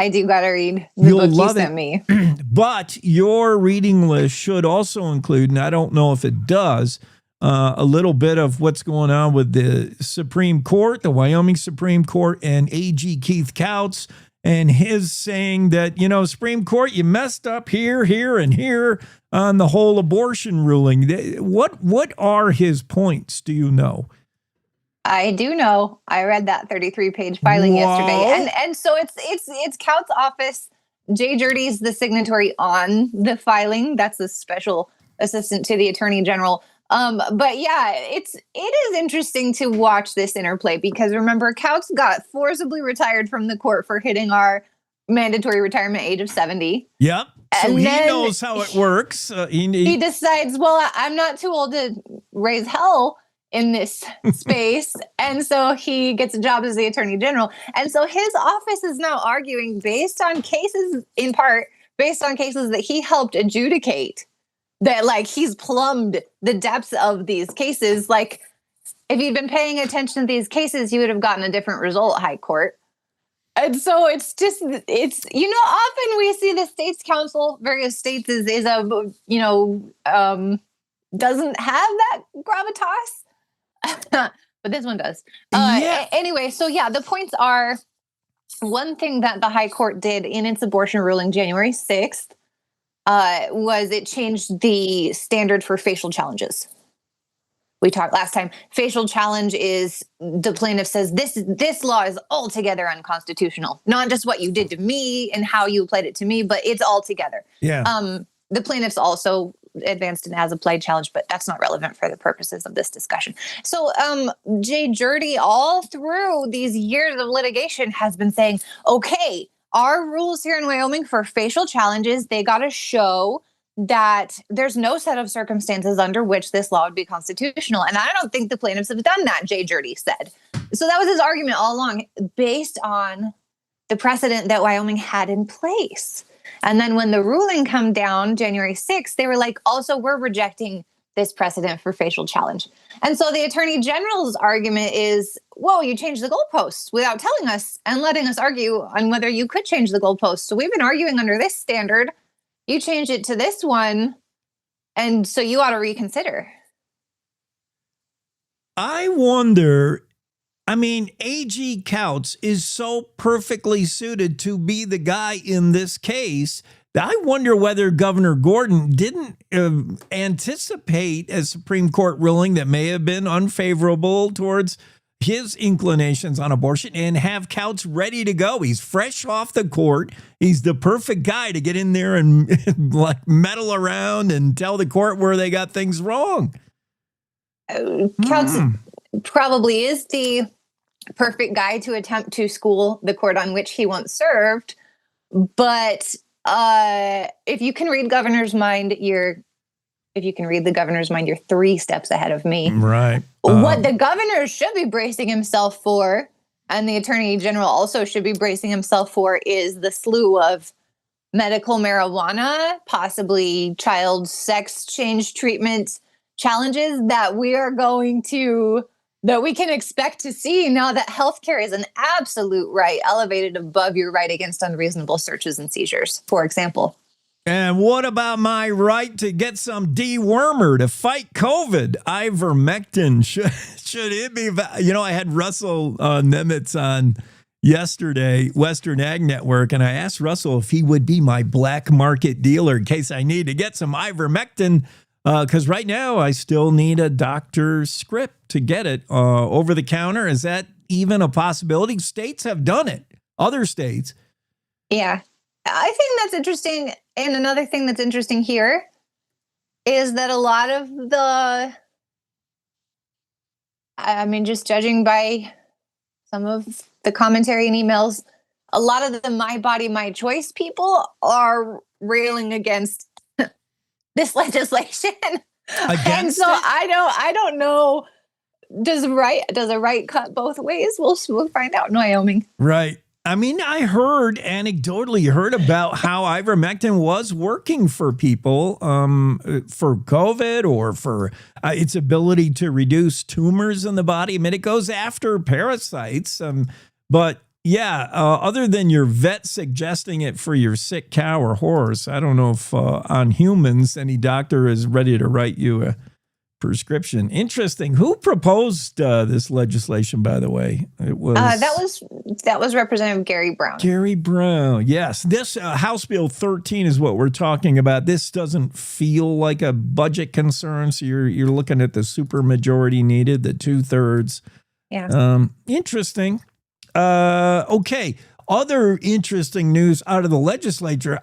I do got to read the book you sent me.
But your reading list should also include, and I don't know if it does, a little bit of what's going on with the Supreme Court, the Wyoming Supreme Court, and AG Keith Couts, and his saying that, Supreme Court, you messed up here, here, and here on the whole abortion ruling. What are his points? Do you know?
I do know. I read that 33-page filing yesterday, and so it's Couts' office. Jay Jurdy's the signatory on the filing. That's the special assistant to the Attorney General. But yeah, it is interesting to watch this interplay because remember, Couts got forcibly retired from the court for hitting our mandatory retirement age of 70.
Yep. So
And
he
then
knows how it works.
He decides, well, I'm not too old to raise hell in this space. And so he gets a job as the Attorney General. And so his office is now arguing in part based on cases that he helped adjudicate, that like he's plumbed the depths of these cases. Like if you'd been paying attention to these cases, you would have gotten a different result, High Court. And so often we see the states council, various states doesn't have that gravitas. But this one does. Anyway, so yeah, the points are, one thing that the High Court did in its abortion ruling January 6th was it changed the standard for facial challenges. We talked last time. Facial challenge is the plaintiff says this law is altogether unconstitutional. Not just what you did to me and how you applied it to me, but it's altogether.
Yeah.
The plaintiffs also advanced an as-applied challenge, but that's not relevant for the purposes of this discussion. So Jay Jurdy, all through these years of litigation, has been saying, okay, our rules here in Wyoming for facial challenges, they got to show that there's no set of circumstances under which this law would be constitutional. And I don't think the plaintiffs have done that, Jay Jurdy said. So that was his argument all along, based on the precedent that Wyoming had in place. And then when the ruling come down January 6th, they were like, also, we're rejecting this precedent for facial challenge. And so the Attorney General's argument is, whoa, you changed the goalposts without telling us and letting us argue on whether you could change the goalposts. So we've been arguing under this standard. You changed it to this one, and so you ought to reconsider.
I wonder, A.G. Couts is so perfectly suited to be the guy in this case that I wonder whether Governor Gordon didn't anticipate a Supreme Court ruling that may have been unfavorable towards his inclinations on abortion and have Couts ready to go. He's fresh off the court. He's the perfect guy to get in there and like meddle around and tell the court where they got things wrong.
Couts probably is the perfect guy to attempt to school the court on which he once served. But if you can read Governor's mind, you're 3 steps ahead of me.
Right.
What the governor should be bracing himself for, and the Attorney General also should be bracing himself for, is the slew of medical marijuana, possibly child sex change treatment challenges that we can expect to see now that healthcare is an absolute right, elevated above your right against unreasonable searches and seizures, for example.
And what about my right to get some dewormer to fight COVID? Ivermectin. Should it be? I had Russell Nemitz on yesterday, Western Ag Network, and I asked Russell if he would be my black market dealer in case I need to get some ivermectin, because right now I still need a doctor's script to get it over the counter. Is that even a possibility? States have done it. Other states.
Yeah. I think that's interesting. And another thing that's interesting here is that a lot of just judging by some of the commentary and emails, a lot of the My Body, My Choice people are railing against this legislation. And so I don't know. Does a right cut both ways? We'll find out in Wyoming.
Right. I anecdotally heard about how ivermectin was working for people for COVID or for its ability to reduce tumors in the body. It goes after parasites. But yeah, other than your vet suggesting it for your sick cow or horse, I don't know if on humans any doctor is ready to write you prescription. Interesting. Who proposed this legislation, by the way? It was
that was Representative Gary Brown.
Gary Brown. Yes. This House Bill 13 is what we're talking about. This doesn't feel like a budget concern. So you're looking at the super majority needed, the 2/3.
Yeah.
Interesting. Okay. Other interesting news out of the legislature.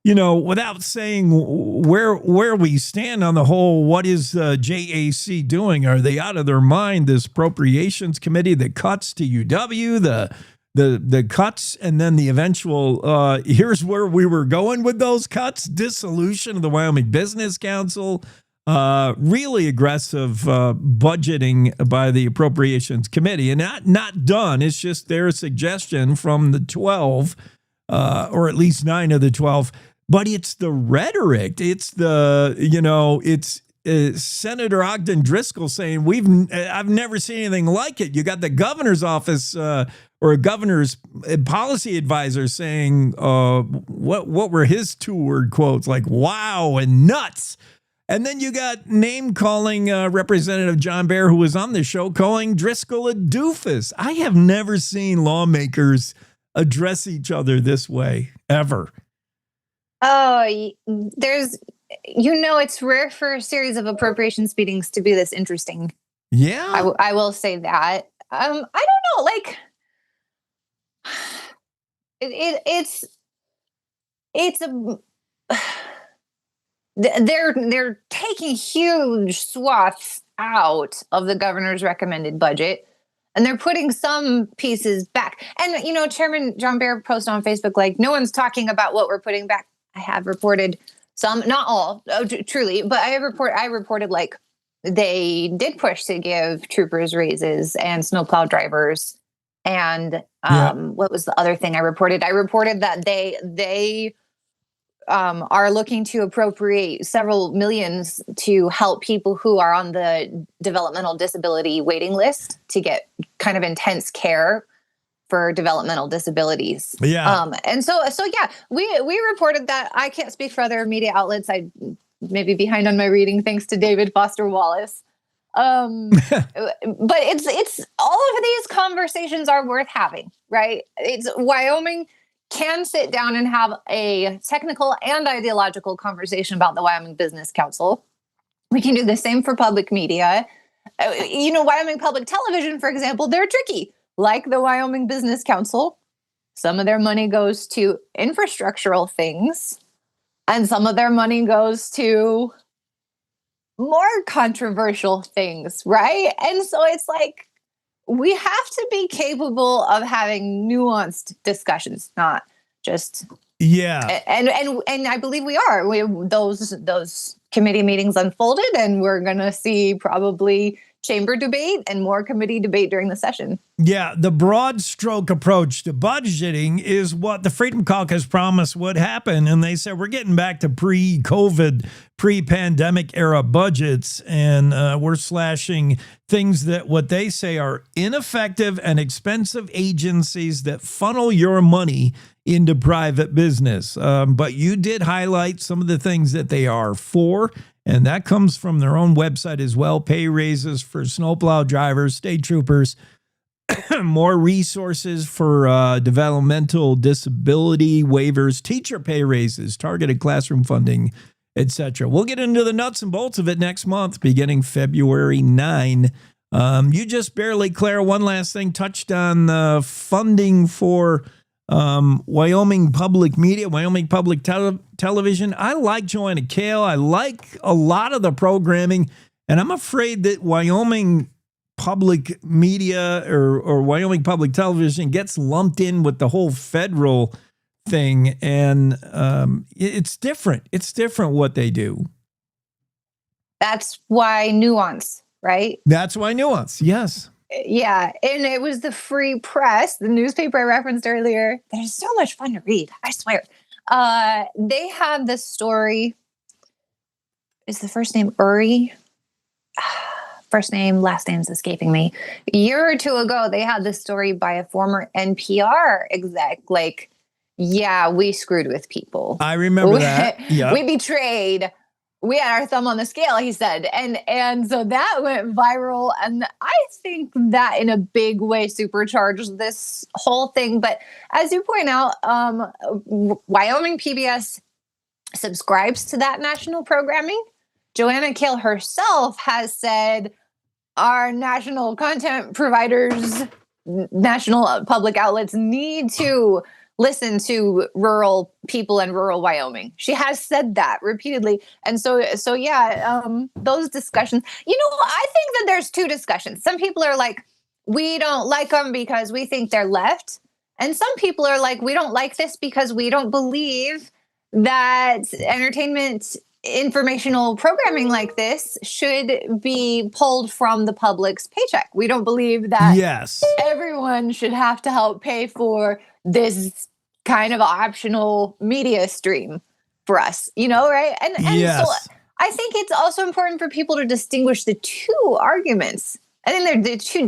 Without saying where we stand on the whole, what is JAC doing? Are they out of their mind? This appropriations committee, the cuts to UW, the cuts, and then the eventual, here's where we were going with those cuts, dissolution of the Wyoming Business Council, really aggressive budgeting by the appropriations committee, and not done. It's just their suggestion from the 12, or at least 9 of the 12. But it's the rhetoric. It's it's Senator Ogden Driscoll saying I've never seen anything like it. You got the governor's office or a governor's policy advisor saying what were his 2-word quotes, like wow and nuts. And then you got name calling Representative John Baer, who was on the show, calling Driscoll a doofus. I have never seen lawmakers address each other this way ever.
Oh, it's rare for a series of appropriations meetings to be this interesting.
Yeah.
I will say that. I don't know, like it's they're taking huge swaths out of the governor's recommended budget. And they're putting some pieces back. And, Chairman John Baer posted on Facebook, like, no one's talking about what we're putting back. I have reported some, not all, truly, but I reported, like, they did push to give troopers raises and snowplow drivers. And what was the other thing I reported? I reported that they are looking to appropriate several millions to help people who are on the developmental disability waiting list to get kind of intense care for developmental disabilities.
Yeah.
And so yeah, we reported that. I can't speak for other media outlets. I may be behind on my reading thanks to David Foster Wallace. But it's all of these conversations are worth having, right? It's Wyoming can sit down and have a technical and ideological conversation about the Wyoming Business Council. We can do the same for public media. Wyoming Public Television, for example, they're tricky. Like the Wyoming Business Council, some of their money goes to infrastructural things, and some of their money goes to more controversial things, right? And so it's like, we have to be capable of having nuanced discussions, not just And I believe we are. Those committee meetings unfolded, and we're going to see probably chamber debate and more committee debate during the session.
Yeah, the broad stroke approach to budgeting is what the Freedom Caucus promised would happen. And they said, we're getting back to pre-COVID, pre-pandemic era budgets, and we're slashing things that what they say are ineffective and expensive agencies that funnel your money into private business. But you did highlight some of the things that they are for. And that comes from their own website as well. Pay raises for snowplow drivers, state troopers, more resources for developmental disability waivers, teacher pay raises, targeted classroom funding, etc. We'll get into the nuts and bolts of it next month, beginning February 9. You just barely, Claire, one last thing, touched on the funding for Wyoming public media, Wyoming public television. I like Joanna Kale. I like a lot of the programming, and I'm afraid that Wyoming public media or Wyoming public television gets lumped in with the whole federal thing, and it's different. It's different what they do.
That's why nuance, right?
That's why nuance, yes.
Yeah, and it was the Free Press, the newspaper I referenced earlier. They're so much fun to read, I swear. They had this story. Is the first name Uri? First name, last name's escaping me. A year or two ago, they had this story by a former NPR exec, like, yeah, we screwed with people.
I remember that. Yeah.
We betrayed we had our thumb on the scale, he said. And so that went viral. And I think that in a big way supercharged this whole thing. But as you point out, Wyoming PBS subscribes to that national programming. Joanna Kale herself has said our national content providers, national public outlets need to listen to rural people in rural Wyoming. She has said that repeatedly. And so yeah, those discussions, I think that there's two discussions. Some people are like, we don't like them because we think they're left. And some people are like, we don't like this because we don't believe that entertainment informational programming like this should be pulled from the public's paycheck. We don't believe that everyone should have to help pay for this kind of optional media stream for us, right? And so I think it's also important for people to distinguish the two arguments. I think they're two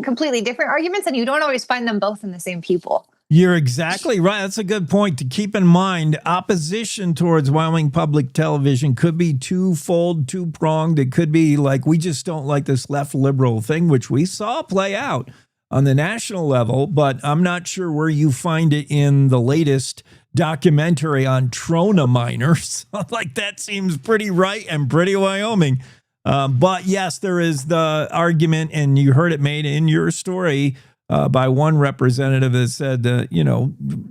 completely different arguments, and you don't always find them both in the same people.
You're exactly right. That's a good point to keep in mind. Opposition towards Wyoming public television could be twofold, two-pronged. It could be like, we just don't like this left liberal thing, which we saw play out on the national level, but I'm not sure where you find it in the latest documentary on Trona miners. Like, that seems pretty right and pretty Wyoming. But yes, there is the argument, and you heard it made in your story by one representative that said,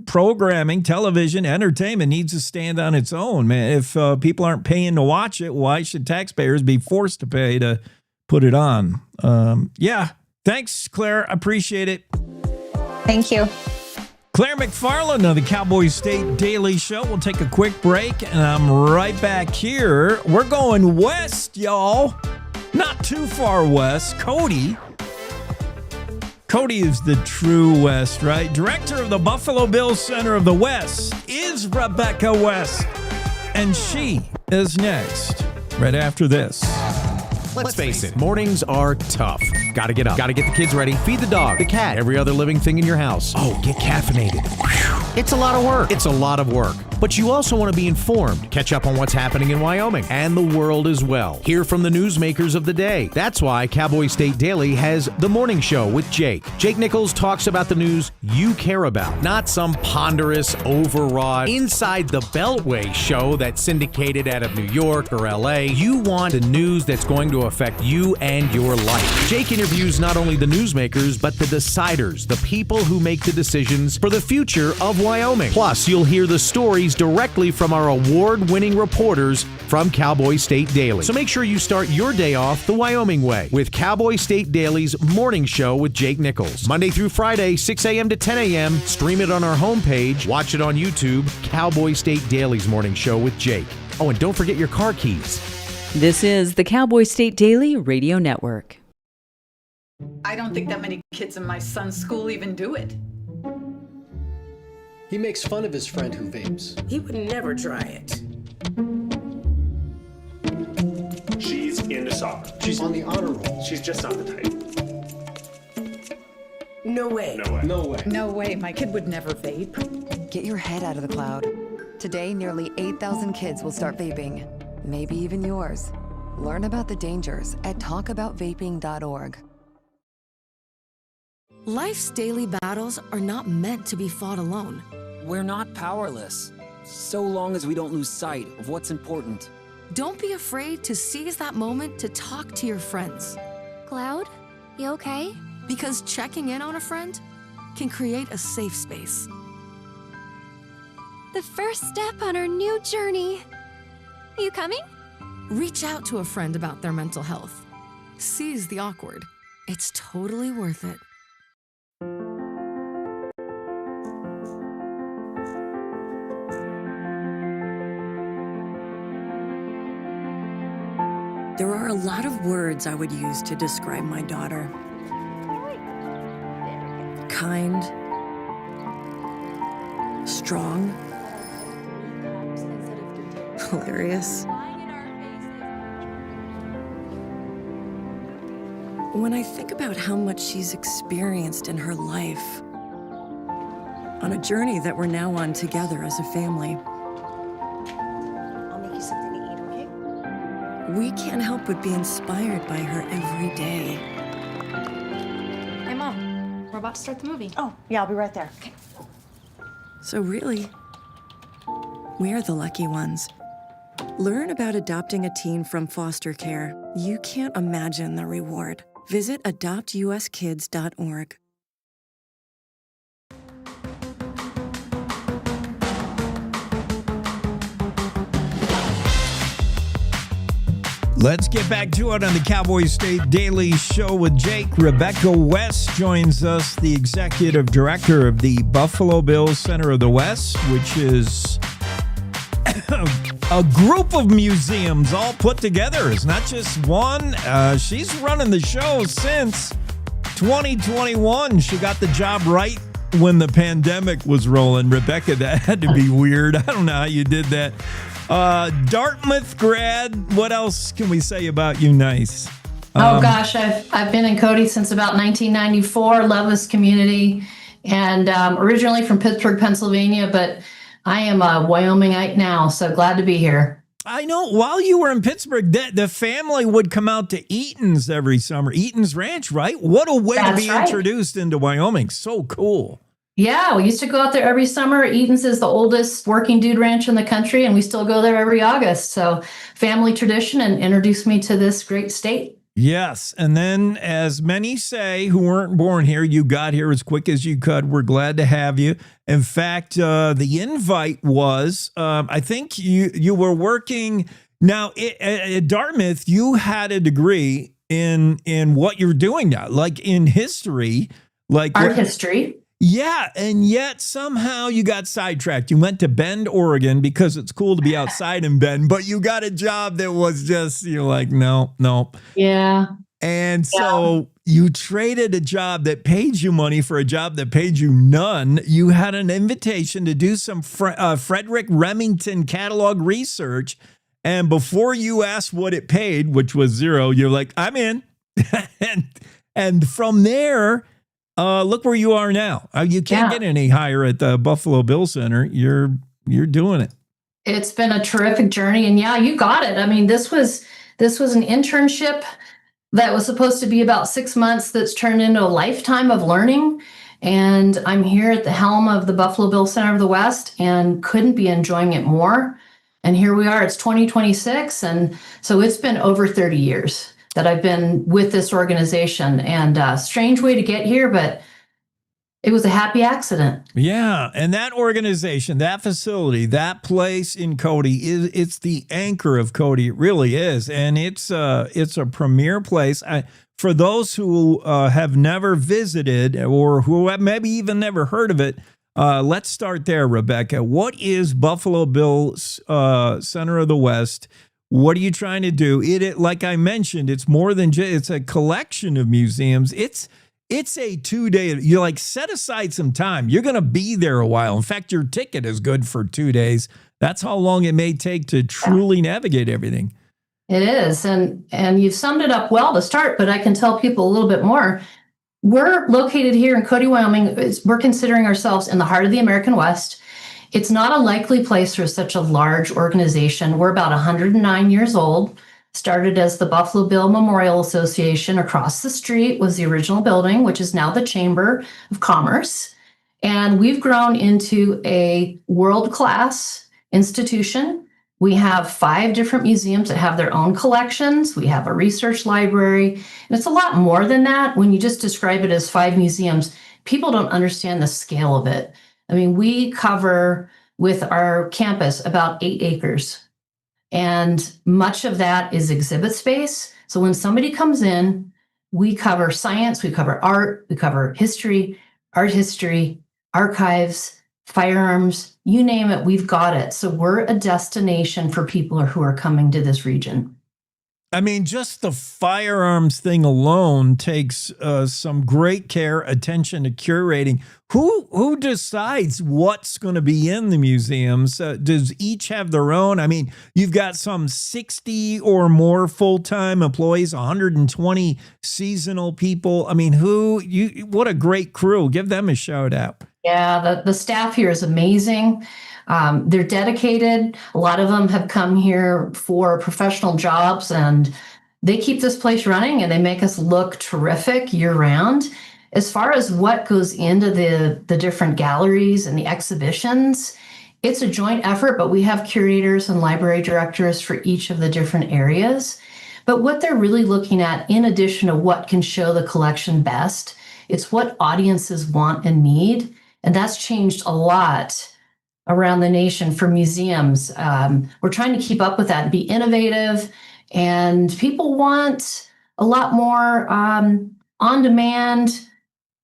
programming, television, entertainment needs to stand on its own, man. If people aren't paying to watch it, why should taxpayers be forced to pay to put it on? Thanks, Claire. Appreciate it.
Thank you.
Claire McFarland of the Cowboy State Daily Show. We'll take a quick break, and I'm right back here. We're going west, y'all. Not too far west. Cody is the true West, right? Director of the Buffalo Bills Center of the West is Rebecca West. And she is next, right after this.
Let's face it, mornings are tough. Gotta get up, gotta get the kids ready, feed the dog, the cat, every other living thing in your house. Oh, get caffeinated. It's a lot of work. It's a lot of work. But you also want to be informed, catch up on what's happening in Wyoming and the world as well. Hear from the newsmakers of the day. That's why Cowboy State Daily has The Morning Show with Jake. Jake Nichols talks about the news you care about, not some ponderous, overwrought, inside the Beltway show that's syndicated out of New York or LA. You want the news that's going to affect you and your life. Jake interviews not only the newsmakers, but the deciders, the people who make the decisions for the future of Wyoming. Plus, you'll hear the stories directly from our award-winning reporters from Cowboy State Daily. So make sure you start your day off the Wyoming way with Cowboy State Daily's Morning Show with Jake Nichols. Monday through Friday, 6 a.m. to 10 a.m. Stream it on our homepage. Watch it on YouTube. Cowboy State Daily's Morning Show with Jake. Oh, and don't forget your car keys.
This is the Cowboy State Daily Radio Network.
I don't think that many kids in my son's school even do it.
He makes fun of his friend who vapes.
He would never try it.
She's into soccer.
She's on the honor roll.
She's just not the type.
No way.
No way.
No way.
No way. My kid would never vape.
Get your head out of the cloud. Today, nearly 8,000 kids will start vaping. Maybe even yours. Learn about the dangers at talkaboutvaping.org.
Life's daily battles are not meant to be fought alone.
We're not powerless, so long as we don't lose sight of what's important.
Don't be afraid to seize that moment to talk to your friends.
Cloud, you okay?
Because checking in on a friend can create a safe space.
The first step on our new journey. You coming?
Reach out to a friend about their mental health. Seize the awkward. It's totally worth it.
There are a lot of words I would use to describe my daughter. Kind, strong, hilarious. When I think about how much she's experienced in her life, on a journey that we're now on together as a family,
I'll make you something to eat, okay?
we can't help but be inspired by her every day.
Hey, Mom, we're about to start the movie.
Oh, yeah, I'll be right there.
Okay.
So really, we're the lucky ones. Learn about adopting a teen from foster care. You can't imagine the reward. Visit adoptuskids.org.
Let's get back to it on the Cowboy State Daily Show with Jake. Rebecca West joins us, the executive director of the Buffalo Bills Center of the West, which is a group of museums all put together. It's not just one. She's running the show since 2021. She got the job right when the pandemic was rolling. Rebecca, that had to be weird. I don't know how you did that. Dartmouth grad. What else can we say about you? Nice.
Oh gosh, I've been in Cody since about 1994. Love this community, and originally from Pittsburgh, Pennsylvania, but I am a Wyomingite now, so glad to be here.
I know. While you were in Pittsburgh, the family would come out to Eaton's every summer. Eaton's Ranch, right? What a way to be introduced into Wyoming. So cool.
Yeah, we used to go out there every summer. Eaton's is the oldest working dude ranch in the country, and we still go there every August. So family tradition, and introduced me to this great state.
Yes. And then, as many say who weren't born here, you got here as quick as you could. We're glad to have you. In fact, the invite was, I think you were working. Now, at Dartmouth, you had a degree in what you're doing now, like in history. Like
art history.
Yeah, and yet somehow you got sidetracked. You went to Bend, Oregon, because it's cool to be outside in Bend, but you got a job that was just, you're like, no.
Yeah.
And so you traded a job that paid you money for a job that paid you none. You had an invitation to do some Frederick Remington catalog research, and before you asked what it paid, which was $0, you're like, I'm in. and from there... look where you are now. You can't get any higher at the Buffalo Bill Center. You're doing it.
It's been a terrific journey, and yeah, you got it. I mean, this was an internship that was supposed to be about 6 months that's turned into a lifetime of learning. And I'm here at the helm of the Buffalo Bill Center of the West and couldn't be enjoying it more. And here we are. It's 2026, and so it's been over 30 years that I've been with this organization, and strange way to get here, but it was a happy accident.
Yeah. And that organization, that facility, that place in Cody it's the anchor of Cody. It really is. And it's a premier place. For those who have never visited or who have maybe even never heard of it, let's start there, Rebecca. What is Buffalo Bill's Center of the West? What are you trying to do? It like I mentioned, it's more than just, it's a collection of museums. It's a 2-day, you like set aside some time. You're going to be there a while. In fact, your ticket is good for 2 days. That's how long it may take to truly navigate everything.
It is. And you've summed it up well to start, but I can tell people a little bit more. We're located here in Cody, Wyoming. We're considering ourselves in the heart of the American West. It's not a likely place for such a large organization. We're about 109 years old. Started as the Buffalo Bill Memorial Association. Across the street was the original building, which is now the Chamber of Commerce. And we've grown into a world-class institution. We have 5 different museums that have their own collections. We have a research library. And it's a lot more than that. When you just describe it as 5 museums, people don't understand the scale of it. I mean, we cover with our campus about 8 acres, and much of that is exhibit space. So when somebody comes in, we cover science, we cover art, we cover history, art history, archives, firearms, you name it, we've got it. So we're a destination for people who are coming to this region.
I mean, just the firearms thing alone takes some great care, attention to curating. Who decides what's going to be in the museums? Does each have their own? I mean, you've got some 60 or more full-time employees, 120 seasonal people. I mean, what a great crew. Give them a shout out.
Yeah, the staff here is amazing. They're dedicated. A lot of them have come here for professional jobs, and they keep this place running, and they make us look terrific year round. As far as what goes into the different galleries and the exhibitions, it's a joint effort, but we have curators and library directors for each of the different areas. But what they're really looking at, in addition to what can show the collection best, it's what audiences want and need. And that's changed a lot around the nation for museums. We're trying to keep up with that and be innovative. And people want a lot more on-demand,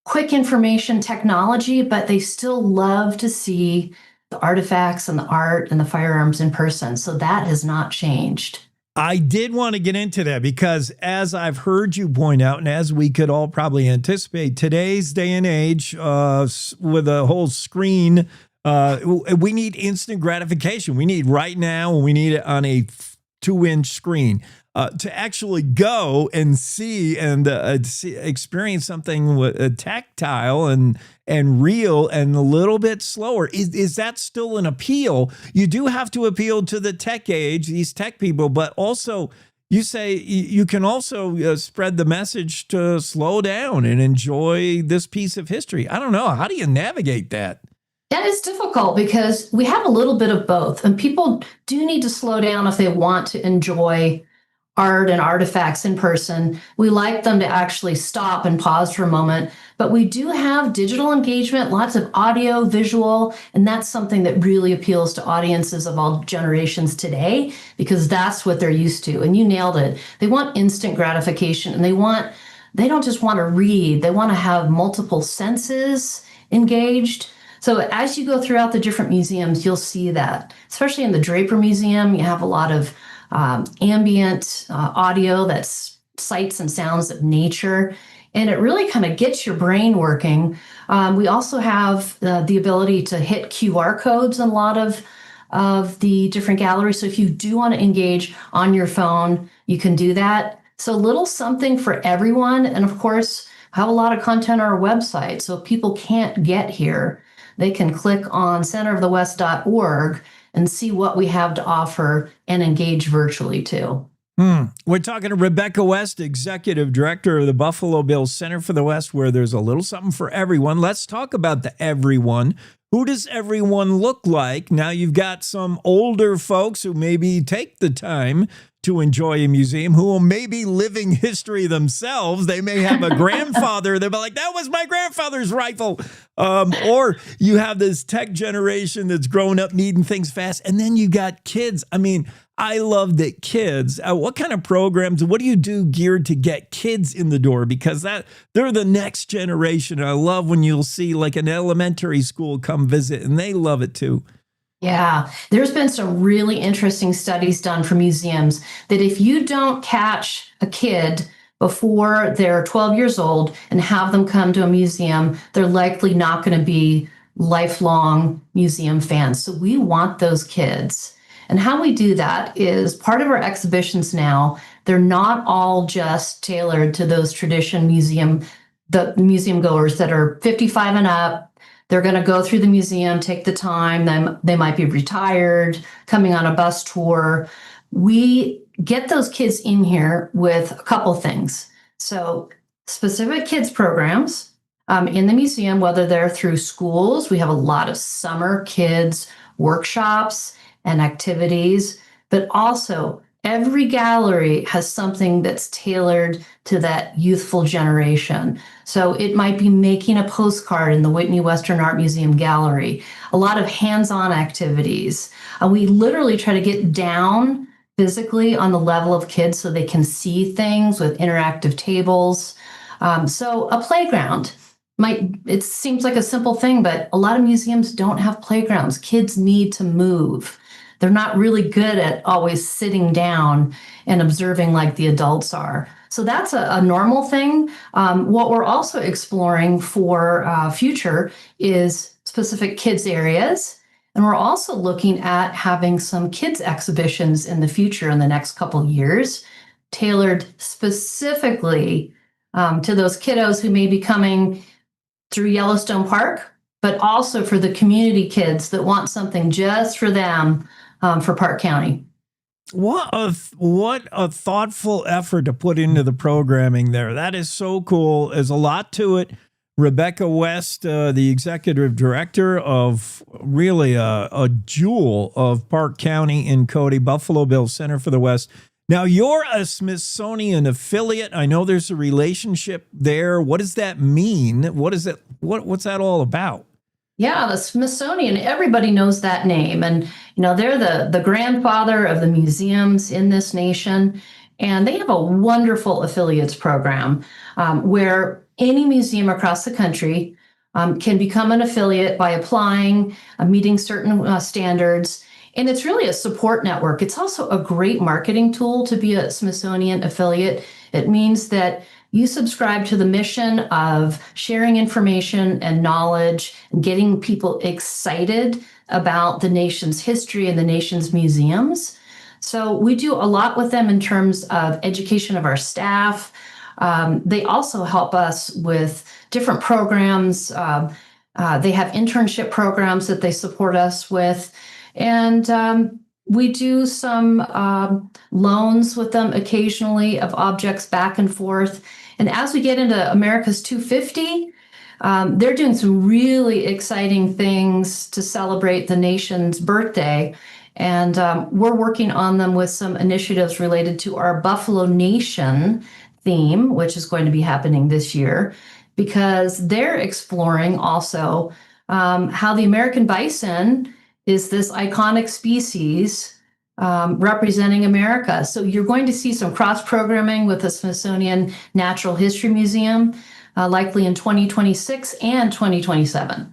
quick information technology, but they still love to see the artifacts and the art and the firearms in person. So that has not changed.
I did want to get into that because, as I've heard you point out, and as we could all probably anticipate, today's day and age, with a whole screen, we need instant gratification. We need right now, and we need it on a 2-inch screen. To actually go and see and experience something tactile and real and a little bit slower. Is that still an appeal? You do have to appeal to the tech age, these tech people, but also you say you can also spread the message to slow down and enjoy this piece of history. I don't know. How do you navigate that?
That is difficult because we have a little bit of both, and people do need to slow down if they want to enjoy art and artifacts in person. We like them to actually stop and pause for a moment, but we do have digital engagement, lots of audio, visual, and that's something that really appeals to audiences of all generations today because that's what they're used to. And you nailed it. They want instant gratification, and they don't just want to read, they want to have multiple senses engaged. So as you go throughout the different museums, you'll see that, especially in the Draper Museum, you have a lot of ambient audio that's sights and sounds of nature, and it really kind of gets your brain working. We also have the ability to hit QR codes in a lot of the different galleries. So if you do want to engage on your phone, you can do that. So a little something for everyone. And of course, have a lot of content on our website. So if people can't get here, they can click on centerofthewest.org and see what we have to offer and engage virtually too.
We're talking to Rebecca West, Executive Director of the Buffalo Bills Center for the West, where there's a little something for everyone. Let's talk about the everyone. Who does everyone look like? Now you've got some older folks who maybe take the time to enjoy a museum, who may be living history themselves. They may have a grandfather. They'll be like, that was my grandfather's rifle. Or you have this tech generation that's grown up needing things fast. And then you got kids. I mean, I love that kids, what kind of programs, what do you do geared to get kids in the door? Because they're the next generation. I love when you'll see like an elementary school come visit, and they love it too.
Yeah, there's been some really interesting studies done for museums that if you don't catch a kid before they're 12 years old and have them come to a museum, they're likely not going to be lifelong museum fans. So we want those kids. And how we do that is part of our exhibitions now, they're not all just tailored to those the museum goers that are 55 and up. They're going to go through the museum, take the time. They might be retired, coming on a bus tour. We get those kids in here with a couple things. So specific kids programs in the museum, whether they're through schools, we have a lot of summer kids workshops and activities, but also every gallery has something that's tailored to that youthful generation. So it might be making a postcard in the Whitney Western Art Museum gallery, a lot of hands-on activities. We literally try to get down physically on the level of kids so they can see things with interactive tables. So a playground. It seems like a simple thing, but a lot of museums don't have playgrounds. Kids need to move. They're not really good at always sitting down and observing like the adults are. So that's a normal thing. What we're also exploring for future is specific kids areas. And we're also looking at having some kids exhibitions in the future in the next couple of years, tailored specifically to those kiddos who may be coming through Yellowstone Park but also for the community kids that want something just for them for Park County.
What a thoughtful effort to put into the programming there. That is so cool. There's a lot to it. Rebecca West, the executive director of really a jewel of Park County in Cody, Buffalo Bills Center for the West. Now, you're a Smithsonian affiliate. I know there's a relationship there. What does that mean? What is it? What's that all about?
Yeah, the Smithsonian, everybody knows that name. And, they're the grandfather of the museums in this nation. And they have a wonderful affiliates program where any museum across the country can become an affiliate by applying, meeting certain standards. And it's really a support network. It's also a great marketing tool to be a Smithsonian affiliate. It means that you subscribe to the mission of sharing information and knowledge and getting people excited about the nation's history and the nation's museums. So we do a lot with them in terms of education of our staff. They also help us with different programs. They have internship programs that they support us with. And we do some loans with them occasionally of objects back and forth. And as we get into America's 250, they're doing some really exciting things to celebrate the nation's birthday. And we're working on them with some initiatives related to our Buffalo Nation theme, which is going to be happening this year, because they're exploring also how the American bison is this iconic species representing America. So you're going to see some cross-programming with the Smithsonian Natural History Museum, likely in 2026 and 2027.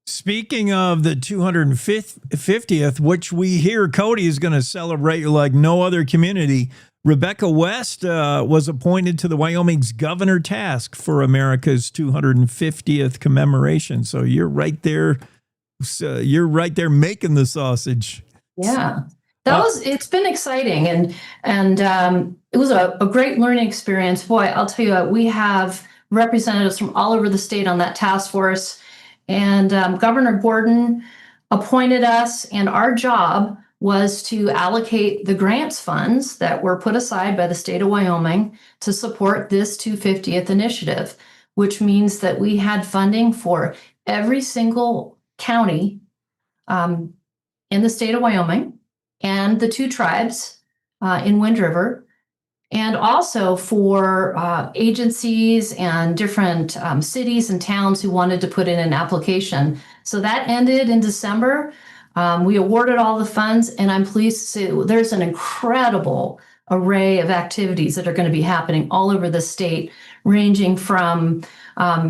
Speaking of the 250th, which we hear Cody is going to celebrate like no other community, Rebecca West was appointed to the Wyoming's governor task for America's 250th commemoration. So you're right there. You're right there making the sausage.
Yeah, it's been exciting. And it was a great learning experience. Boy, I'll tell you what, we have representatives from all over the state on that task force. And Governor Gordon appointed us, and our job was to allocate the grants funds that were put aside by the state of Wyoming to support this 250th initiative, which means that we had funding for every single county in the state of Wyoming and the 2 tribes in Wind River, and also for agencies and different cities and towns who wanted to put in an application. So that ended in December. We awarded all the funds, and I'm pleased to say there's an incredible array of activities that are going to be happening all over the state, ranging from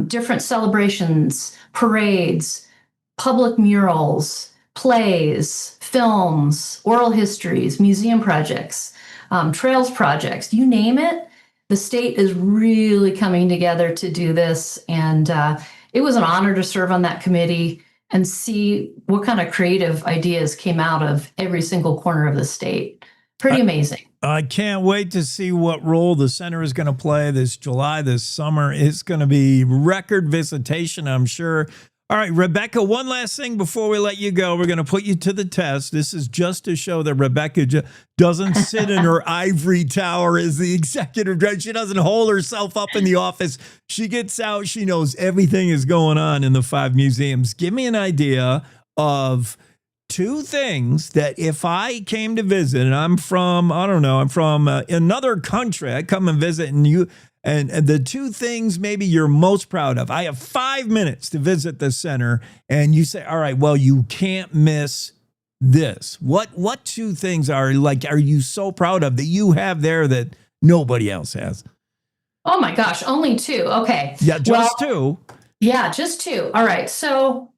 different celebrations, parades, public murals, plays, films, oral histories, museum projects, trails projects, you name it. The state is really coming together to do this. And it was an honor to serve on that committee and see what kind of creative ideas came out of every single corner of the state. Pretty amazing.
I can't wait to see what role the center is going to play this July, this summer. It's going to be record visitation, I'm sure. All right, Rebecca, one last thing before we let you go. We're going to put you to the test. This is just to show that Rebecca doesn't sit in her ivory tower as the executive director. She doesn't hold herself up in the office. She gets out. She knows everything is going on in the 5 museums. Give me an idea of 2 things that if I came to visit, and I'm from another country, I come and visit, and the 2 things maybe you're most proud of. I have 5 minutes to visit the center, and you say, all right, well, you can't miss this. What 2 things are you so proud of that you have there that nobody else has?
Oh my gosh, only 2. Okay.
Yeah, just 2.
Yeah, just 2. All right. So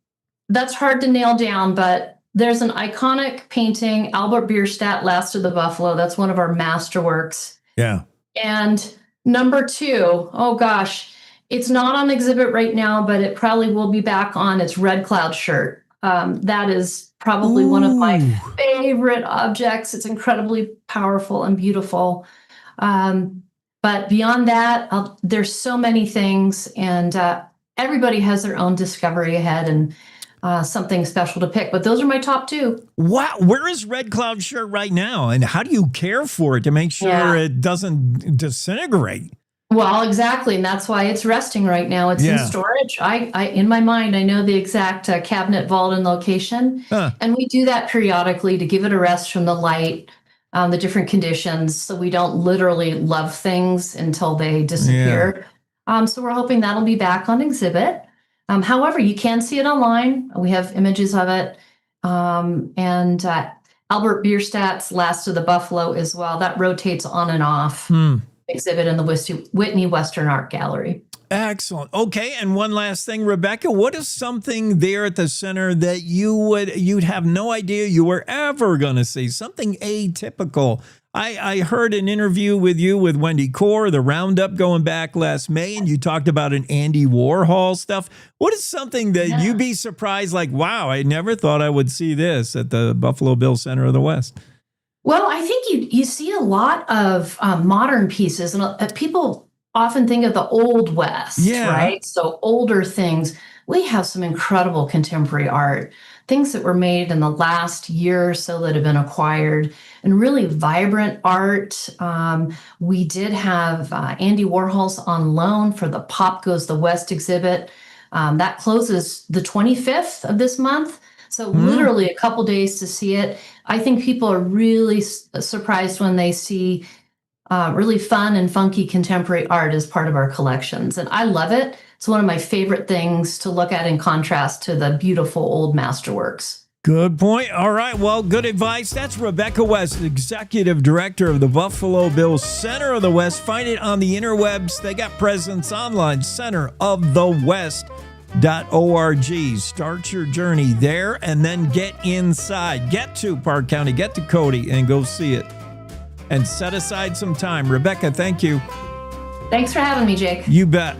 that's hard to nail down, but there's an iconic painting, Albert Bierstadt, Last of the Buffalo. That's one of our masterworks.
Yeah.
And number 2, oh gosh, it's not on exhibit right now, but it probably will be back on its Red Cloud shirt. That is probably one of my favorite objects. It's incredibly powerful and beautiful. But beyond that, there's so many things. And everybody has their own discovery ahead and something special to pick. But those are my top 2.
Wow. Where is Red Cloud shirt right now? And how do you care for it to make sure it doesn't disintegrate?
Well, exactly. And that's why it's resting right now. It's in storage. I in my mind, I know the exact cabinet, vault, and location. And we do that periodically to give it a rest from the light, the different conditions, so we don't literally love things until they disappear. So we're hoping that'll be back on exhibit. However, you can see it online. We have images of it. And Albert Bierstadt's Last of the Buffalo as well. That rotates on and off. Exhibit in the Whitney Western Art Gallery.
Excellent. Okay, and one last thing, Rebecca, what is something there at the center that you'd have no idea you were ever going to see? Something atypical. I heard an interview with you with Wendy Core, the Roundup going back last May, and you talked about an Andy Warhol stuff. What is something that you'd be surprised, like, wow, I never thought I would see this at the Buffalo Bill Center of the West?
Well, I think you see a lot of modern pieces, and people often think of the Old West, right? So older things. We have some incredible contemporary art, things that were made in the last year or so that have been acquired, and really vibrant art. We did have Andy Warhol's on loan for the Pop Goes the West exhibit. That closes the 25th of this month. So literally a couple days to see it. I think people are really surprised when they see really fun and funky contemporary art as part of our collections. And I love it. It's one of my favorite things to look at in contrast to the beautiful old masterworks.
Good point. All right. Well, good advice. That's Rebecca West, Executive Director of the Buffalo Bill Center of the West. Find it on the interwebs. They got presence online, centerofthewest.org. Start your journey there and then get inside. Get to Park County, get to Cody, and go see it. And set aside some time. Rebecca, thank you.
Thanks for having me, Jake.
You bet.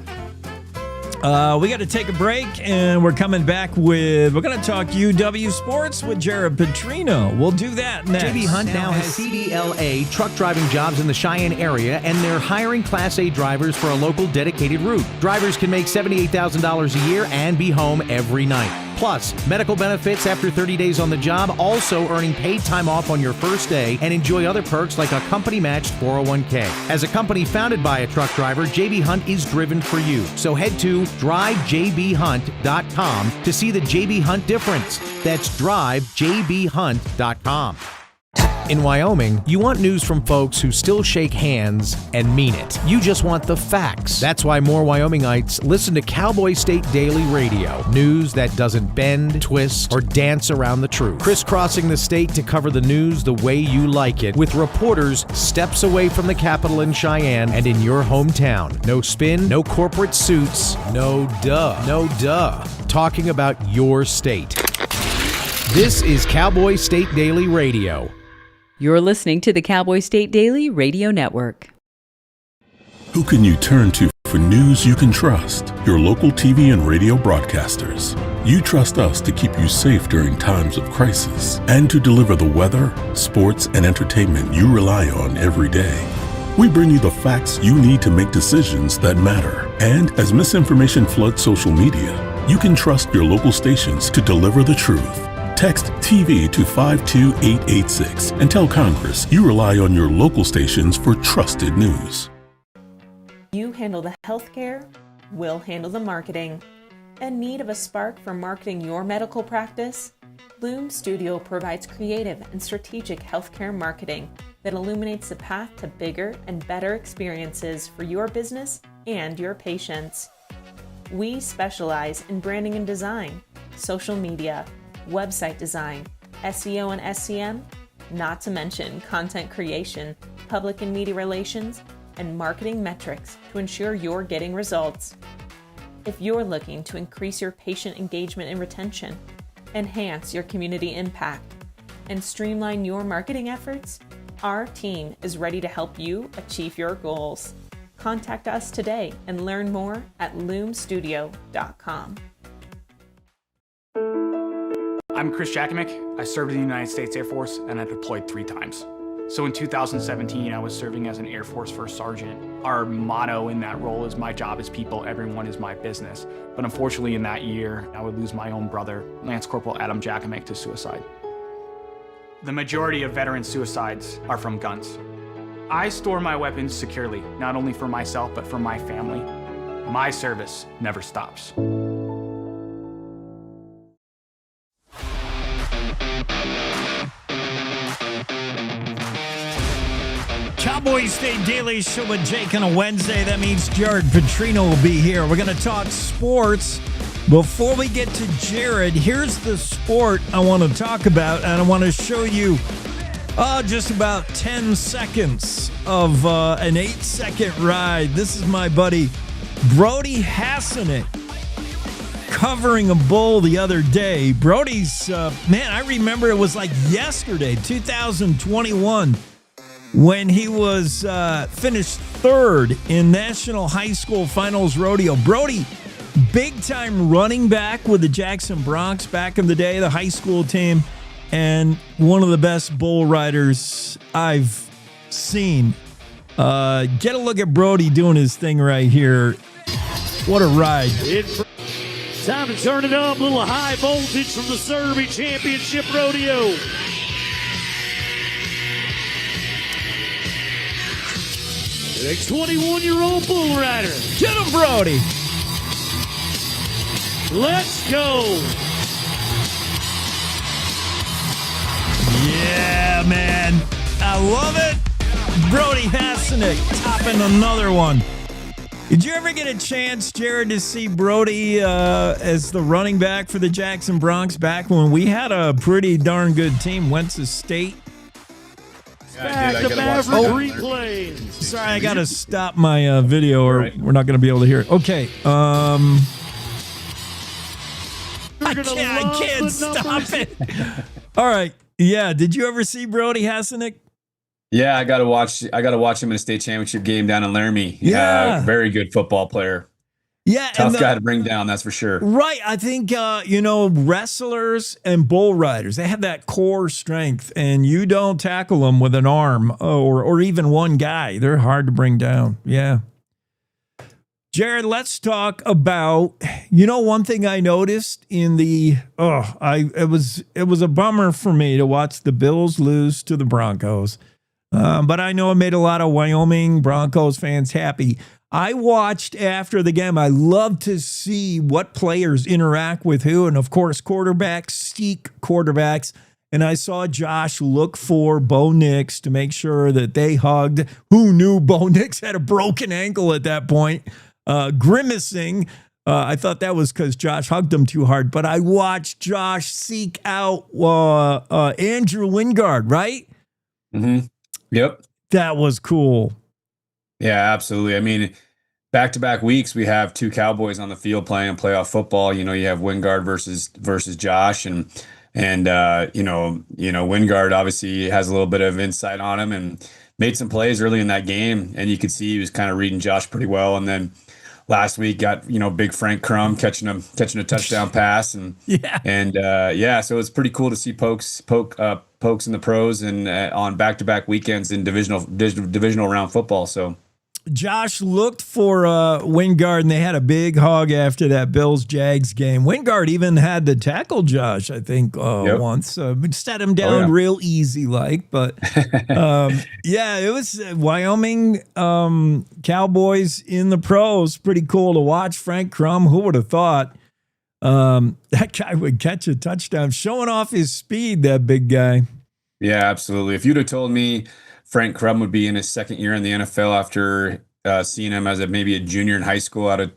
We got to take a break, and we're coming back we're going to talk UW sports with Jared Petrino. We'll do that next.
JB Hunt now has CDLA truck driving jobs in the Cheyenne area, and they're hiring Class A drivers for a local dedicated route. Drivers can make $78,000 a year and be home every night. Plus, medical benefits after 30 days on the job, also earning paid time off on your first day, and enjoy other perks like a company-matched 401k. As a company founded by a truck driver, JB Hunt is driven for you. So head to drivejbhunt.com to see the JB Hunt difference. That's drivejbhunt.com. In Wyoming, you want news from folks who still shake hands and mean it. You just want the facts. That's why more Wyomingites listen to Cowboy State Daily Radio. News that doesn't bend, twist, or dance around the truth. Crisscrossing the state to cover the news the way you like it, with reporters steps away from the Capitol in Cheyenne and in your hometown. No spin, no corporate suits, no duh. Talking about your state. This is Cowboy State Daily Radio.
You're listening to the Cowboy State Daily Radio Network.
Who can you turn to for news you can trust? Your local TV and radio broadcasters. You trust us to keep you safe during times of crisis and to deliver the weather, sports, and entertainment you rely on every day. We bring you the facts you need to make decisions that matter. And as misinformation floods social media, you can trust your local stations to deliver the truth. Text TV to 52886 and tell Congress you rely on your local stations for trusted news.
You handle the healthcare, we'll handle the marketing. In need of a spark for marketing your medical practice? Loom Studio provides creative and strategic healthcare marketing that illuminates the path to bigger and better experiences for your business and your patients. We specialize in branding and design, social media, website design, SEO and SEM, not to mention content creation, public and media relations, and marketing metrics to ensure you're getting results. If you're looking to increase your patient engagement and retention, enhance your community impact, and streamline your marketing efforts, our team is ready to help you achieve your goals. Contact us today and learn more at loomstudio.com.
I'm Chris Jakovic. I served in the United States Air Force and I deployed 3 times. So in 2017, I was serving as an Air Force First Sergeant. Our motto in that role is my job is people, everyone is my business. But unfortunately in that year, I would lose my own brother, Lance Corporal Adam Jackamick, to suicide. The majority of veteran suicides are from guns. I store my weapons securely, not only for myself, but for my family. My service never stops.
Cowboy State Daily Show with Jake on a Wednesday. That means Jared Petrino will be here. We're going to talk sports. Before we get to Jared, here's the sport I want to talk about, and I want to show you just about 10 seconds of an 8-second ride. This is my buddy Brody Hassanek covering a bull the other day. Brody's, man, I remember it was like yesterday, 2021, when he was finished third in National High School Finals Rodeo. Brody, big-time running back with the Jackson Bronx back in the day, the high school team, and one of the best bull riders I've seen. Get a look at Brody doing his thing right here. What a ride.
Time to turn it up. A little high voltage from the Derby Championship Rodeo. The 21-year-old bull rider.
Get him, Brody.
Let's go.
Yeah, man. I love it. Brody Hassanek topping another one. Did you ever get a chance, Jared, to see Brody as the running back for the Jackson Bronx back when we had a pretty darn good team, went to state?
Back to Maverick replays.
Sorry, I got to stop my video or we're not going to be able to hear it. Okay. I can't stop it. All right. Yeah. Did you ever see Brody Hassanek?
Yeah, I got to watch him in a state championship game down in Laramie.
Yeah.
Very good football player.
Yeah.
Tough guy to bring down, that's for sure.
Right. I think, wrestlers and bull riders, they have that core strength, and you don't tackle them with an arm or even one guy. They're hard to bring down. Yeah. Jared, let's talk about, one thing I noticed in it was a bummer for me to watch the Bills lose to the Broncos. But I know it made a lot of Wyoming Broncos fans happy. I watched after the game. I love to see what players interact with who. And, of course, quarterbacks seek quarterbacks. And I saw Josh look for Bo Nix to make sure that they hugged. Who knew Bo Nix had a broken ankle at that point? Grimacing. I thought that was because Josh hugged him too hard. But I watched Josh seek out Andrew Wingard, right?
Mm-hmm. Yep.
That was cool.
Yeah, absolutely. I mean, back-to-back weeks, we have two Cowboys on the field playing playoff football. You have Wingard versus Josh, and Wingard obviously has a little bit of insight on him and made some plays early in that game, and you could see he was kind of reading Josh pretty well. And then last week got big Frank Crum catching a touchdown pass, and so it's pretty cool to see pokes in the pros and on back-to-back weekends in divisional round football. So
Josh looked for Wingard, and they had a big hug after that Bills-Jags game. Wingard even had to tackle Josh, I think, once. Set him down real easy, but it was Wyoming Cowboys in the pros. Pretty cool to watch. Frank Crum, who would have thought that guy would catch a touchdown, showing off his speed, that big guy.
Yeah, absolutely. If you'd have told me Frank Crum would be in his second year in the NFL after seeing him as maybe a junior in high school, out of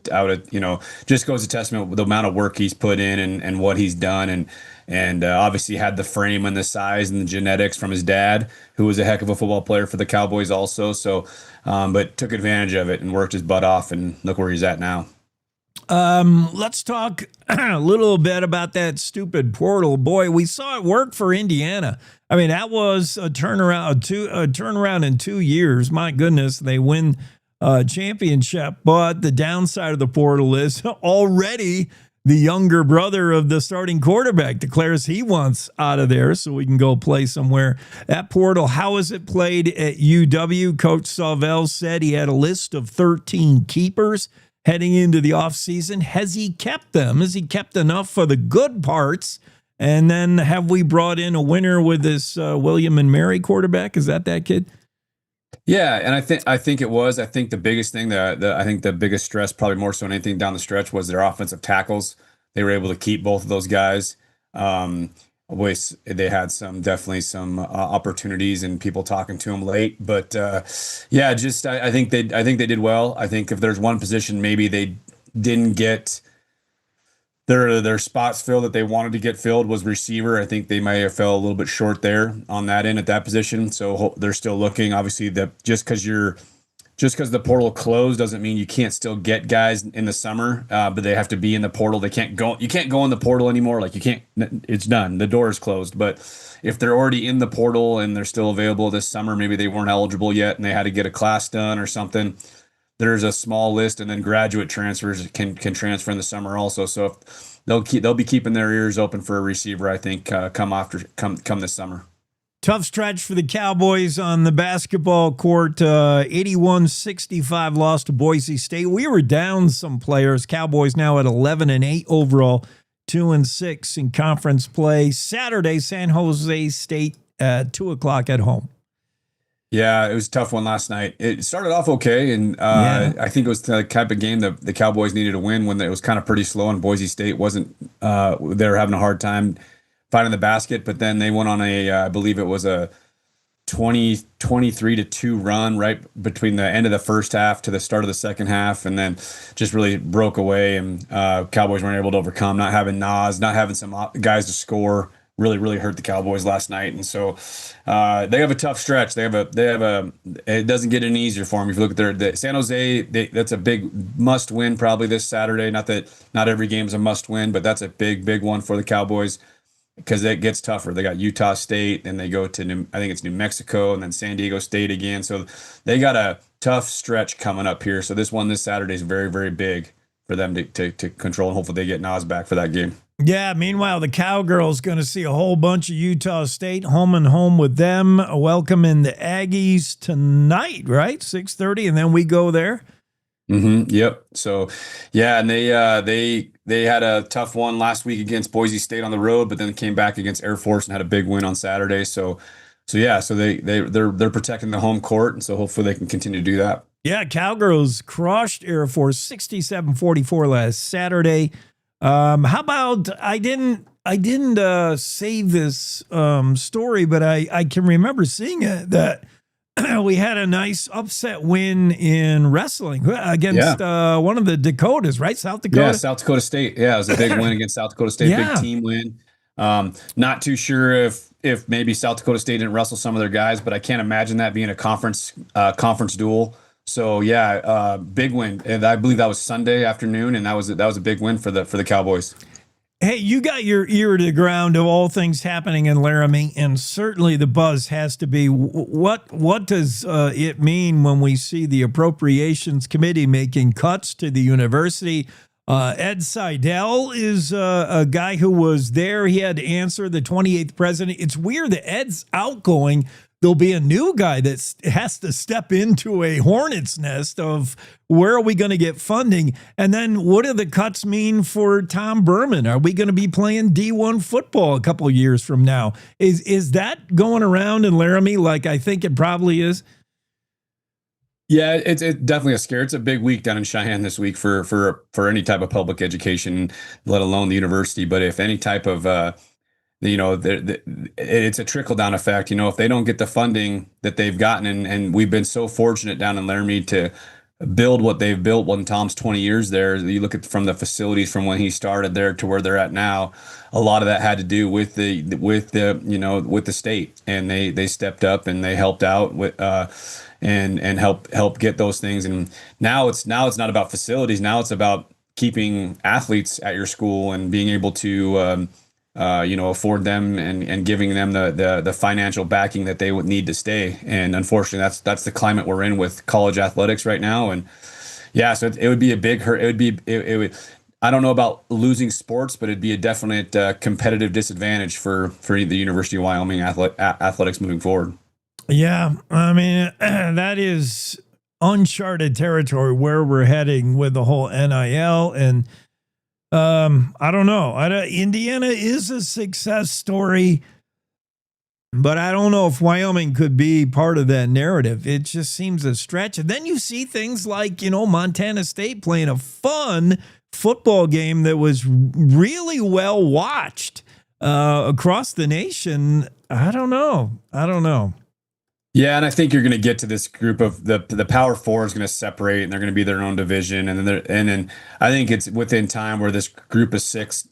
just goes to testament with the amount of work he's put in and what he's done, and obviously had the frame and the size and the genetics from his dad, who was a heck of a football player for the Cowboys also. So, but took advantage of it and worked his butt off, and look where he's at now.
Let's talk a little bit about that stupid portal. Boy, we saw it work for Indiana. I mean, that was a turnaround in 2 years. My goodness, they win a championship. But the downside of the portal is already the younger brother of the starting quarterback declares he wants out of there so we can go play somewhere. That portal, how is it played at UW? Coach Sauvel said he had a list of 13 keepers heading into the offseason. Has he kept them? Has he kept enough for the good parts? And then have we brought in a winner with this William and Mary quarterback? Is that kid?
Yeah, and I think it was. I think the biggest thing I think the biggest stress, probably more so than anything down the stretch, was their offensive tackles. They were able to keep both of those guys. They had definitely some opportunities and people talking to them late, but yeah, I think they did well. I think if there's one position maybe they didn't get their spots filled that they wanted to get filled was receiver. I think they may have fell a little bit short there on that end at that position. So they're still looking. Obviously, just because the portal closed doesn't mean you can't still get guys in the summer, but they have to be in the portal. You can't go in the portal anymore. Like it's done. The door is closed. But if they're already in the portal and they're still available this summer, maybe they weren't eligible yet and they had to get a class done or something. There's a small list, and then graduate transfers can transfer in the summer also. So they'll be keeping their ears open for a receiver, I think, come this summer.
Tough stretch for the Cowboys on the basketball court. 81-65 loss to Boise State. We were down some players. Cowboys now at 11-8 overall, 2-6 in conference play. Saturday, San Jose State at 2:00 at home.
Yeah, it was a tough one last night. It started off okay, and I think it was the type of game that the Cowboys needed to win when it was kind of pretty slow, and Boise State wasn't. They were having a hard time finding the basket, but then they went on I believe it was a 23-2 run right between the end of the first half to the start of the second half, and then just really broke away, and Cowboys weren't able to overcome. Not having Nas, not having some guys to score really hurt the Cowboys last night, and so they have a tough stretch. They have a. It doesn't get any easier for them. If you look at the San Jose, that's a big must win probably this Saturday. Not that not every game is a must win, but that's a big one for the Cowboys because it gets tougher. They got Utah State, and they go to I think it's New Mexico, and then San Diego State again. So they got a tough stretch coming up here. So this Saturday is very big for them to control, and hopefully they get Nas back for that game.
Yeah, meanwhile, the Cowgirls going to see a whole bunch of Utah State home and home with them, welcoming the Aggies tonight, right? 6:30, and then we go there.
Yep. So, yeah, and they had a tough one last week against Boise State on the road, but then came back against Air Force and had a big win on Saturday. So they're protecting the home court, and so hopefully they can continue to do that.
Yeah, Cowgirls crushed Air Force 67-44 last Saturday. How about I didn't save this story, but I can remember seeing it that we had a nice upset win in wrestling against one of the Dakotas, right? South Dakota.
Yeah, South Dakota State. Yeah, it was a big win against South Dakota State. Big team win. Not too sure if maybe South Dakota State didn't wrestle some of their guys, but I can't imagine that being a conference duel. So yeah, big win, and I believe that was Sunday afternoon, and that was a big win for the Cowboys.
Hey, you got your ear to the ground of all things happening in Laramie, and certainly the buzz has to be what does it mean when we see the Appropriations Committee making cuts to the university? Ed Seidel is a guy who was there. He had to answer the 28th president. It's weird that Ed's outgoing. There'll be a new guy that has to step into a hornet's nest of where are we going to get funding? And then what do the cuts mean for Tom Berman? Are we going to be playing D1 football a couple of years from now? Is that going around in Laramie like I think it probably is?
Yeah, it's definitely a scare. It's a big week down in Cheyenne this week for any type of public education, let alone the university. But if any type of it's a trickle-down effect. If they don't get the funding that they've gotten, and we've been so fortunate down in Laramie to build what they've built when Tom's 20 years there. You look at from the facilities from when he started there to where they're at now, a lot of that had to do with the state, and they stepped up and they helped out with and help get those things. And now it's not about facilities. Now it's about keeping athletes at your school and being able to afford them and giving them the financial backing that they would need to stay. And unfortunately, that's the climate we're in with college athletics right now. And yeah, so it would be a big hurt. It would I don't know about losing sports, but it'd be a definite competitive disadvantage for the University of Wyoming athletics moving forward.
Yeah, I mean, that is uncharted territory where we're heading with the whole NIL. And I don't know. Indiana is a success story, but I don't know if Wyoming could be part of that narrative. It just seems a stretch. And then you see things like, Montana State playing a fun football game that was really well watched across the nation. I don't know.
Yeah, and I think you're going to get to this group of the Power Four is going to separate, and they're going to be their own division, and then I think it's within time where this group of six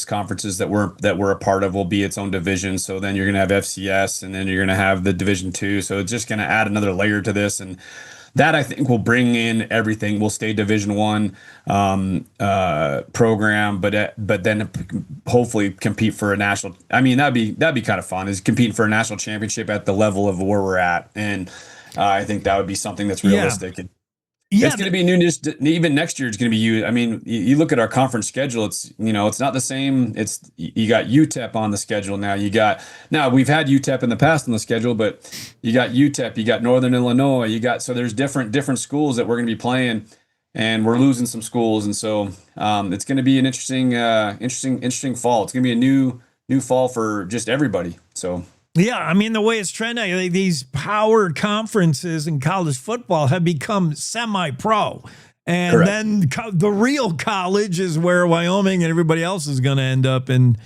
conferences that we're a part of will be its own division. So then you're going to have FCS, and then you're going to have the Division II. So it's just going to add another layer to this, and that I think will bring in everything. We'll stay Division I program, but then hopefully compete for a national. I mean, that'd be kind of fun, is competing for a national championship at the level of where we're at, and I think that would be something that's realistic.
Yeah.
It's going to be new. Even next year, it's going to be you. I mean, you look at our conference schedule. It's it's not the same. You got UTEP on the schedule now. We've had UTEP in the past on the schedule, but you got UTEP. You got Northern Illinois. So there's different schools that we're going to be playing, and we're losing some schools, and so it's going to be an interesting fall. It's going to be a new fall for just everybody. So.
Yeah, I mean, the way it's trending, these power conferences in college football have become semi-pro. And
Correct.
Then the real college is where Wyoming and everybody else is going to end up in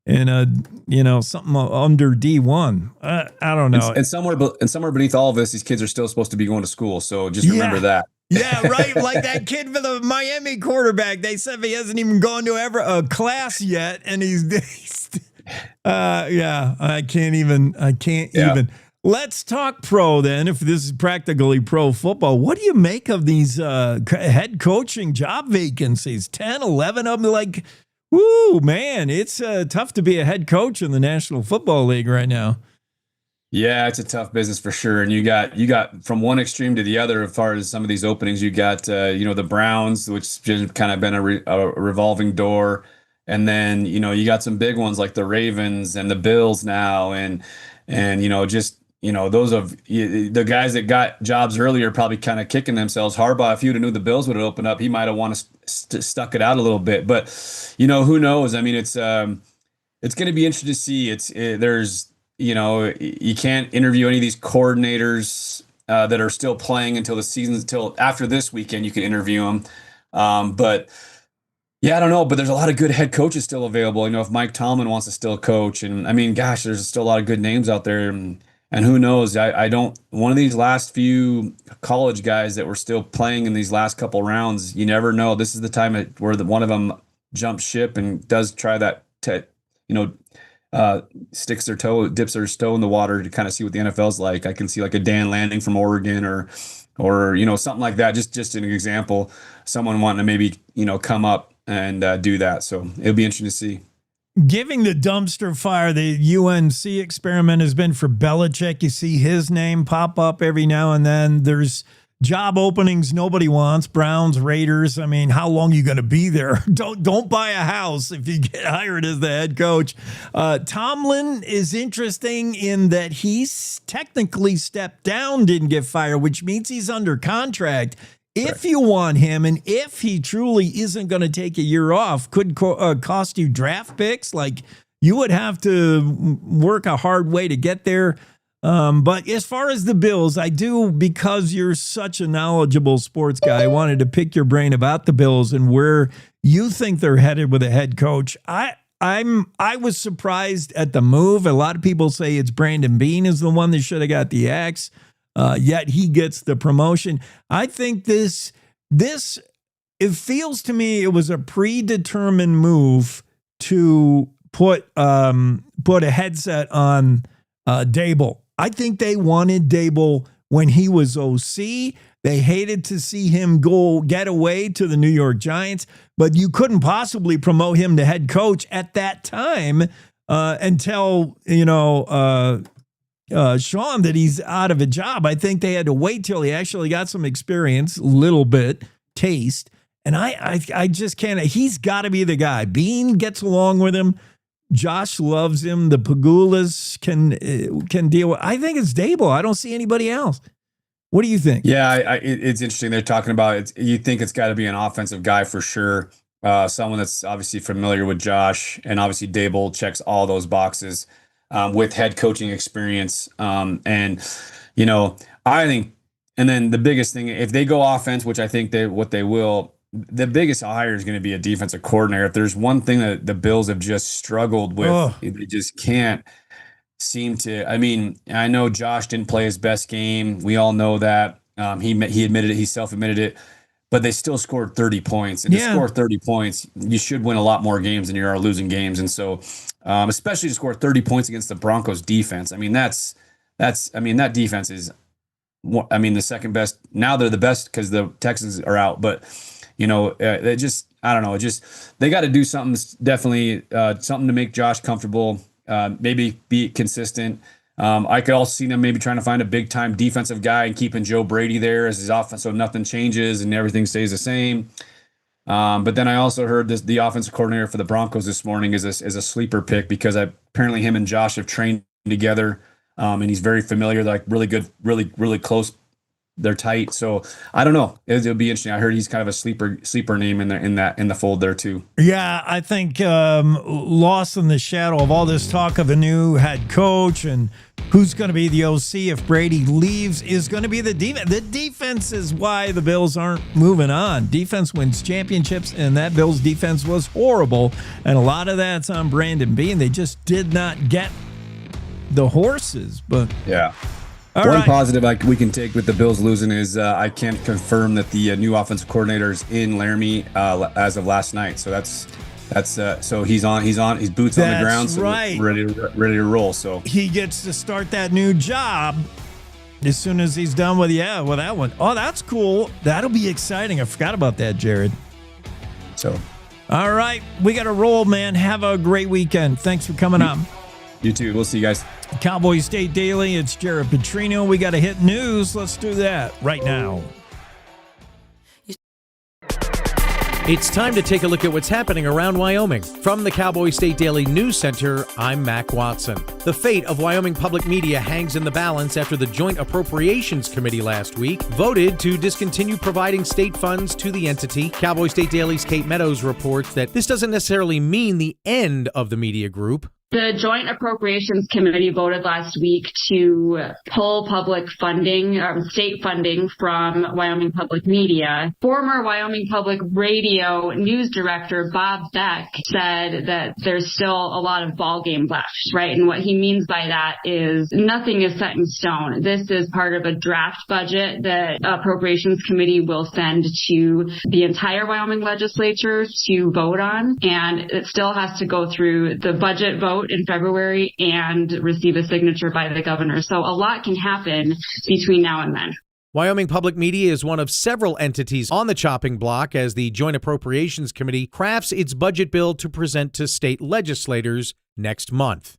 something under D1. I don't know.
And somewhere beneath all of this, these kids are still supposed to be going to school. So just remember that.
Yeah, right. Like that kid for the Miami quarterback. They said he hasn't even gone to a class yet, and he's I can't even. Let's talk pro then, if this is practically pro football. What do you make of these head coaching job vacancies? 10, 11 of them, like, whoo, man, it's tough to be a head coach in the National Football League right now.
Yeah, it's a tough business for sure. And you got from one extreme to the other as far as some of these openings. You got the Browns, which has kind of been a revolving door. And then, you got some big ones like the Ravens and the Bills now. And those of the guys that got jobs earlier probably kind of kicking themselves. Harbaugh, if you'd have knew the Bills would have opened up, he might have wanted to stuck it out a little bit. But, who knows? I mean, it's going to be interesting to see. You can't interview any of these coordinators that are still playing until after this weekend. You can interview them. But yeah, I don't know, but there's a lot of good head coaches still available. If Mike Tomlin wants to still coach, and I mean, gosh, there's still a lot of good names out there, and who knows? One of these last few college guys that were still playing in these last couple rounds, you never know. This is the time where one of them jumps ship and does try that, dips their toe in the water to kind of see what the NFL's like. I can see like a Dan Lanning from Oregon or something like that. Just an example, someone wanting to maybe come up and do that. So it'll be interesting to see.
Giving the dumpster fire, the UNC experiment has been for Belichick. You see his name pop up every now and then. There's job openings nobody wants. Browns, Raiders. I mean, how long are you going to be there? Don't buy a house if you get hired as the head coach. Tomlin is interesting in that he's technically stepped down, didn't get fired, which means he's under contract. If you want him, and if he truly isn't going to take a year off, could cost you draft picks. Like, you would have to work a hard way to get there. But as far as the Bills, I do, because you're such a knowledgeable sports guy, I wanted to pick your brain about the Bills and where you think they're headed with a head coach. I was surprised at the move. A lot of people say it's Brandon Beane is the one that should have got the axe. Yet he gets the promotion. I think it feels to me it was a predetermined move to put a headset on Dable. I think they wanted Dable when he was OC. They hated to see him get away to the New York Giants, but you couldn't possibly promote him to head coach at that time until, Sean, that he's out of a job. I think they had to wait till he actually got some experience, a little bit, taste, And I just can't. He's got to be the guy. Bean gets along with him. Josh loves him. The Pagulas can deal with. I think it's Dable. I don't see anybody else. What do you think?
Yeah, it's interesting. They're talking about it. You think it's got to be an offensive guy for sure. Someone that's obviously familiar with Josh, and obviously Dable checks all those boxes with head coaching experience. And I think, and then the biggest thing, if they go offense, which I think they will. The biggest hire is going to be a defensive coordinator. If there's one thing that the Bills have just struggled with, they just can't seem to. I mean, I know Josh didn't play his best game. We all know that. He admitted it. He self-admitted it. But they still scored 30 points. And to score 30 points, you should win a lot more games than you are losing games. And so, especially to score 30 points against the Broncos defense. I mean, that defense is, the second best. Now they're the best because the Texans are out. But they just, I don't know, they got to do something, definitely something to make Josh comfortable, maybe be consistent. I could also see them maybe trying to find a big time defensive guy and keeping Joe Brady there as his offense, so nothing changes and everything stays the same. But then I also heard the offensive coordinator for the Broncos this morning is a sleeper pick because apparently him and Josh have trained together, and he's very familiar, like really good, really, really close. They're tight, so I don't know. It'll be interesting. I heard he's kind of a sleeper name in the fold there too.
Yeah, I think lost in the shadow of all this talk of a new head coach and who's going to be the OC if Brady leaves is going to be the defense. The defense is why the Bills aren't moving on. Defense wins championships, and that Bills defense was horrible, and a lot of that's on Brandon Beane. They just did not get the horses, but
yeah.
One
positive we can take with the Bills losing is I can confirm that the new offensive coordinator is in Laramie as of last night. So that's so he's boots on the ground, so
right.
ready to roll. So
he gets to start that new job as soon as he's done with that one. Oh, that's cool. That'll be exciting. I forgot about that, Jared.
So,
all right, we got to roll, man. Have a great weekend. Thanks for coming on.
You too. We'll see you guys.
Cowboy State Daily. It's Jared Petrino. We got to hit news. Let's do that right now.
It's time to take a look at what's happening around Wyoming. From the Cowboy State Daily News Center, I'm Mac Watson. The fate of Wyoming public media hangs in the balance after the Joint Appropriations Committee last week voted to discontinue providing state funds to the entity. Cowboy State Daily's Kate Meadows reports that this doesn't necessarily mean the end of the media group.
The Joint Appropriations Committee voted last week to pull public funding, state funding from Wyoming Public Media. Former Wyoming Public Radio news director Bob Beck said that there's still a lot of ball game left, right? And what he means by that is nothing is set in stone. This is part of a draft budget that Appropriations Committee will send to the entire Wyoming legislature to vote on, and it still has to go through the budget vote in February and receive a signature by the governor. So a lot can happen between now and then.
Wyoming Public Media is one of several entities on the chopping block as the Joint Appropriations Committee crafts its budget bill to present to state legislators next month.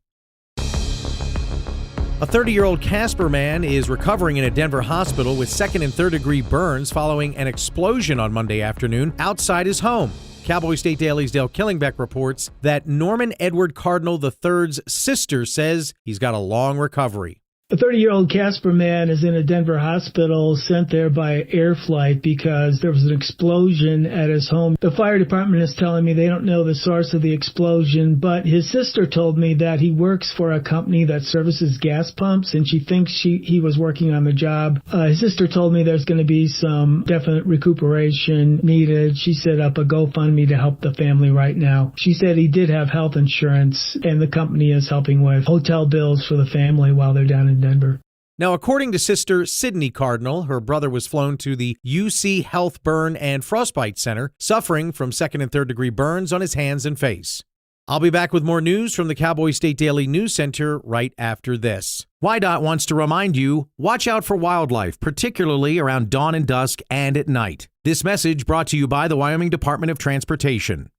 A 30-year-old Casper man is recovering in a Denver hospital with second and third degree burns following an explosion on Monday afternoon outside his home. Cowboy State Daily's Dale Killingbeck reports that Norman Edward Cardinal III's sister says he's got a long recovery.
A 30-year-old Casper man is in a Denver hospital sent there by air flight because there was an explosion at his home. The fire department is telling me they don't know the source of the explosion, but his sister told me that he works for a company that services gas pumps, and she thinks he was working on the job. His sister told me there's going to be some definite recuperation needed. She set up a GoFundMe to help the family right now. She said he did have health insurance, and the company is helping with hotel bills for the family while they're down in Denver.
Now, according to Sister Sydney Cardinal, her brother was flown to the UC Health Burn and Frostbite Center, suffering from second and third degree burns on his hands and face. I'll be back with more news from the Cowboy State Daily News Center right after this. WYDOT wants to remind you, watch out for wildlife, particularly around dawn and dusk and at night. This message brought to you by the Wyoming Department of Transportation.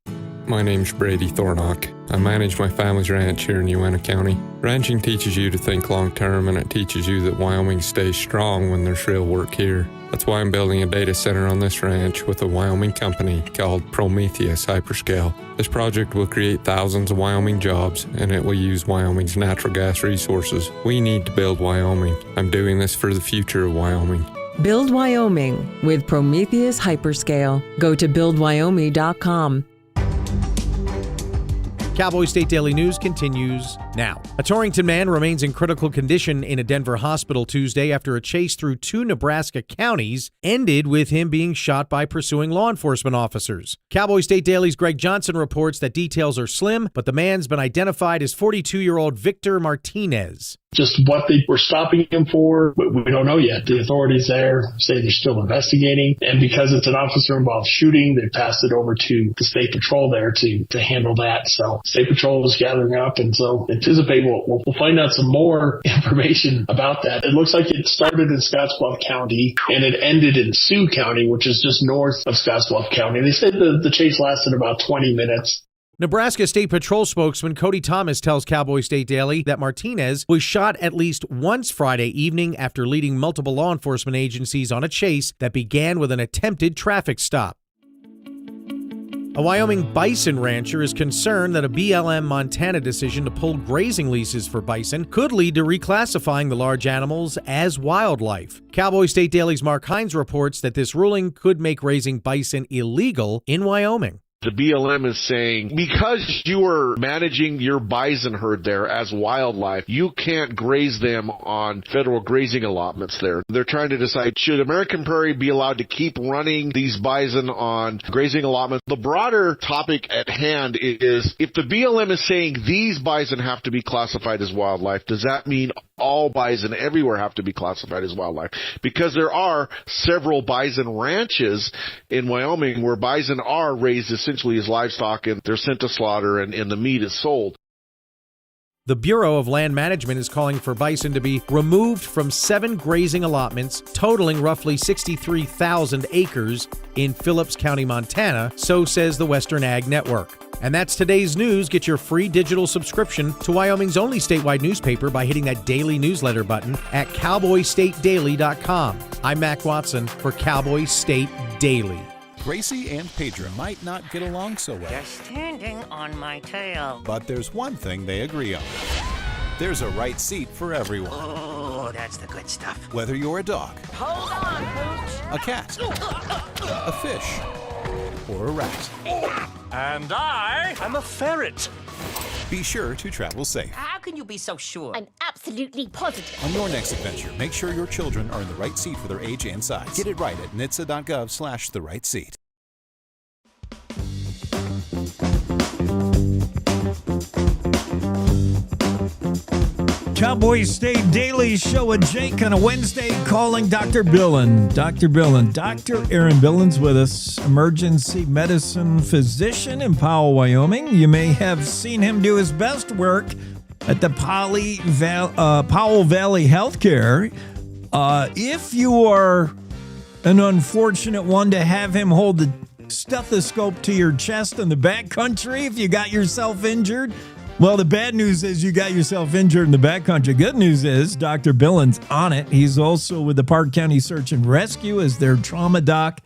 My name's Brady Thornock. I manage my family's ranch here in Uena County. Ranching teaches you to think long term, and it teaches you that Wyoming stays strong when there's real work here. That's why I'm building a data center on this ranch with a Wyoming company called Prometheus Hyperscale. This project will create thousands of Wyoming jobs, and it will use Wyoming's natural gas resources. We need to build Wyoming. I'm doing this for the future of Wyoming.
Build Wyoming with Prometheus Hyperscale. Go to buildwyoming.com.
Cowboy State Daily News continues now. A Torrington man remains in critical condition in a Denver hospital Tuesday after a chase through 2 Nebraska counties ended with him being shot by pursuing law enforcement officers. Cowboy State Daily's Greg Johnson reports that details are slim, but the man's been identified as 42-year-old Victor Martinez.
Just what they were stopping him for, we don't know yet. The authorities there say they're still investigating. And because it's an officer-involved shooting, they passed it over to the State Patrol there to handle that. So State Patrol is gathering up, and so anticipate we'll find out some more information about that. It looks like it started in Scottsbluff County, and it ended in Sioux County, which is just north of Scottsbluff County. They said the chase lasted about 20 minutes.
Nebraska State Patrol spokesman Cody Thomas tells Cowboy State Daily that Martinez was shot at least once Friday evening after leading multiple law enforcement agencies on a chase that began with an attempted traffic stop. A Wyoming bison rancher is concerned that a BLM Montana decision to pull grazing leases for bison could lead to reclassifying the large animals as wildlife. Cowboy State Daily's Mark Hines reports that this ruling could make raising bison illegal in Wyoming.
The BLM is saying, because you are managing your bison herd there as wildlife, you can't graze them on federal grazing allotments there. They're trying to decide, should American Prairie be allowed to keep running these bison on grazing allotments? The broader topic at hand is, if the BLM is saying these bison have to be classified as wildlife, does that mean all bison everywhere have to be classified as wildlife? Because there are several bison ranches in Wyoming where bison are raised essentially as livestock, and they're sent to slaughter, and the meat is sold.
The Bureau of Land Management is calling for bison to be removed from 7 grazing allotments totaling roughly 63,000 acres in Phillips County, Montana, so says the Western Ag Network. And that's today's news. Get your free digital subscription to Wyoming's only statewide newspaper by hitting that daily newsletter button at cowboystatedaily.com. I'm Mac Watson for Cowboy State Daily.
Gracie and Pedro might not get along so well.
They're standing on my tail.
But there's one thing they agree on. There's a right seat for everyone.
Oh, that's the good stuff.
Whether you're a dog,
Hold on, Pooch.
a cat, a fish, or a rat.
And I'm a ferret.
Be sure to travel safe.
How can you be so sure?
I'm absolutely positive.
On your next adventure, make sure your children are in the right seat for their age and size. Get it right at nhtsa.gov/the right seat.
Cowboy State Daily Show with Jake on a Wednesday, calling Dr. Billin. Dr. Billin. Dr. Aaron Billin's with us, emergency medicine physician in Powell, Wyoming. You may have seen him do his best work at the Powell Valley Healthcare. If you are an unfortunate one to have him hold the stethoscope to your chest in the backcountry, if you got yourself injured, well, the bad news is you got yourself injured in the backcountry. Good news is Dr. Billin's on it. He's also with the Park County Search and Rescue as their trauma doc.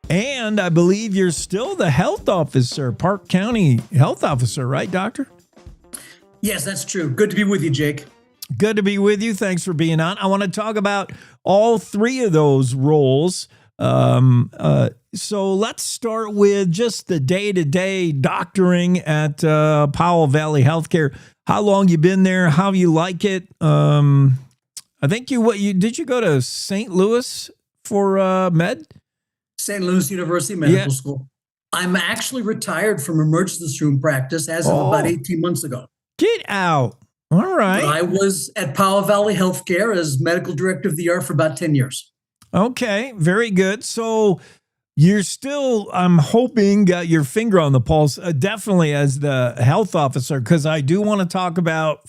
And I believe you're still the health officer, Park County health officer, right, doctor?
Yes, that's true. Good to be with you, Jake.
Good to be with you. Thanks for being on. I want to talk about all 3 of those roles. So let's start with just the day-to-day doctoring at Powell Valley Healthcare. How long you been there? How you like it? I think did you go to St. Louis for med?
St. Louis University Medical School. I'm actually retired from emergency room practice as of about 18 months ago.
Get out. All right.
I was at Powell Valley Healthcare as medical director of the ER for about 10 years.
Okay, very good. So you're still, I'm hoping, got your finger on the pulse, definitely as the health officer, because I do want to talk about,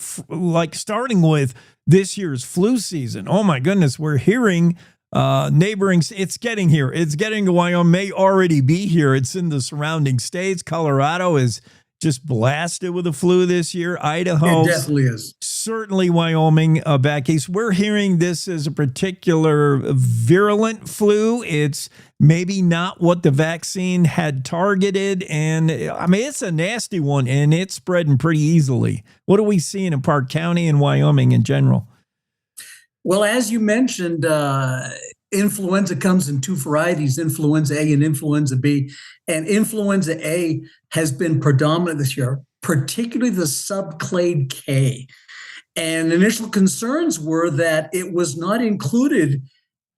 starting with this year's flu season. Oh, my goodness, we're hearing neighboring. It's getting here. It's getting to Wyoming. May already be here. It's in the surrounding states. Colorado is just blasted with the flu this year. Idaho.
It definitely is.
Certainly Wyoming, back east. We're hearing this as a particular virulent flu. It's maybe not what the vaccine had targeted. And I mean, it's a nasty one, and it's spreading pretty easily. What are we seeing in Park County and Wyoming in general?
Well, as you mentioned, influenza comes in two varieties, influenza A and influenza B. And influenza A has been predominant this year, particularly the subclade K. And initial concerns were that it was not included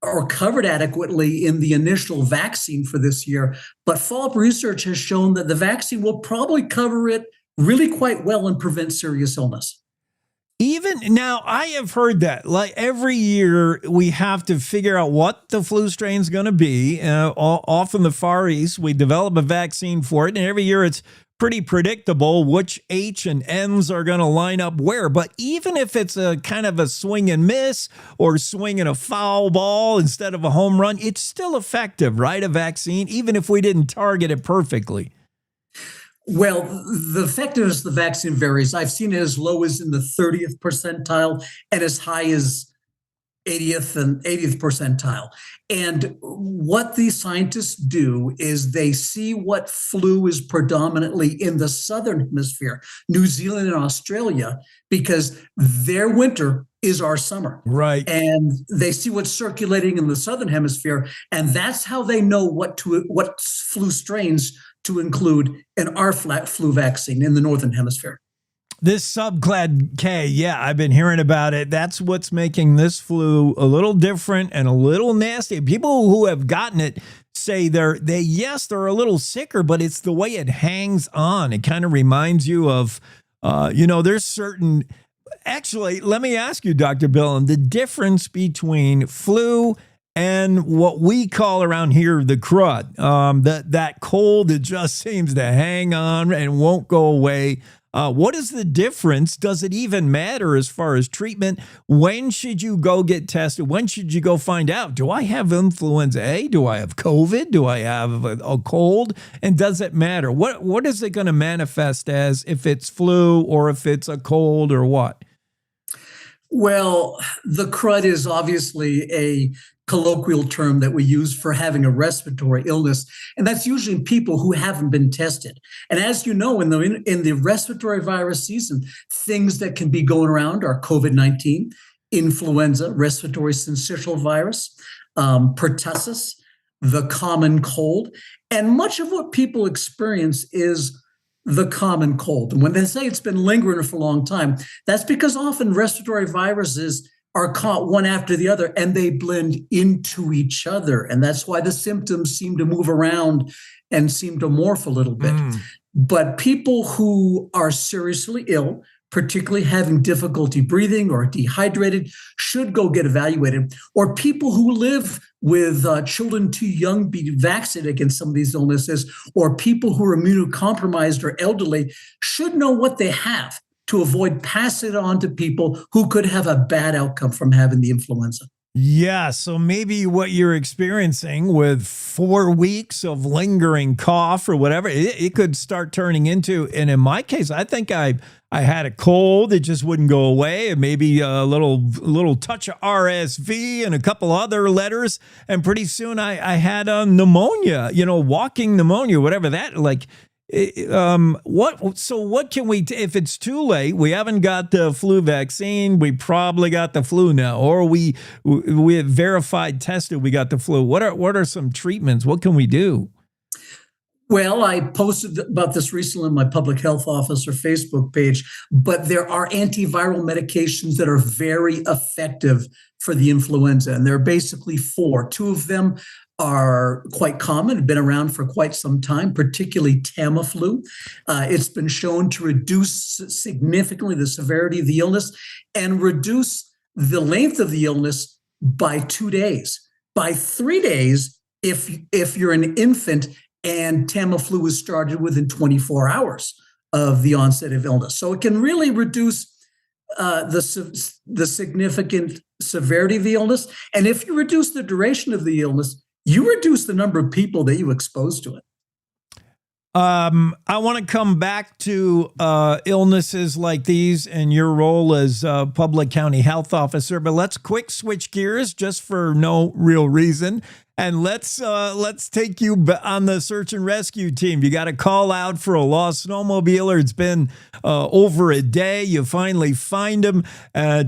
or covered adequately in the initial vaccine for this year. But follow-up research has shown that the vaccine will probably cover it really quite well and prevent serious illness.
Even now, I have heard that like every year we have to figure out what the flu strain is going to be. Off in the Far East, we develop a vaccine for it, and every year it's pretty predictable which H and N's are going to line up where. But even if it's a kind of a swing and miss or swinging a foul ball instead of a home run, it's still effective, right? A vaccine, even if we didn't target it perfectly.
Well, the effectiveness of the vaccine varies. I've seen it as low as in the 30th percentile and as high as 80th and 80th percentile. And what these scientists do is they see what flu is predominantly in the southern hemisphere, New Zealand and Australia, because their winter is our summer.
Right.
And they see what's circulating in the southern hemisphere, and that's how they know what flu strains to include in our flu vaccine in the northern hemisphere.
This subclade K, yeah, I've been hearing about it. That's what's making this flu a little different and a little nasty. People who have gotten it say they're a little sicker, but it's the way it hangs on. It kind of reminds you of, there's certain. Actually, let me ask you, Dr. Billin, the difference between flu and what we call around here the crud, that cold that just seems to hang on and won't go away. What is the difference? Does it even matter as far as treatment? When should you go get tested? When should you go find out? Do I have influenza A? Do I have COVID? Do I have a cold? And does it matter? What is it going to manifest as if it's flu or if it's a cold or what?
Well, the crud is obviously a colloquial term that we use for having a respiratory illness, and that's usually in people who haven't been tested. And as you know, in the respiratory virus season, things that can be going around are COVID-19, influenza, respiratory syncytial virus, pertussis, the common cold, and much of what people experience is the common cold. And when they say it's been lingering for a long time, that's because often respiratory viruses are caught one after the other and they blend into each other. And that's why the symptoms seem to move around and seem to morph a little bit. But people who are seriously ill, particularly having difficulty breathing or dehydrated, should go get evaluated. Or people who live with children too young to be vaccinated against some of these illnesses, or people who are immunocompromised or elderly should know what they have to avoid passing it on to people who could have a bad outcome from having the influenza.
Yeah, so maybe what you're experiencing with 4 weeks of lingering cough or whatever, it could start turning into, and in my case, I think I had a cold, it just wouldn't go away, and maybe a little touch of RSV and a couple other letters, and pretty soon I had a pneumonia, walking pneumonia, whatever that, like, what can we, if it's too late, we haven't got the flu vaccine, we probably got the flu now, or we have verified, tested, we got the flu. What are some treatments? What can we do?
Well, I posted about this recently on my public health officer Facebook page, but there are antiviral medications that are very effective for the influenza. And there are basically 4. 2 of them are quite common, have been around for quite some time, particularly Tamiflu. It's been shown to reduce significantly the severity of the illness and reduce the length of the illness by 2 days. By 3 days, if you're an infant and Tamiflu was started within 24 hours of the onset of illness. So it can really reduce the significant severity of the illness. And if you reduce the duration of the illness, you reduce the number of people that you expose to it.
I want to come back to illnesses like these and your role as public county health officer, but let's quick switch gears just for no real reason. And let's take you on the search and rescue team. You got a call out for a lost snowmobiler. It's been over a day. You finally find him.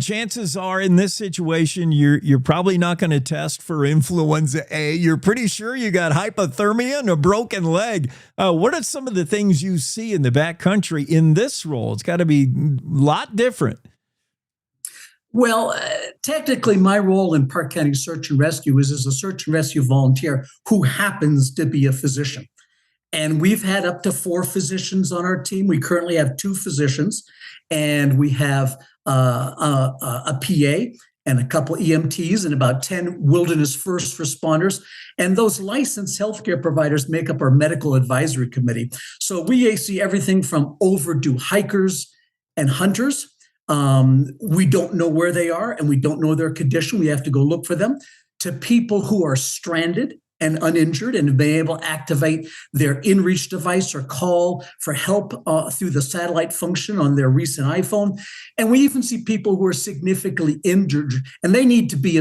Chances are in this situation, you're probably not going to test for influenza A. You're pretty sure you got hypothermia and a broken leg. What are some of the things you see in the backcountry in this role? It's got to be a lot different.
Well, technically, my role in Park County Search and Rescue is as a search and rescue volunteer who happens to be a physician. And we've had up to 4 physicians on our team. We currently have 2 physicians, and we have a PA and a couple EMTs and about 10 wilderness first responders. And those licensed healthcare providers make up our medical advisory committee. So we see everything from overdue hikers and hunters. We don't know where they are and we don't know their condition. We have to go look for them, to people who are stranded and uninjured and have been able to activate their InReach device or call for help through the satellite function on their recent iPhone. And we even see people who are significantly injured and they need to be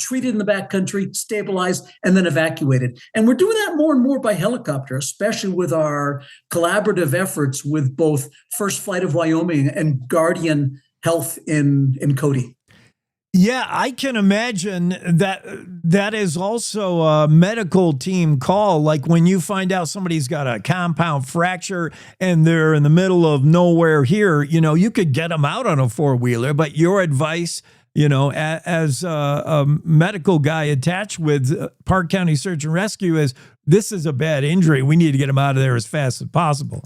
treated in the backcountry, stabilized, and then evacuated. And we're doing that more and more by helicopter, especially with our collaborative efforts with both First Flight of Wyoming and Guardian Health in Cody.
Yeah, I can imagine that is also a medical team call. Like when you find out somebody's got a compound fracture and they're in the middle of nowhere here, you could get them out on a 4-wheeler, but your advice, as a medical guy attached with Park County Search and Rescue is, this is a bad injury. We need to get them out of there as fast as possible.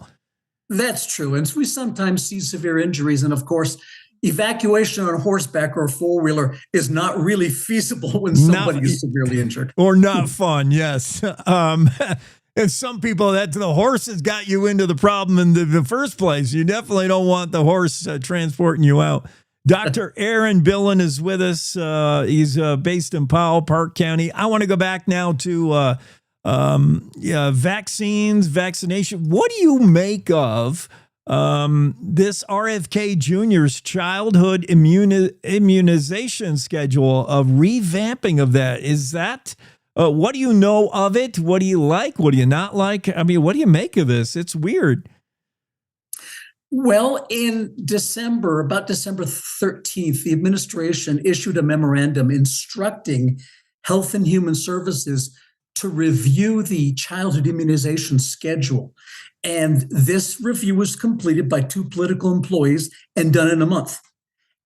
That's true. And we sometimes see severe injuries. And of course, evacuation on horseback or a 4-wheeler is not really feasible when somebody is severely injured.
Or not fun, yes. And some people, the horse has got you into the problem in the first place. You definitely don't want the horse transporting you out. Dr. Aaron Billin is with us. He's based in Powell, Park County. I want to go back now to vaccines, vaccination. What do you make of this RFK Jr.'s childhood immunization schedule, of revamping of that? Is that, what do you know of it? What do you like? What do you not like? I mean, what do you make of this? It's weird.
Well, in December, about December 13th, the administration issued a memorandum instructing Health and Human Services to review the childhood immunization schedule. And this review was completed by 2 political employees and done in a month.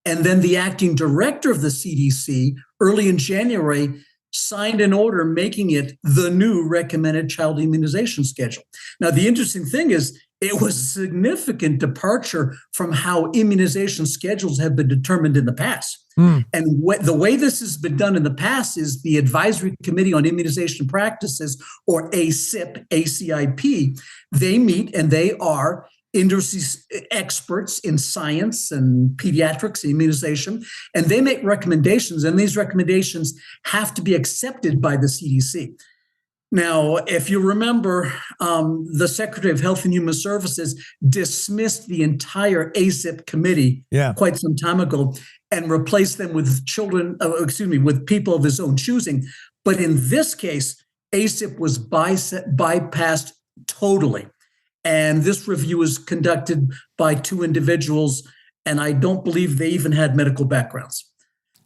And then the acting director of the CDC, early in January, signed an order making it the new recommended child immunization schedule. Now, the interesting thing is, it was a significant departure from how immunization schedules have been determined in the past. And the way this has been done in the past is the Advisory Committee on Immunization Practices, or ACIP, ACIP. They meet and they are industry experts in science and pediatrics, immunization, and they make recommendations, and these recommendations have to be accepted by the CDC. Now, if you remember, the Secretary of Health and Human Services dismissed the entire ACIP committee quite some time ago and replaced them with with people of his own choosing. But in this case, ACIP was bypassed totally. And this review was conducted by 2 individuals, and I don't believe they even had medical backgrounds.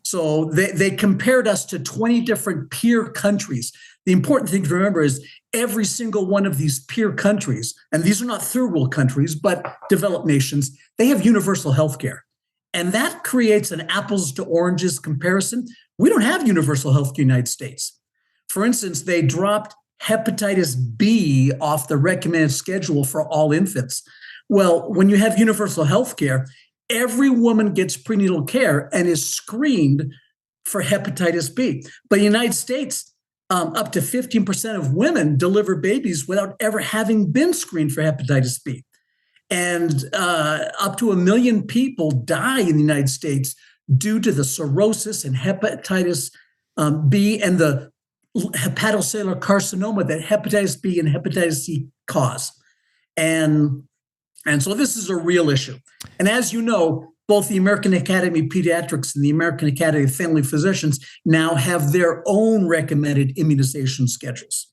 So they compared us to 20 different peer countries. The important thing to remember is every single one of these peer countries, and these are not third world countries, but developed nations, they have universal health care. And that creates an apples to oranges comparison. We don't have universal health care in the United States. For instance, they dropped hepatitis B off the recommended schedule for all infants. Well, when you have universal health care, every woman gets prenatal care and is screened for hepatitis B. But in the United States, up to 15% of women deliver babies without ever having been screened for hepatitis B. And up to 1 million people die in the United States due to the cirrhosis and hepatitis B and the hepatocellular carcinoma that hepatitis B and hepatitis C cause. And so this is a real issue. And as you know, both the American Academy of Pediatrics and the American Academy of Family Physicians now have their own recommended immunization schedules.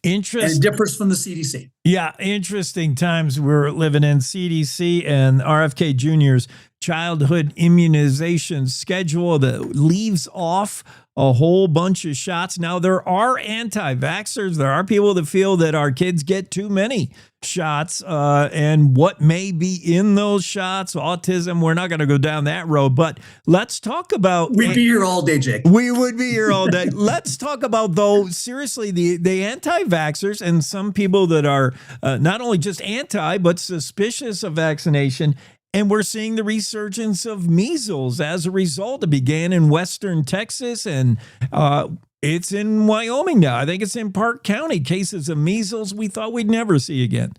Interesting.
And it differs from the CDC.
Yeah, interesting times we're living in. CDC and RFK Jr.'s childhood immunization schedule that leaves off a whole bunch of shots. Now, there are anti-vaxxers. There are people that feel that our kids get too many shots and what may be in those shots, autism. We're not going to go down that road, but let's talk about...
We'd be here all day, Jake.
We would be here all day. Let's talk about, though, seriously, the anti-vaxxers and some people that are not only just anti, but suspicious of vaccination. And we're seeing the resurgence of measles as a result. It began in western Texas, and it's in Wyoming now. I think it's in Park County. Cases of measles we thought we'd never see again.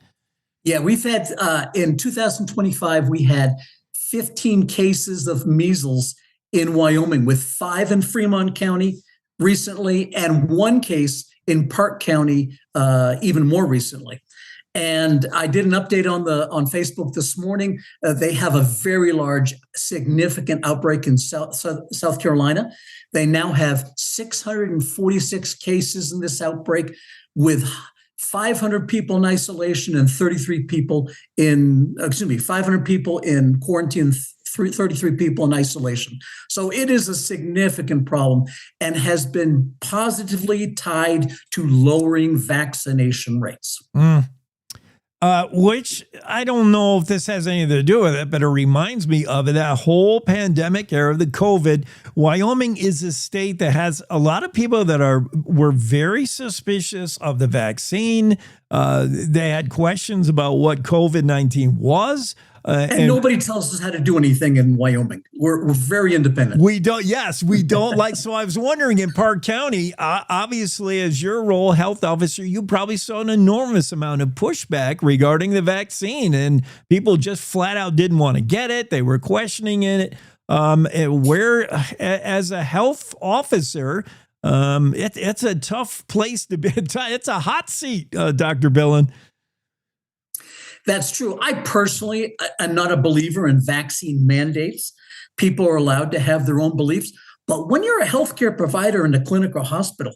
Yeah, we've had, in 2025, we had 15 cases of measles in Wyoming, with 5 in Fremont County recently, and 1 case in Park County even more recently. And I did an update on Facebook this morning. They have a very large, significant outbreak in South Carolina. They now have 646 cases in this outbreak, with 500 people in isolation and 500 people in quarantine, 33 people in isolation. So it is a significant problem and has been positively tied to lowering vaccination rates.
Which I don't know if this has anything to do with it, but it reminds me of that whole pandemic era of the COVID. Wyoming is a state that has a lot of people that were very suspicious of the vaccine. They had questions about what COVID-19 was.
And nobody tells us how to do anything in Wyoming. We're very independent.
We don't like. So I was wondering, in Park County, obviously, as your role, health officer, you probably saw an enormous amount of pushback regarding the vaccine, and people just flat out didn't want to get it. They were questioning it. Where, as a health officer, it's a tough place to be. It's a hot seat, Dr. Billin.
That's true. I personally am not a believer in vaccine mandates. People are allowed to have their own beliefs. But when you're a healthcare provider in a clinic or hospital,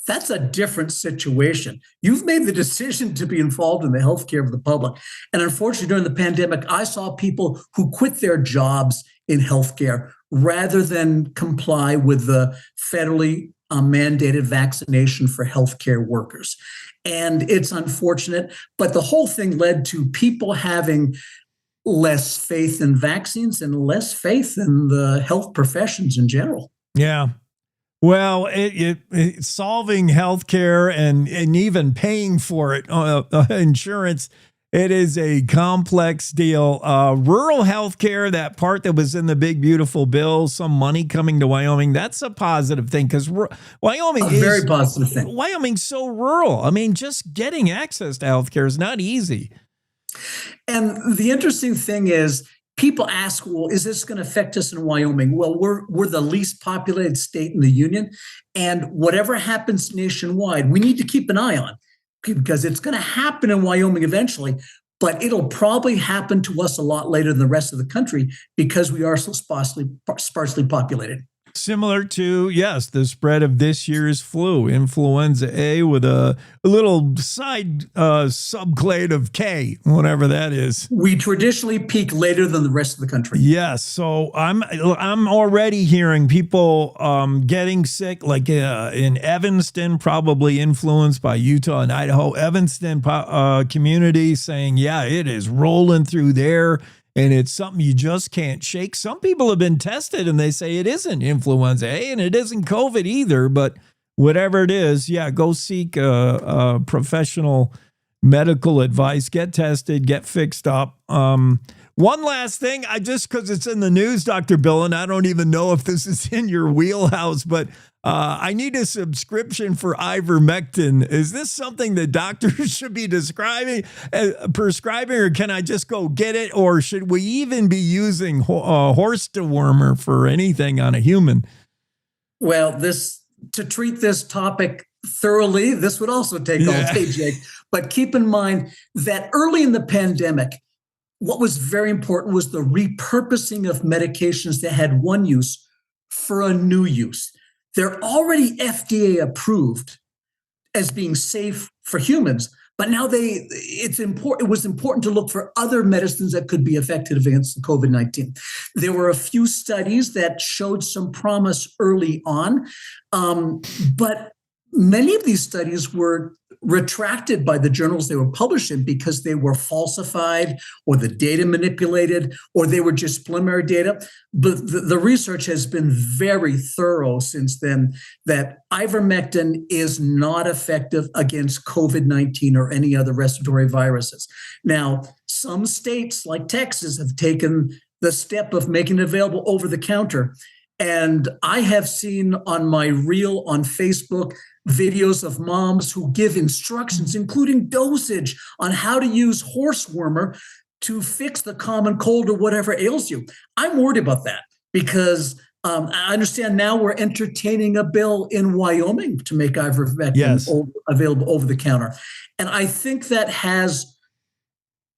that's a different situation. You've made the decision to be involved in the healthcare of the public. And unfortunately, during the pandemic, I saw people who quit their jobs in healthcare rather than comply with the federally mandated vaccination for healthcare workers. And it's unfortunate, but the whole thing led to people having less faith in vaccines and less faith in the health professions in general.
Yeah. Well, solving healthcare and even paying for it, insurance, it is a complex deal. Rural healthcare, that part that was in the big, beautiful bill, some money coming to Wyoming, that's a positive thing, because Wyoming is
very positive thing.
Wyoming's so rural. I mean, just getting access to healthcare is not easy.
And the interesting thing is, people ask, well, is this going to affect us in Wyoming? Well, we're the least populated state in the union, and whatever happens nationwide, we need to keep an eye on, because it's going to happen in Wyoming eventually, but it'll probably happen to us a lot later than the rest of the country because we are so sparsely populated.
Similar to, yes, the spread of this year's flu, influenza A, with a little side subclade of K, whatever that is.
We traditionally peak later than the rest of the country.
Yes, so I'm already hearing people getting sick, like in Evanston, probably influenced by Utah and Idaho. Evanston community saying, yeah, it is rolling through there. And it's something you just can't shake. Some people have been tested and they say it isn't influenza A and it isn't COVID either. But whatever it is, yeah, go seek professional medical advice. Get tested, get fixed up. One last thing, because it's in the news, Dr. Billin, I don't even know if this is in your wheelhouse, but I need a subscription for ivermectin. Is this something that doctors should be prescribing, or can I just go get it? Or should we even be using horse dewormer for anything on a human?
Well, to treat this topic thoroughly, this would also take all day, Jake. But keep in mind that early in the pandemic, what was very important was the repurposing of medications that had one use for a new use. They're already FDA approved as being safe for humans, but now it was important to look for other medicines that could be effective against COVID-19. There were a few studies that showed some promise early on, but many of these studies were retracted by the journals they were published in because they were falsified or the data manipulated or they were just preliminary data. But the research has been very thorough since then that ivermectin is not effective against COVID-19 or any other respiratory viruses. Now, some states like Texas have taken the step of making it available over the counter. And I have seen on my reel on Facebook videos of moms who give instructions, including dosage, on how to use horse wormer to fix the common cold or whatever ails you. I'm worried about that because I understand now we're entertaining a bill in Wyoming to make ivermectin available over the counter. And I think that has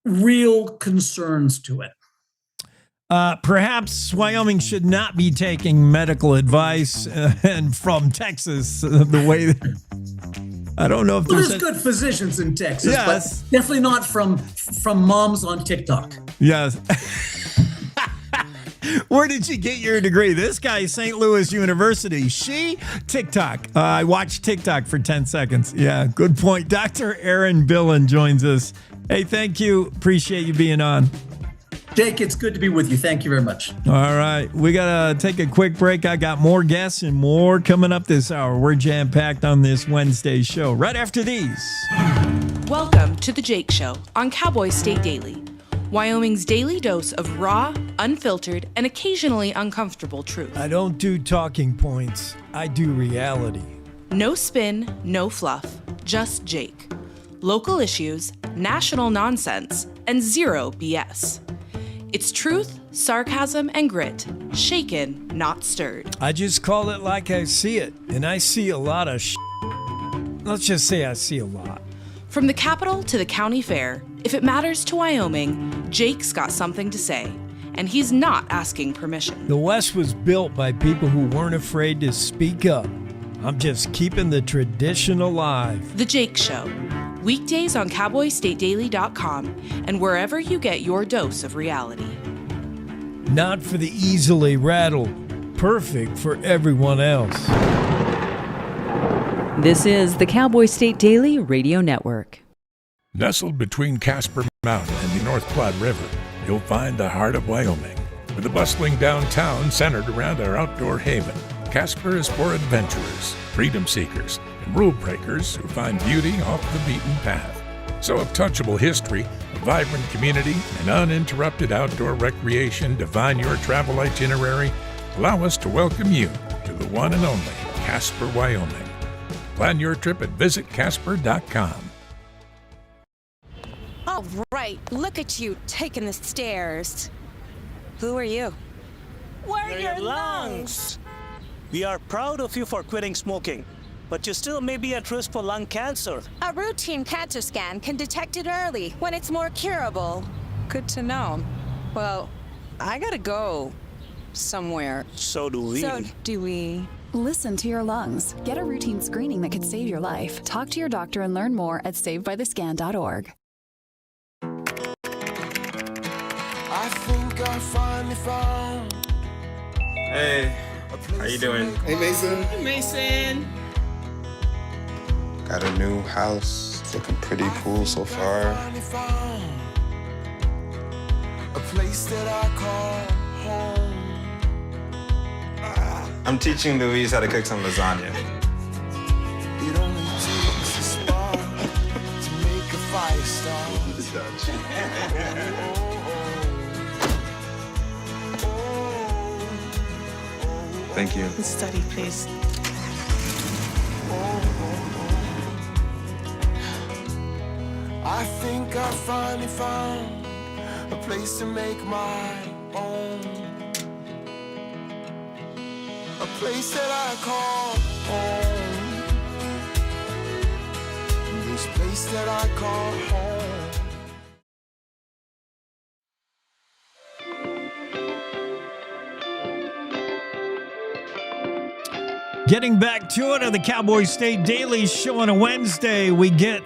real concerns to it.
Perhaps Wyoming should not be taking medical advice and from Texas the way I don't know if
there's good physicians in Texas, but definitely not from moms on TikTok.
Yes. Where did you get your degree? This guy, St. Louis University. She, TikTok. I watched TikTok for 10 seconds. Yeah, good point. Dr. Aaron Billin joins us. Hey, thank you. Appreciate you being on.
Jake, it's good to be with you. Thank you very much.
All right. We got to take a quick break. I got more guests and more coming up this hour. We're jam-packed on this Wednesday show right after these.
Welcome to The Jake Show on Cowboy State Daily, Wyoming's daily dose of raw, unfiltered, and occasionally uncomfortable truth.
I don't do talking points. I do reality.
No spin, no fluff, just Jake. Local issues, national nonsense, and zero BS. It's truth, sarcasm, and grit, shaken, not stirred.
I just call it like I see it, and I see a lot of Let's just say I see a lot.
From the capital to the county fair, if it matters to Wyoming, Jake's got something to say, and he's not asking permission.
The West was built by people who weren't afraid to speak up. I'm just keeping the tradition alive.
The Jake Show. Weekdays on CowboyStateDaily.com and wherever you get your dose of reality.
Not for the easily rattled. Perfect for everyone else.
This is the Cowboy State Daily Radio Network.
Nestled between Casper Mountain and the North Platte River, you'll find the heart of Wyoming, with a bustling downtown centered around our outdoor haven. Casper is for adventurers, freedom seekers, and rule breakers who find beauty off the beaten path. So if touchable history, a vibrant community, and uninterrupted outdoor recreation define your travel itinerary, allow us to welcome you to the one and only Casper, Wyoming. Plan your trip at visitcasper.com.
All right, look at you taking the stairs. Who are you?
We're your lungs. We are proud of you for quitting smoking, but you still may be at risk for lung cancer.
A routine cancer scan can detect it early when it's more curable.
Good to know. Well, I gotta go somewhere.
So do we.
Listen to your lungs. Get a routine screening that could save your life. Talk to your doctor and learn more at savedbythescan.org.
I think I finally found.
Hey, how you doing?
Hey, Mason.
Hey, Mason.
Got a new house. It's looking pretty cool so far.
A place that I call home.
I'm teaching Louise how to cook some lasagna.
It only takes a spark to make a fire
such.
Thank you.
Study, please.
I think I finally found a place to make my own. A place that I call home. This place that I call home.
Getting back to it on the Cowboy State Daily Show on a Wednesday, we get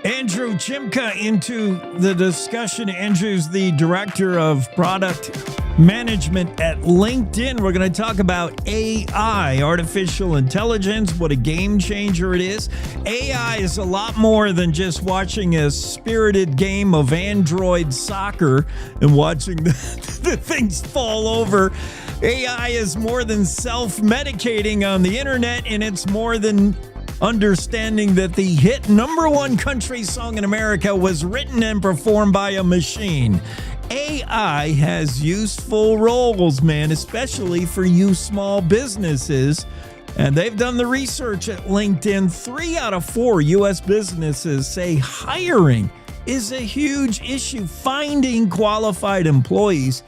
Andrew Chimka into the discussion. Andrew's the director of product management at LinkedIn. We're going to talk about AI, artificial intelligence, what a game changer it is. AI is a lot more than just watching a spirited game of Android soccer and watching the things fall over. AI is more than self-medicating on the internet, and it's more than understanding that the hit #1 country song in America was written and performed by a machine. AI has useful roles, man, especially for you small businesses. And they've done the research at LinkedIn. 3 out of 4 U.S. businesses say hiring is a huge issue. Finding qualified employees.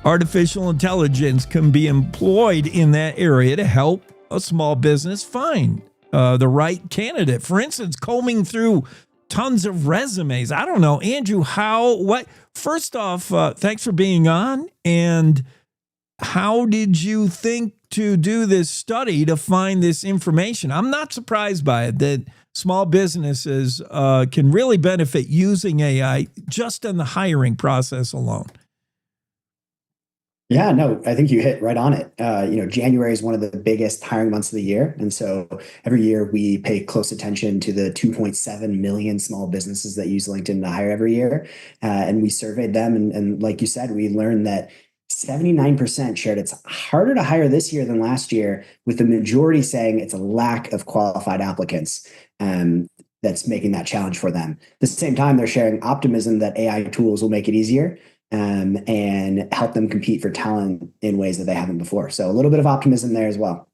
Artificial intelligence can be employed in that area to help a small business find the right candidate. For instance, combing through tons of resumes. I don't know, Andrew, first off, thanks for being on. And how did you think to do this study to find this information? I'm not surprised by it that small businesses can really benefit using AI just in the hiring process alone.
Yeah, no, I think you hit right on it. January is one of the biggest hiring months of the year. And so every year we pay close attention to the 2.7 million small businesses that use LinkedIn to hire every year. And we surveyed them. And like you said, we learned that 79% shared it's harder to hire this year than last year, with the majority saying it's a lack of qualified applicants that's making that challenge for them. At the same time, they're sharing optimism that AI tools will make it easier and help them compete for talent in ways that they haven't before. So a little bit of optimism there as well.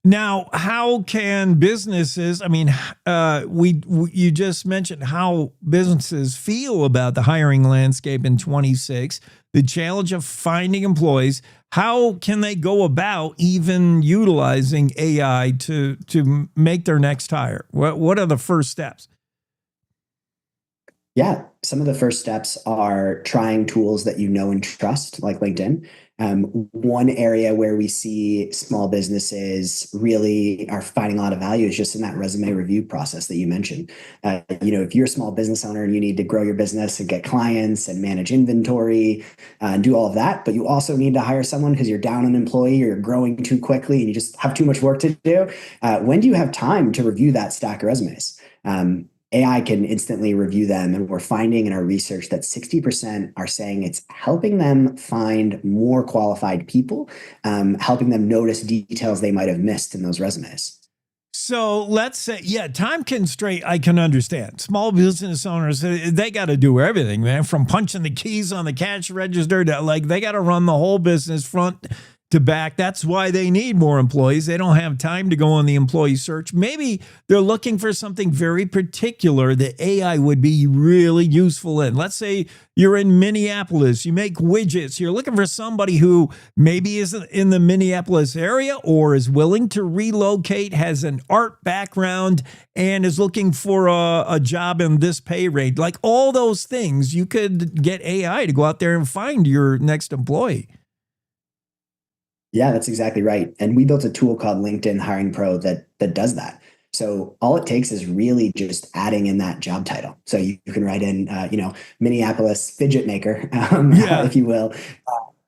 Now, how can businesses, you just mentioned how businesses feel about the hiring landscape in 26, the challenge of finding employees. How can they go about even utilizing AI to make their next hire? What are the first steps?
Yeah, some of the first steps are trying tools that you know and trust, like LinkedIn. One area where we see small businesses really are finding a lot of value is just in that resume review process that you mentioned. If you're a small business owner and you need to grow your business and get clients and manage inventory and do all of that, but you also need to hire someone because you're down an employee or you're growing too quickly and you just have too much work to do. When do you have time to review that stack of resumes? AI can instantly review them, and we're finding in our research that 60% are saying it's helping them find more qualified people, helping them notice details they might have missed in those resumes.
So let's say, time constraint, I can understand. Small business owners, they got to do everything, man, from punching the keys on the cash register to they got to run the whole business front to back. That's why they need more employees. They don't have time to go on the employee search. Maybe they're looking for something very particular that AI would be really useful in. Let's say you're in Minneapolis, you make widgets. You're looking for somebody who maybe isn't in the Minneapolis area or is willing to relocate, has an art background, and is looking for a job in this pay rate. Like all those things, you could get AI to go out there and find your next employee.
Yeah, that's exactly right. And we built a tool called LinkedIn Hiring Pro that does that. So all it takes is really just adding in that job title. So you can write in, Minneapolis fidget maker, if you will,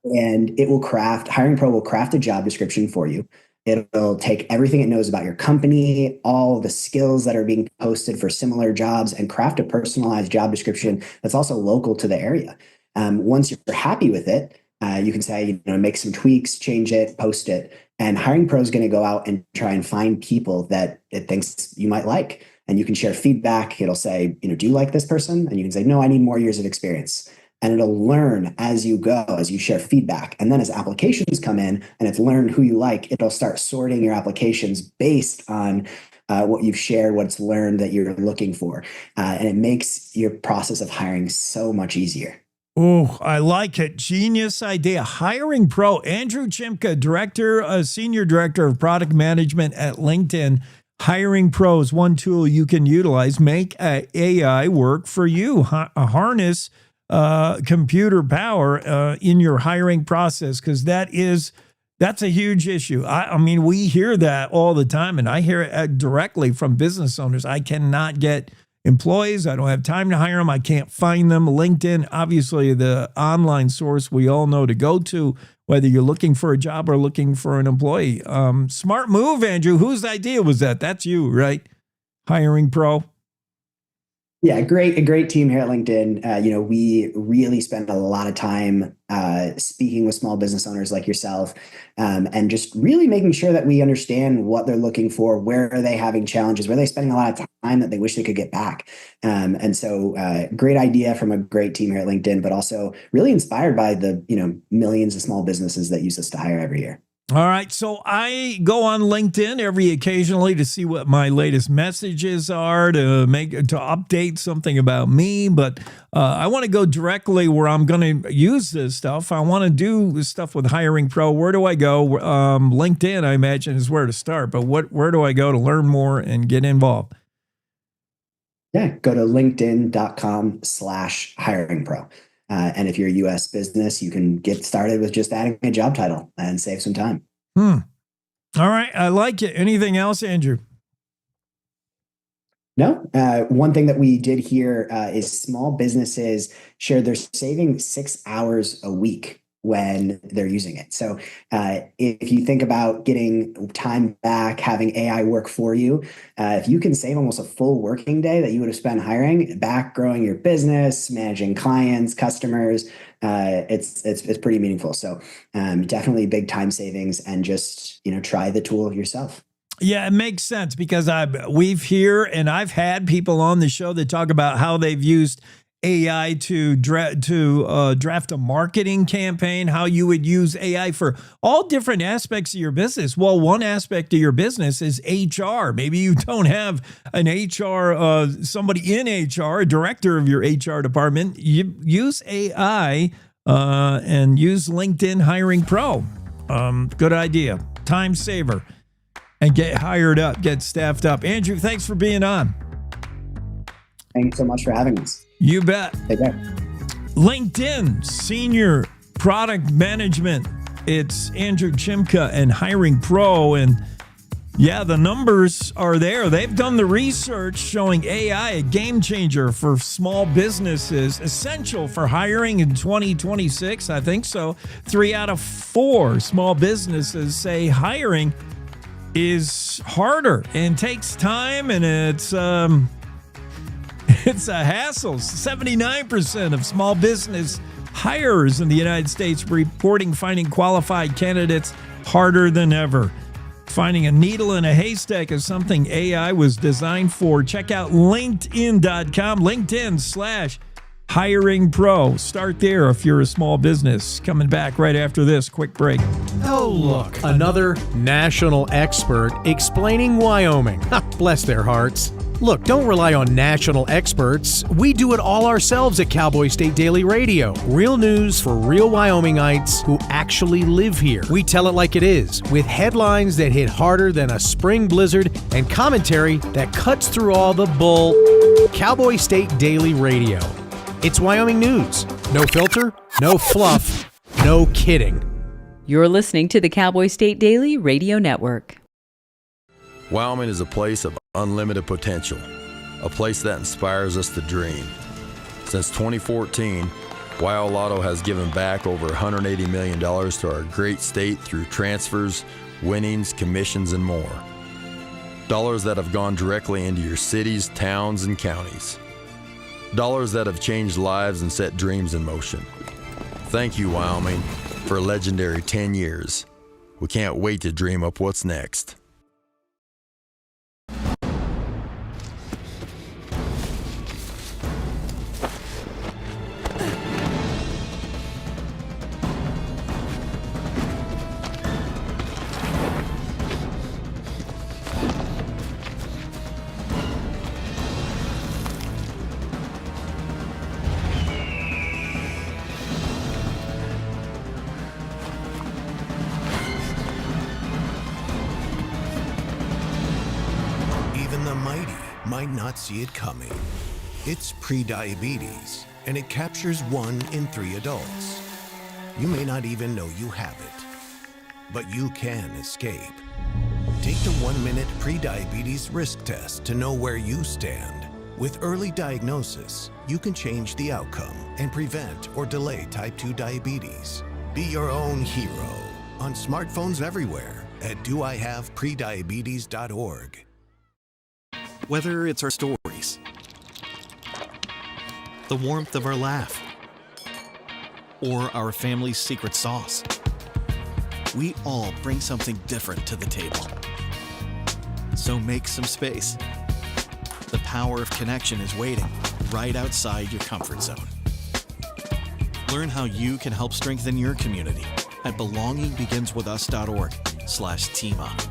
and it will Hiring Pro will craft a job description for you. It'll take everything it knows about your company, all the skills that are being posted for similar jobs, and craft a personalized job description that's also local to the area. Once you're happy with it, you can say, make some tweaks, change it, post it. And Hiring Pro is going to go out and try and find people that it thinks you might like. and you can share feedback. It'll say, do you like this person? And you can say, no, I need more years of experience. And it'll learn as you go, as you share feedback. And then as applications come in and it's learned who you like, it'll start sorting your applications based on what you've shared, what's learned that you're looking for. And it makes your process of hiring so much easier.
Oh, I like it. Genius idea. Hiring Pro. Andrew Chimka, Senior Director of Product Management at LinkedIn. Hiring Pro is one tool you can utilize. Make AI work for you. Harness computer power in your hiring process, because that's a huge issue. I mean, we hear that all the time, and I hear it directly from business owners. I cannot get employees. I don't have time to hire them. I can't find them. LinkedIn, obviously the online source we all know to go to, whether you're looking for a job or looking for an employee. Smart move, Andrew. Whose idea was that? That's you, right? Hiring Pro.
Yeah, a great team here at LinkedIn. We really spend a lot of time speaking with small business owners like yourself, and just really making sure that we understand what they're looking for, where are they having challenges, where are they spending a lot of time that they wish they could get back. And so great idea from a great team here at LinkedIn, but also really inspired by the millions of small businesses that use us to hire every year.
All right. So I go on LinkedIn occasionally to see what my latest messages are, to update something about me. But I want to go directly where I'm going to use this stuff. I want to do stuff with Hiring Pro. Where do I go? LinkedIn, I imagine, is where to start. But where do I go to learn more and get involved?
Yeah, go to linkedin.com/hiring pro. And if you're a U.S. business, you can get started with just adding a job title and save some time.
All right. I like it. Anything else, Andrew?
No. One thing that we did here is small businesses shared they're saving 6 hours a week when they're using it. So if you think about getting time back, having AI work for you, if you can save almost a full working day that you would have spent hiring back, growing your business, managing clients, customers, it's pretty meaningful. So definitely big time savings, and just, try the tool yourself.
Yeah, it makes sense, because I've had people on the show that talk about how they've used AI to draft a marketing campaign, how you would use AI for all different aspects of your business. Well, one aspect of your business is HR. Maybe you don't have an HR, somebody in HR, a director of your HR department. You use AI and use LinkedIn Hiring Pro. Good idea. Time saver. And get hired up, get staffed up. Andrew, thanks for being on.
Thanks so much for having us.
You bet.
Take care.
LinkedIn Senior Product Management. It's Andrew Chimka and Hiring Pro. And yeah, the numbers are there. They've done the research showing AI a game changer for small businesses, essential for hiring in 2026. I think so. 3 out of 4 small businesses say hiring is harder and takes time, and it's a hassle. 79% of small business hires in the United States reporting finding qualified candidates harder than ever. Finding a needle in a haystack is something AI was designed for. Check out LinkedIn.com, LinkedIn/Hiring Pro. Start there if you're a small business. Coming back right after this quick break.
Oh, look, another national expert explaining Wyoming. Bless their hearts. Look, don't rely on national experts. We do it all ourselves at Cowboy State Daily Radio. Real news for real Wyomingites who actually live here. We tell it like it is, with headlines that hit harder than a spring blizzard and commentary that cuts through all the bull. Cowboy State Daily Radio. It's Wyoming news. No filter, no fluff, no kidding.
You're listening to the Cowboy State Daily Radio Network.
Wyoming is a place of unlimited potential, a place that inspires us to dream. Since 2014, Wyo Lotto has given back over $180 million to our great state through transfers, winnings, commissions, and more. Dollars that have gone directly into your cities, towns, and counties. Dollars that have changed lives and set dreams in motion. Thank you, Wyoming, for a legendary 10 years. We can't wait to dream up what's next.
the mighty might not see it coming. It's prediabetes, and it captures 1 in 3 adults. You may not even know you have it, but you can escape. Take the 1-minute prediabetes risk test to know where you stand. With early diagnosis, you can change the outcome and prevent or delay type 2 diabetes. Be your own hero on smartphones everywhere at doihaveprediabetes.org.
Whether it's our stories, the warmth of our laugh, or our family's secret sauce, we all bring something different to the table. So make some space. The power of connection is waiting right outside your comfort zone. Learn how you can help strengthen your community at belongingbeginswithus.org/teamup.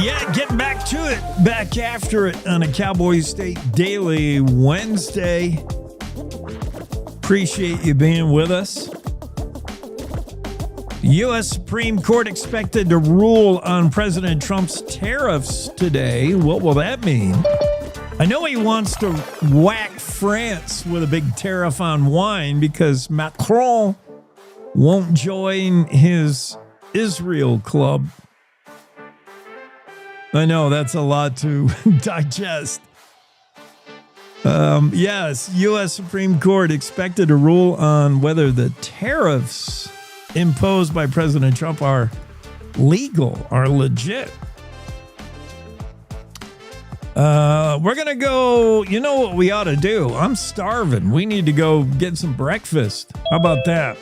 Yeah, getting back to it, back after it on a Cowboy State Daily Wednesday. Appreciate you being with us. U.S. Supreme Court expected to rule on President Trump's tariffs today. What will that mean? I know he wants to whack France with a big tariff on wine because Macron won't join his Israel club. I know that's a lot to digest. Yes, U.S. Supreme Court expected to rule on whether the tariffs imposed by President Trump are legal, are legit. We're going to go, you know what we ought to do? I'm starving. We need to go get some breakfast. How about that?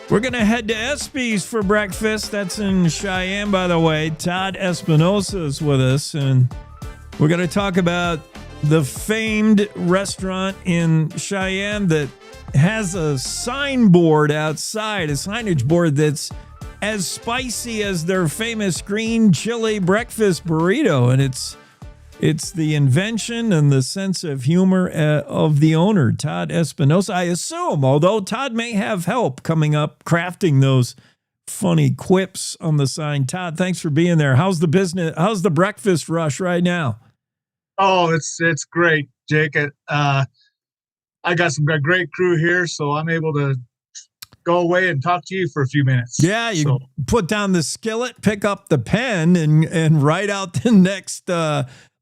We're going to head to Espi's for breakfast. That's in Cheyenne, by the way. Todd Espinoza is with us, and we're going to talk about the famed restaurant in Cheyenne that has a signboard outside, a signage board that's as spicy as their famous green chili breakfast burrito. And it's the invention and the sense of humor of the owner, Todd Espinoza, I assume, although Todd may have help coming up crafting those funny quips on the sign. Todd, thanks for being there. How's the business? How's the breakfast rush right now?
Oh, it's great, Jake. I got some great crew here, so I'm able to go away and talk to you for a few minutes.
Yeah, you put down the skillet, pick up the pen, and write out the next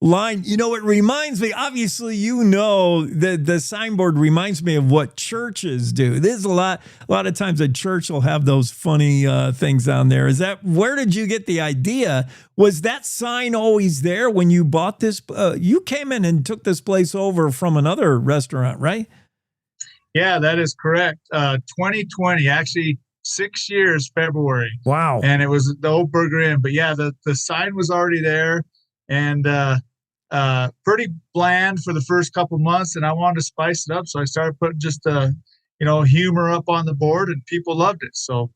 line. You know, it reminds me, obviously, you know, the signboard reminds me of what churches do. There's a lot of times a church will have those funny things on there. Where did you get the idea? Was that sign always there when you bought this? You came in and took this place over from another restaurant, right?
Yeah, that is correct. 2020, actually 6 years, February.
Wow.
And it was the old Burger Inn. But yeah, the sign was already there, and pretty bland for the first couple months, and I wanted to spice it up, so I started putting just humor up on the board, and people loved it. So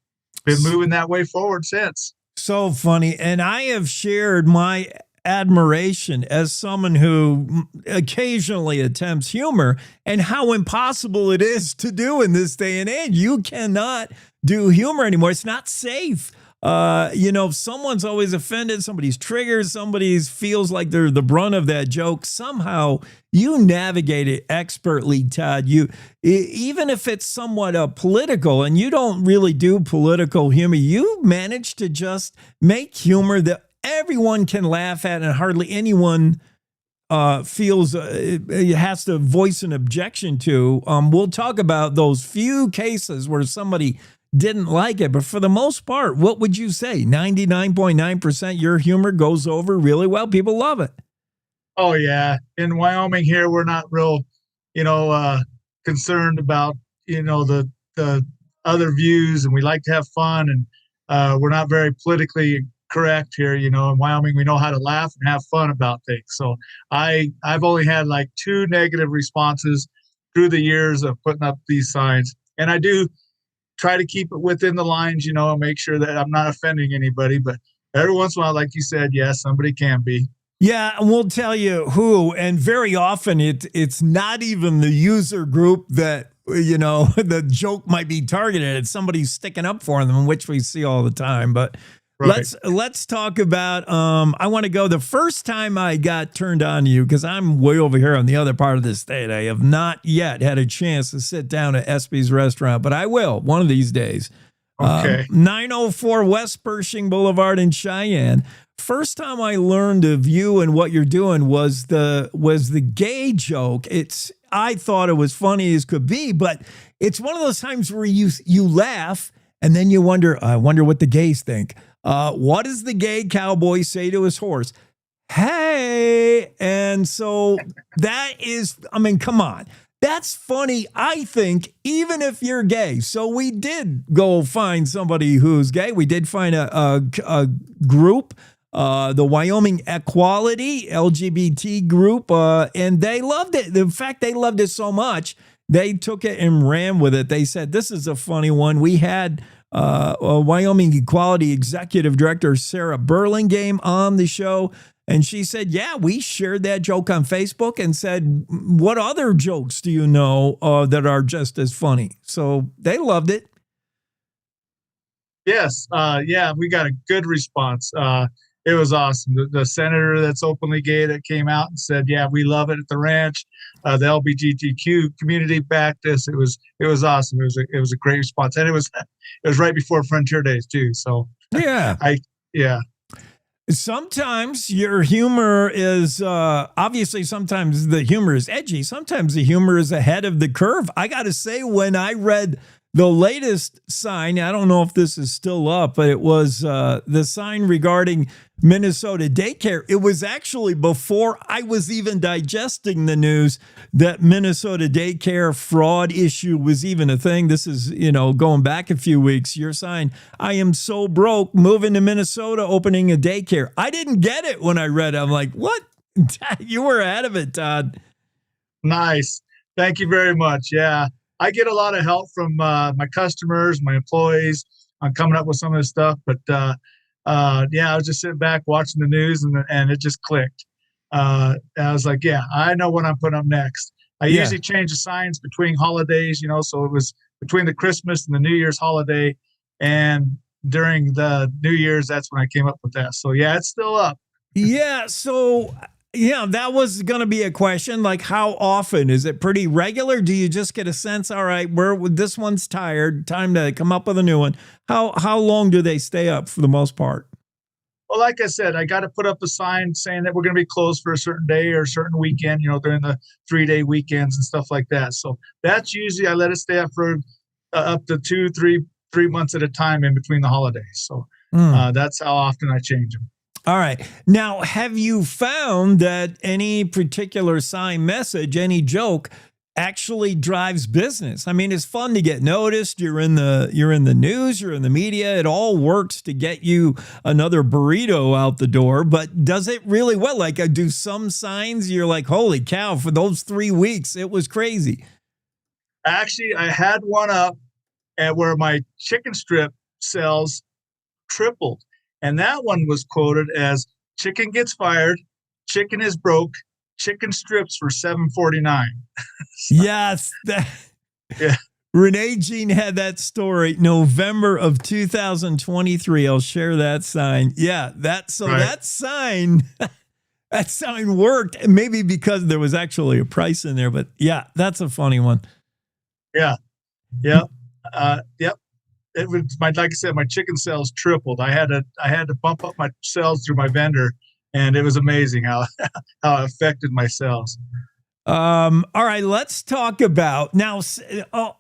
been moving that way forward since.
So funny. And I have shared my admiration as someone who occasionally attempts humor and how impossible it is to do in this day and age. You cannot do humor anymore. It's not safe. If someone's always offended, somebody's triggered, somebody feels like they're the brunt of that joke, somehow you navigate it expertly, Todd. Even if it's somewhat political, and you don't really do political humor, you manage to just make humor that everyone can laugh at, and hardly anyone feels it has to voice an objection to. We'll talk about those few cases where somebody didn't like it, but for the most part, what would you say? 99.9% your humor goes over really well. People love it.
Oh yeah. In Wyoming here, we're not real, concerned about, the other views, and we like to have fun, and we're not very politically correct here. In Wyoming, we know how to laugh and have fun about things. So I've only had like 2 negative responses through the years of putting up these signs. And I do try to keep it within the lines, and make sure that I'm not offending anybody. But every once in a while, like you said, yes, somebody can be.
Yeah, and we'll tell you who. And very often it's not even the user group that, the joke might be targeted. It's somebody sticking up for them, which we see all the time. But
right.
let's talk about, I want to go the first time I got turned on to you, because I'm way over here on the other part of the state. I have not yet had a chance to sit down at Espi's restaurant, but I will one of these days.
Okay.
904 West Pershing Boulevard in Cheyenne. First time I learned of you and what you're doing was the gay joke. I thought it was funny as could be, but it's one of those times where you laugh and then you wonder, I wonder what the gays think. What does the gay cowboy say to his horse? Hey. And so that is, come on. That's funny, I think, even if you're gay. So we did go find somebody who's gay. We did find a group, the Wyoming Equality LGBT group, and they loved it. In fact, they loved it so much, they took it and ran with it. They said, this is a funny one. We had a Wyoming Equality Executive Director, Sarah Burlingame, on the show. And she said, yeah, we shared that joke on Facebook and said, what other jokes do you know that are just as funny? So they loved it.
Yes. Yeah, we got a good response. It was awesome. The senator that's openly gay that came out and said, yeah, we love it at the ranch. The LGBTQ community backed us. It was awesome. It was a great response. And it was right before Frontier Days too. So
yeah. Sometimes your humor is, obviously sometimes the humor is edgy. Sometimes the humor is ahead of the curve. I got to say, when I read the latest sign, I don't know if this is still up, but it was the sign regarding Minnesota daycare. It was actually before I was even digesting the news that Minnesota daycare fraud issue was even a thing. This is, going back a few weeks. Your sign, I am so broke, moving to Minnesota, opening a daycare. I didn't get it when I read it. I'm like, what? You were ahead of it, Todd.
Nice. Thank you very much. Yeah. I get a lot of help from my customers, my employees on coming up with some of this stuff. But I was just sitting back watching the news and it just clicked. I was like, yeah, I know what I'm putting up next. I usually change the signs between holidays, so it was between the Christmas and the New Year's holiday. And during the New Year's, that's when I came up with that. So, yeah, it's still up.
Yeah. So, yeah, that was going to be a question. Like, how often? Is it pretty regular? Do you just get a sense, all right, this one's tired, time to come up with a new one? How long do they stay up for the most part?
Well, like I said, I got to put up a sign saying that we're going to be closed for a certain day or a certain weekend, during the 3-day weekends and stuff like that. So that's usually, I let it stay up for up to 3 months at a time in between the holidays. So that's how often I change them.
All right. Now, have you found that any particular sign message, any joke actually drives business? I mean, it's fun to get noticed. You're in the news, you're in the media. It all works to get you another burrito out the door. But does it really well? Like, do some signs you're like, holy cow, for those 3 weeks, it was crazy.
Actually, I had one up at where my chicken strip sales tripled. And that one was quoted as chicken gets fired, chicken is broke, chicken strips for $7.49.
Yes.
Yeah.
Renee Jean had that story November of 2023. I'll share that sign. Yeah, that sign worked, maybe because there was actually a price in there, but yeah, that's a funny one.
Yeah. Yep. Yep. It was like I said, my chicken sales tripled. I had to bump up my sales through my vendor, and it was amazing how it affected my sales.
All right, let's talk about now.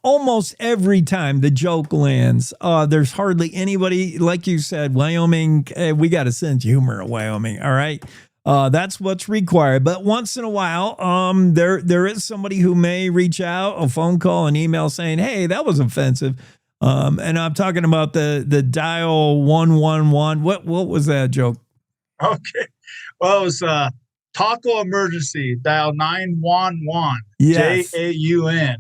Almost every time the joke lands, there's hardly anybody, like you said, Wyoming. We got a sense of humor in Wyoming. All right. That's what's required. But once in a while, there is somebody who may reach out, a phone call, an email saying, hey, that was offensive. And I'm talking about the dial 111. What was that joke?
Okay. Well, it was taco emergency. Dial 911.
Yes.
JAUN.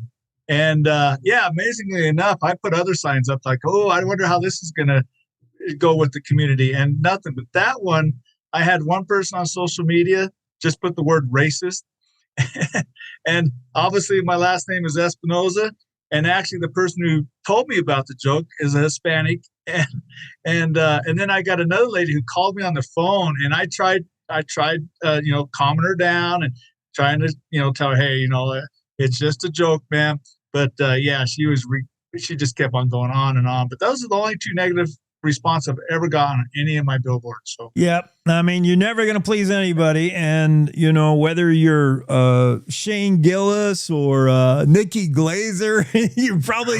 And amazingly enough, I put other signs up like, oh, I wonder how this is going to go with the community, and nothing. But that one, I had one person on social media just put the word racist. And obviously my last name is Espinoza. And actually the person who told me about the joke is a Hispanic. And then I got another lady who called me on the phone, and I tried, calming her down and trying to, tell her, hey, it's just a joke, man. But she just kept on going on and on. But those are the only two negative response I've ever gotten on any of my billboards. So
yep. I mean, you're never going to please anybody. And, whether you're Shane Gillis or Nikki Glazer, you're probably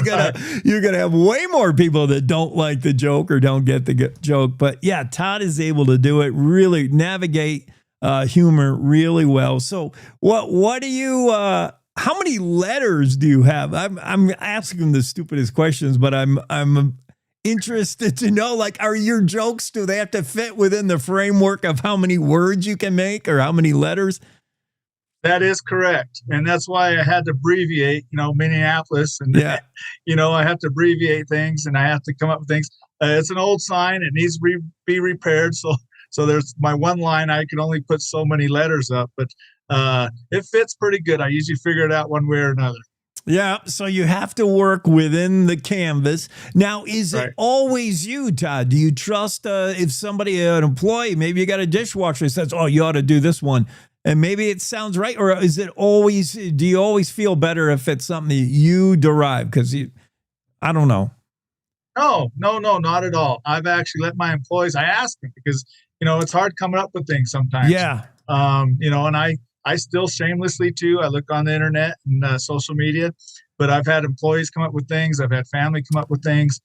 you're going to have way more people that don't like the joke or don't get the joke. But yeah, Todd is able to do it, really navigate humor really well. So what do you, how many letters do you have? I'm asking the stupidest questions, but I'm interested to know, like, are your jokes, do they have to fit within the framework of how many words you can make or how many letters?
That is correct. And that's why I had to abbreviate, Minneapolis. And, I have to abbreviate things, and I have to come up with things. It's an old sign. It needs to be repaired. So there's my one line. I can only put so many letters up, but it fits pretty good. I usually figure it out one way or another.
Yeah, so you have to work within the canvas. Now, is it always you, Todd? Do you trust if somebody, an employee, maybe you got a dishwasher that says, oh, you ought to do this one, and maybe it sounds right? Or is it always, do you always feel better if it's something that you derive? Because I don't know.
No, not at all. I've actually let my employees, I ask them because, it's hard coming up with things sometimes.
Yeah.
And I still shamelessly too. I look on the internet and social media, but I've had employees come up with things. I've had family come up with things,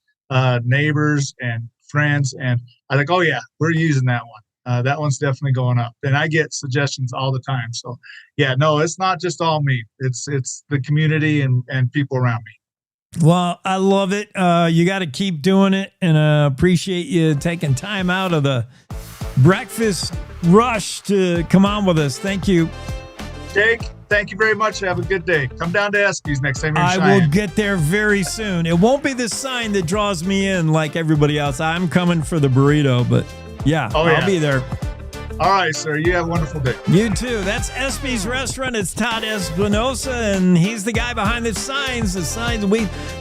neighbors and friends. And I think, oh yeah, we're using that one. That one's definitely going up. And I get suggestions all the time. So yeah, no, it's not just all me. It's the community and people around me.
Well, I love it. You got to keep doing it, and appreciate you taking time out of the breakfast rush to come on with us. Thank you.
Jake, thank you very much. Have a good day. Come down to Espi's next time you're in
I will get there very soon. It won't be the sign that draws me in like everybody else. I'm coming for the burrito, but I'll be there.
All right, sir. You have a wonderful day.
You too. That's Espi's Restaurant. It's Todd Espinoza, and he's the guy behind the signs.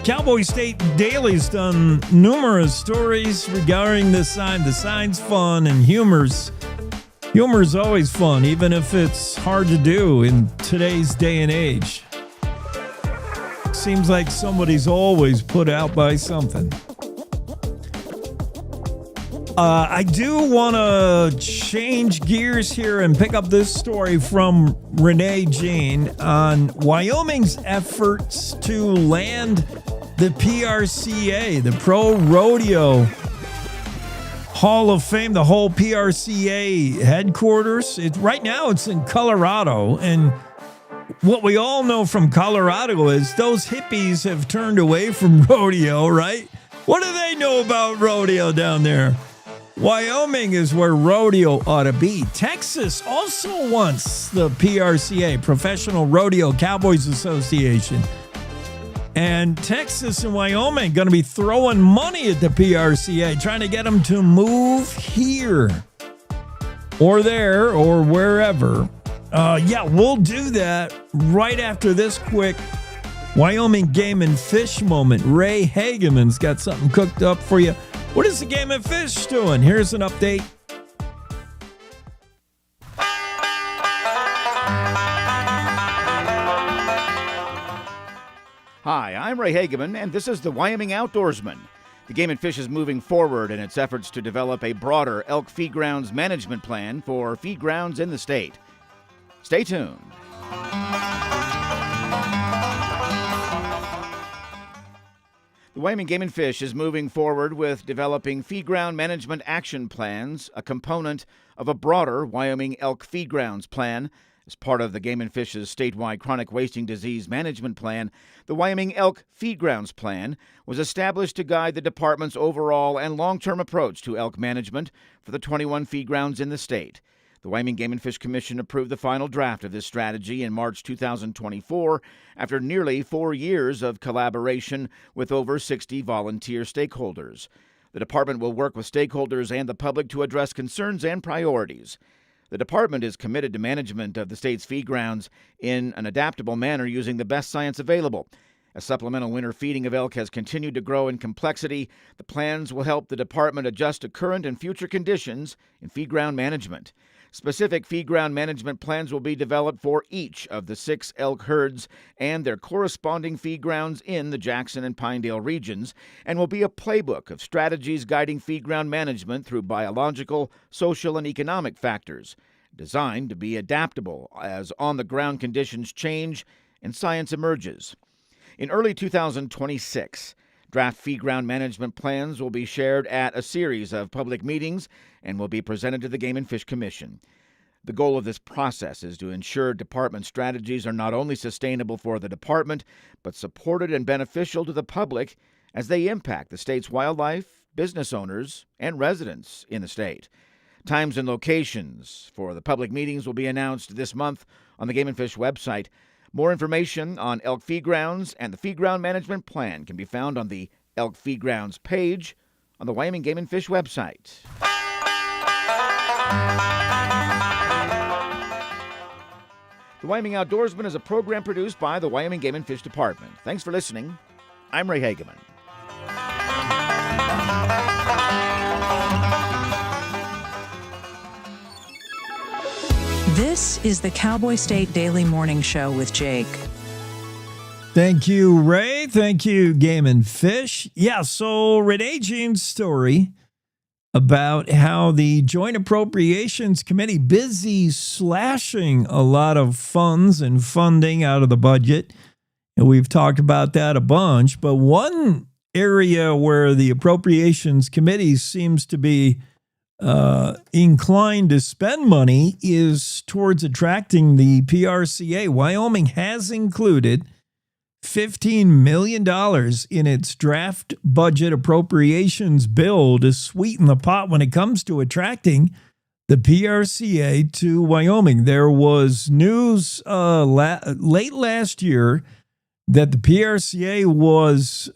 Cowboy State Daily's done numerous stories regarding this sign. The sign's fun, and humor's always fun, even if it's hard to do in today's day and age. Seems like somebody's always put out by something. I do want to change gears here and pick up this story from Renee Jean on Wyoming's efforts to land the PRCA, the Pro Rodeo Hall of Fame, the whole PRCA headquarters. Right now it's in Colorado, and what we all know from Colorado is those hippies have turned away from rodeo, right? What do they know about rodeo down there? Wyoming is where rodeo ought to be. Texas also wants the PRCA, Professional Rodeo Cowboys Association. And Texas and Wyoming going to be throwing money at the PRCA, trying to get them to move here or there or wherever. We'll do that right after this quick Wyoming Game and Fish moment. Ray Hageman's got something cooked up for you. What is the Game and Fish doing? Here's an update.
Hi, I'm Ray Hageman, and this is the Wyoming Outdoorsman. The Game and Fish is moving forward in its efforts to develop a broader elk feed grounds management plan for feed grounds in the state. Stay tuned. The Wyoming Game and Fish is moving forward with developing feed ground management action plans, a component of a broader Wyoming elk feed grounds plan. As part of the Game and Fish's statewide chronic wasting disease management plan, the Wyoming Elk Feed Grounds Plan was established to guide the department's overall and long-term approach to elk management for the 21 feed grounds in the state. The Wyoming Game and Fish Commission approved the final draft of this strategy in March 2024 after nearly 4 years of collaboration with over 60 volunteer stakeholders. The department will work with stakeholders and the public to address concerns and priorities. The department is committed to management of the state's feed grounds in an adaptable manner using the best science available. As supplemental winter feeding of elk has continued to grow in complexity, the plans will help the department adjust to current and future conditions in feed ground management. Specific feed ground management plans will be developed for each of the 6 elk herds and their corresponding feed grounds in the Jackson and Pinedale regions, and will be a playbook of strategies guiding feed ground management through biological, social, and economic factors, designed to be adaptable as on-the-ground conditions change and science emerges. In early 2026, draft feed ground management plans will be shared at a series of public meetings and will be presented to the Game and Fish Commission. The goal of this process is to ensure department strategies are not only sustainable for the department, but supported and beneficial to the public as they impact the state's wildlife, business owners, and residents in the state. Times and locations for the public meetings will be announced this month on the Game and Fish website. More information on elk feed grounds and the feed ground management plan can be found on the Elk Feed Grounds page on the Wyoming Game and Fish website. The Wyoming Outdoorsman is a program produced by the Wyoming Game and Fish Department. Thanks for listening. I'm Ray Hageman.
This is the Cowboy State Daily Morning Show with Jake.
Thank you, Ray. Thank you, Game and Fish. Yeah, so Renee Jean's story about how the Joint Appropriations Committee busy slashing a lot of funds and funding out of the budget. And we've talked about that a bunch. But one area where the Appropriations Committee seems to be inclined to spend money is towards attracting the PRCA. Wyoming has included $15 million in its draft budget appropriations bill to sweeten the pot when it comes to attracting the PRCA to Wyoming. There was news late last year that the PRCA was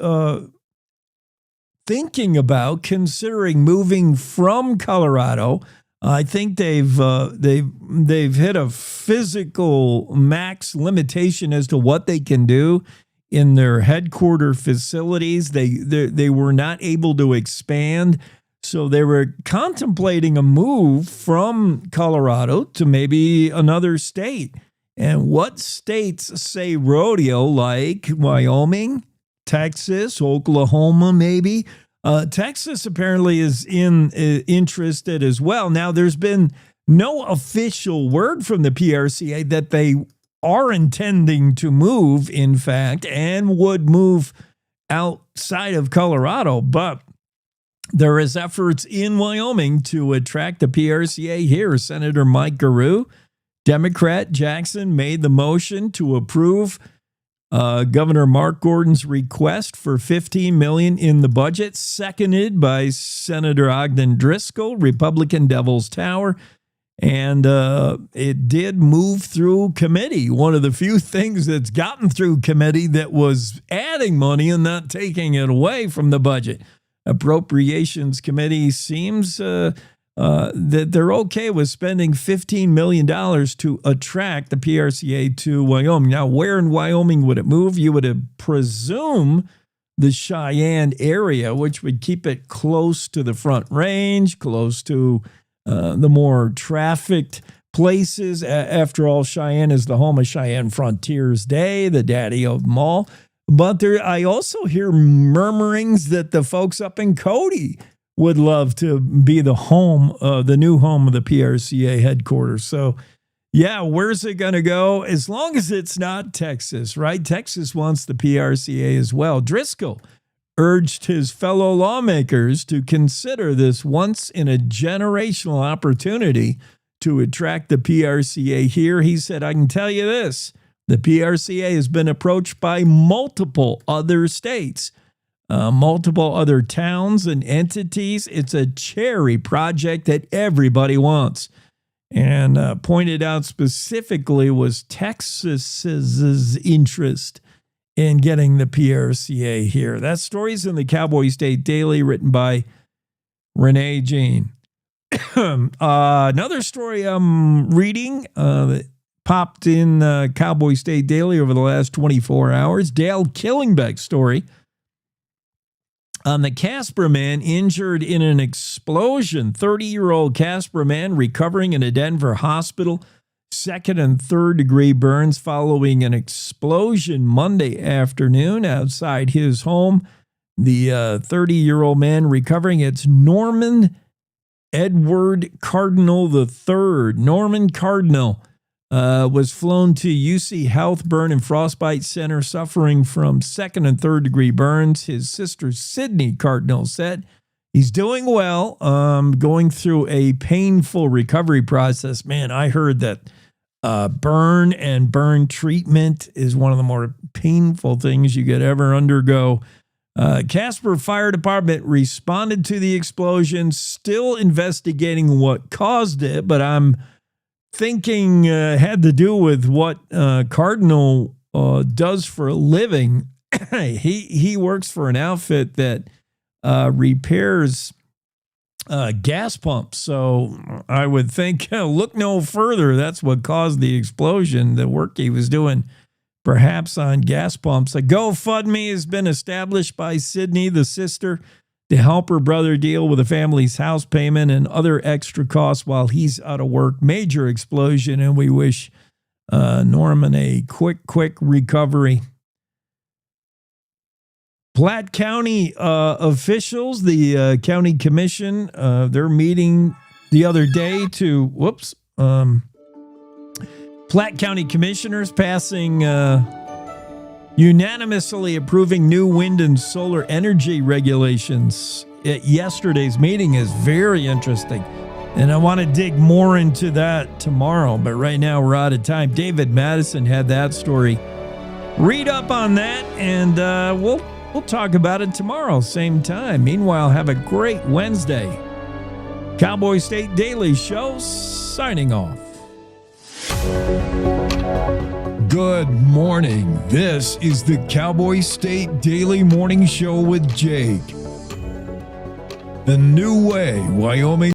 thinking about considering moving from Colorado. I think they've hit a physical max limitation as to what they can do in their headquarter facilities. They were not able to expand, so they were contemplating a move from Colorado to maybe another state. And what states say rodeo, like Wyoming, Texas, Oklahoma, maybe? Texas apparently is interested as well. Now, there's been no official word from the PRCA that they are intending to move, in fact, and would move outside of Colorado. But there is efforts in Wyoming to attract the PRCA here. Senator Mike Garreau, Democrat Jackson, made the motion to approve Governor Mark Gordon's request for $15 million in the budget, seconded by Senator Ogden Driscoll, Republican Devil's Tower. And it did move through committee. One of the few things that's gotten through committee that was adding money and not taking it away from the budget. Appropriations Committee seems that they're okay with spending $15 million to attract the PRCA to Wyoming. Now, where in Wyoming would it move? You would presume the Cheyenne area, which would keep it close to the Front Range, close to the more trafficked places. After all, Cheyenne is the home of Cheyenne Frontiers Day, the daddy of them all. But I also hear murmurings that the folks up in Cody would love to be the home, the new home of the PRCA headquarters. So, yeah, where's it going to go? As long as it's not Texas, right? Texas wants the PRCA as well. Driscoll urged his fellow lawmakers to consider this once-in-a-generational opportunity to attract the PRCA here. He said, I can tell you this, the PRCA has been approached by multiple other states, multiple other towns and entities. It's a cherry project that everybody wants. and pointed out specifically was Texas's interest in getting the PRCA here. That story's in the Cowboy State Daily, written by Renee Jean. Another story I'm reading that popped in Cowboy State Daily over the last 24 hours. Dale Killingbeck's story on the Casper man injured in an explosion. 30-year-old Casper man recovering in a Denver hospital. Second and third degree burns following an explosion Monday afternoon outside his home. The 30-year-old man recovering, it's Norman Edward Cardinal III. Norman Cardinal was flown to UC Health Burn and Frostbite Center suffering from second and third degree burns. His sister Sydney Cardinal said he's doing well, going through a painful recovery process. Man, I heard that burn and burn treatment is one of the more painful things you could ever undergo. Casper Fire Department responded to the explosion, still investigating what caused it, but I'm thinking had to do with what Cardinal does for a living. He works for an outfit that repairs gas pumps. So I would think, look no further. That's what caused the explosion, the work he was doing, perhaps on gas pumps. A GoFundMe has been established by Sydney, the sister, to help her brother deal with the family's house payment and other extra costs while he's out of work. Major explosion, and we wish Norman a quick recovery. Platte County officials, the county commission, they're meeting the other day to, Platte County commissioners passing unanimously approving new wind and solar energy regulations. Yesterday's meeting is very interesting, and I want to dig more into that tomorrow, but right now we're out of time. David Madison had that story. Read up on that, and we'll talk about it tomorrow, same time. Meanwhile, have a great Wednesday. Cowboy State Daily Show, signing off. Good morning. This is the Cowboy State Daily Morning Show with Jake. The new way, Wyoming.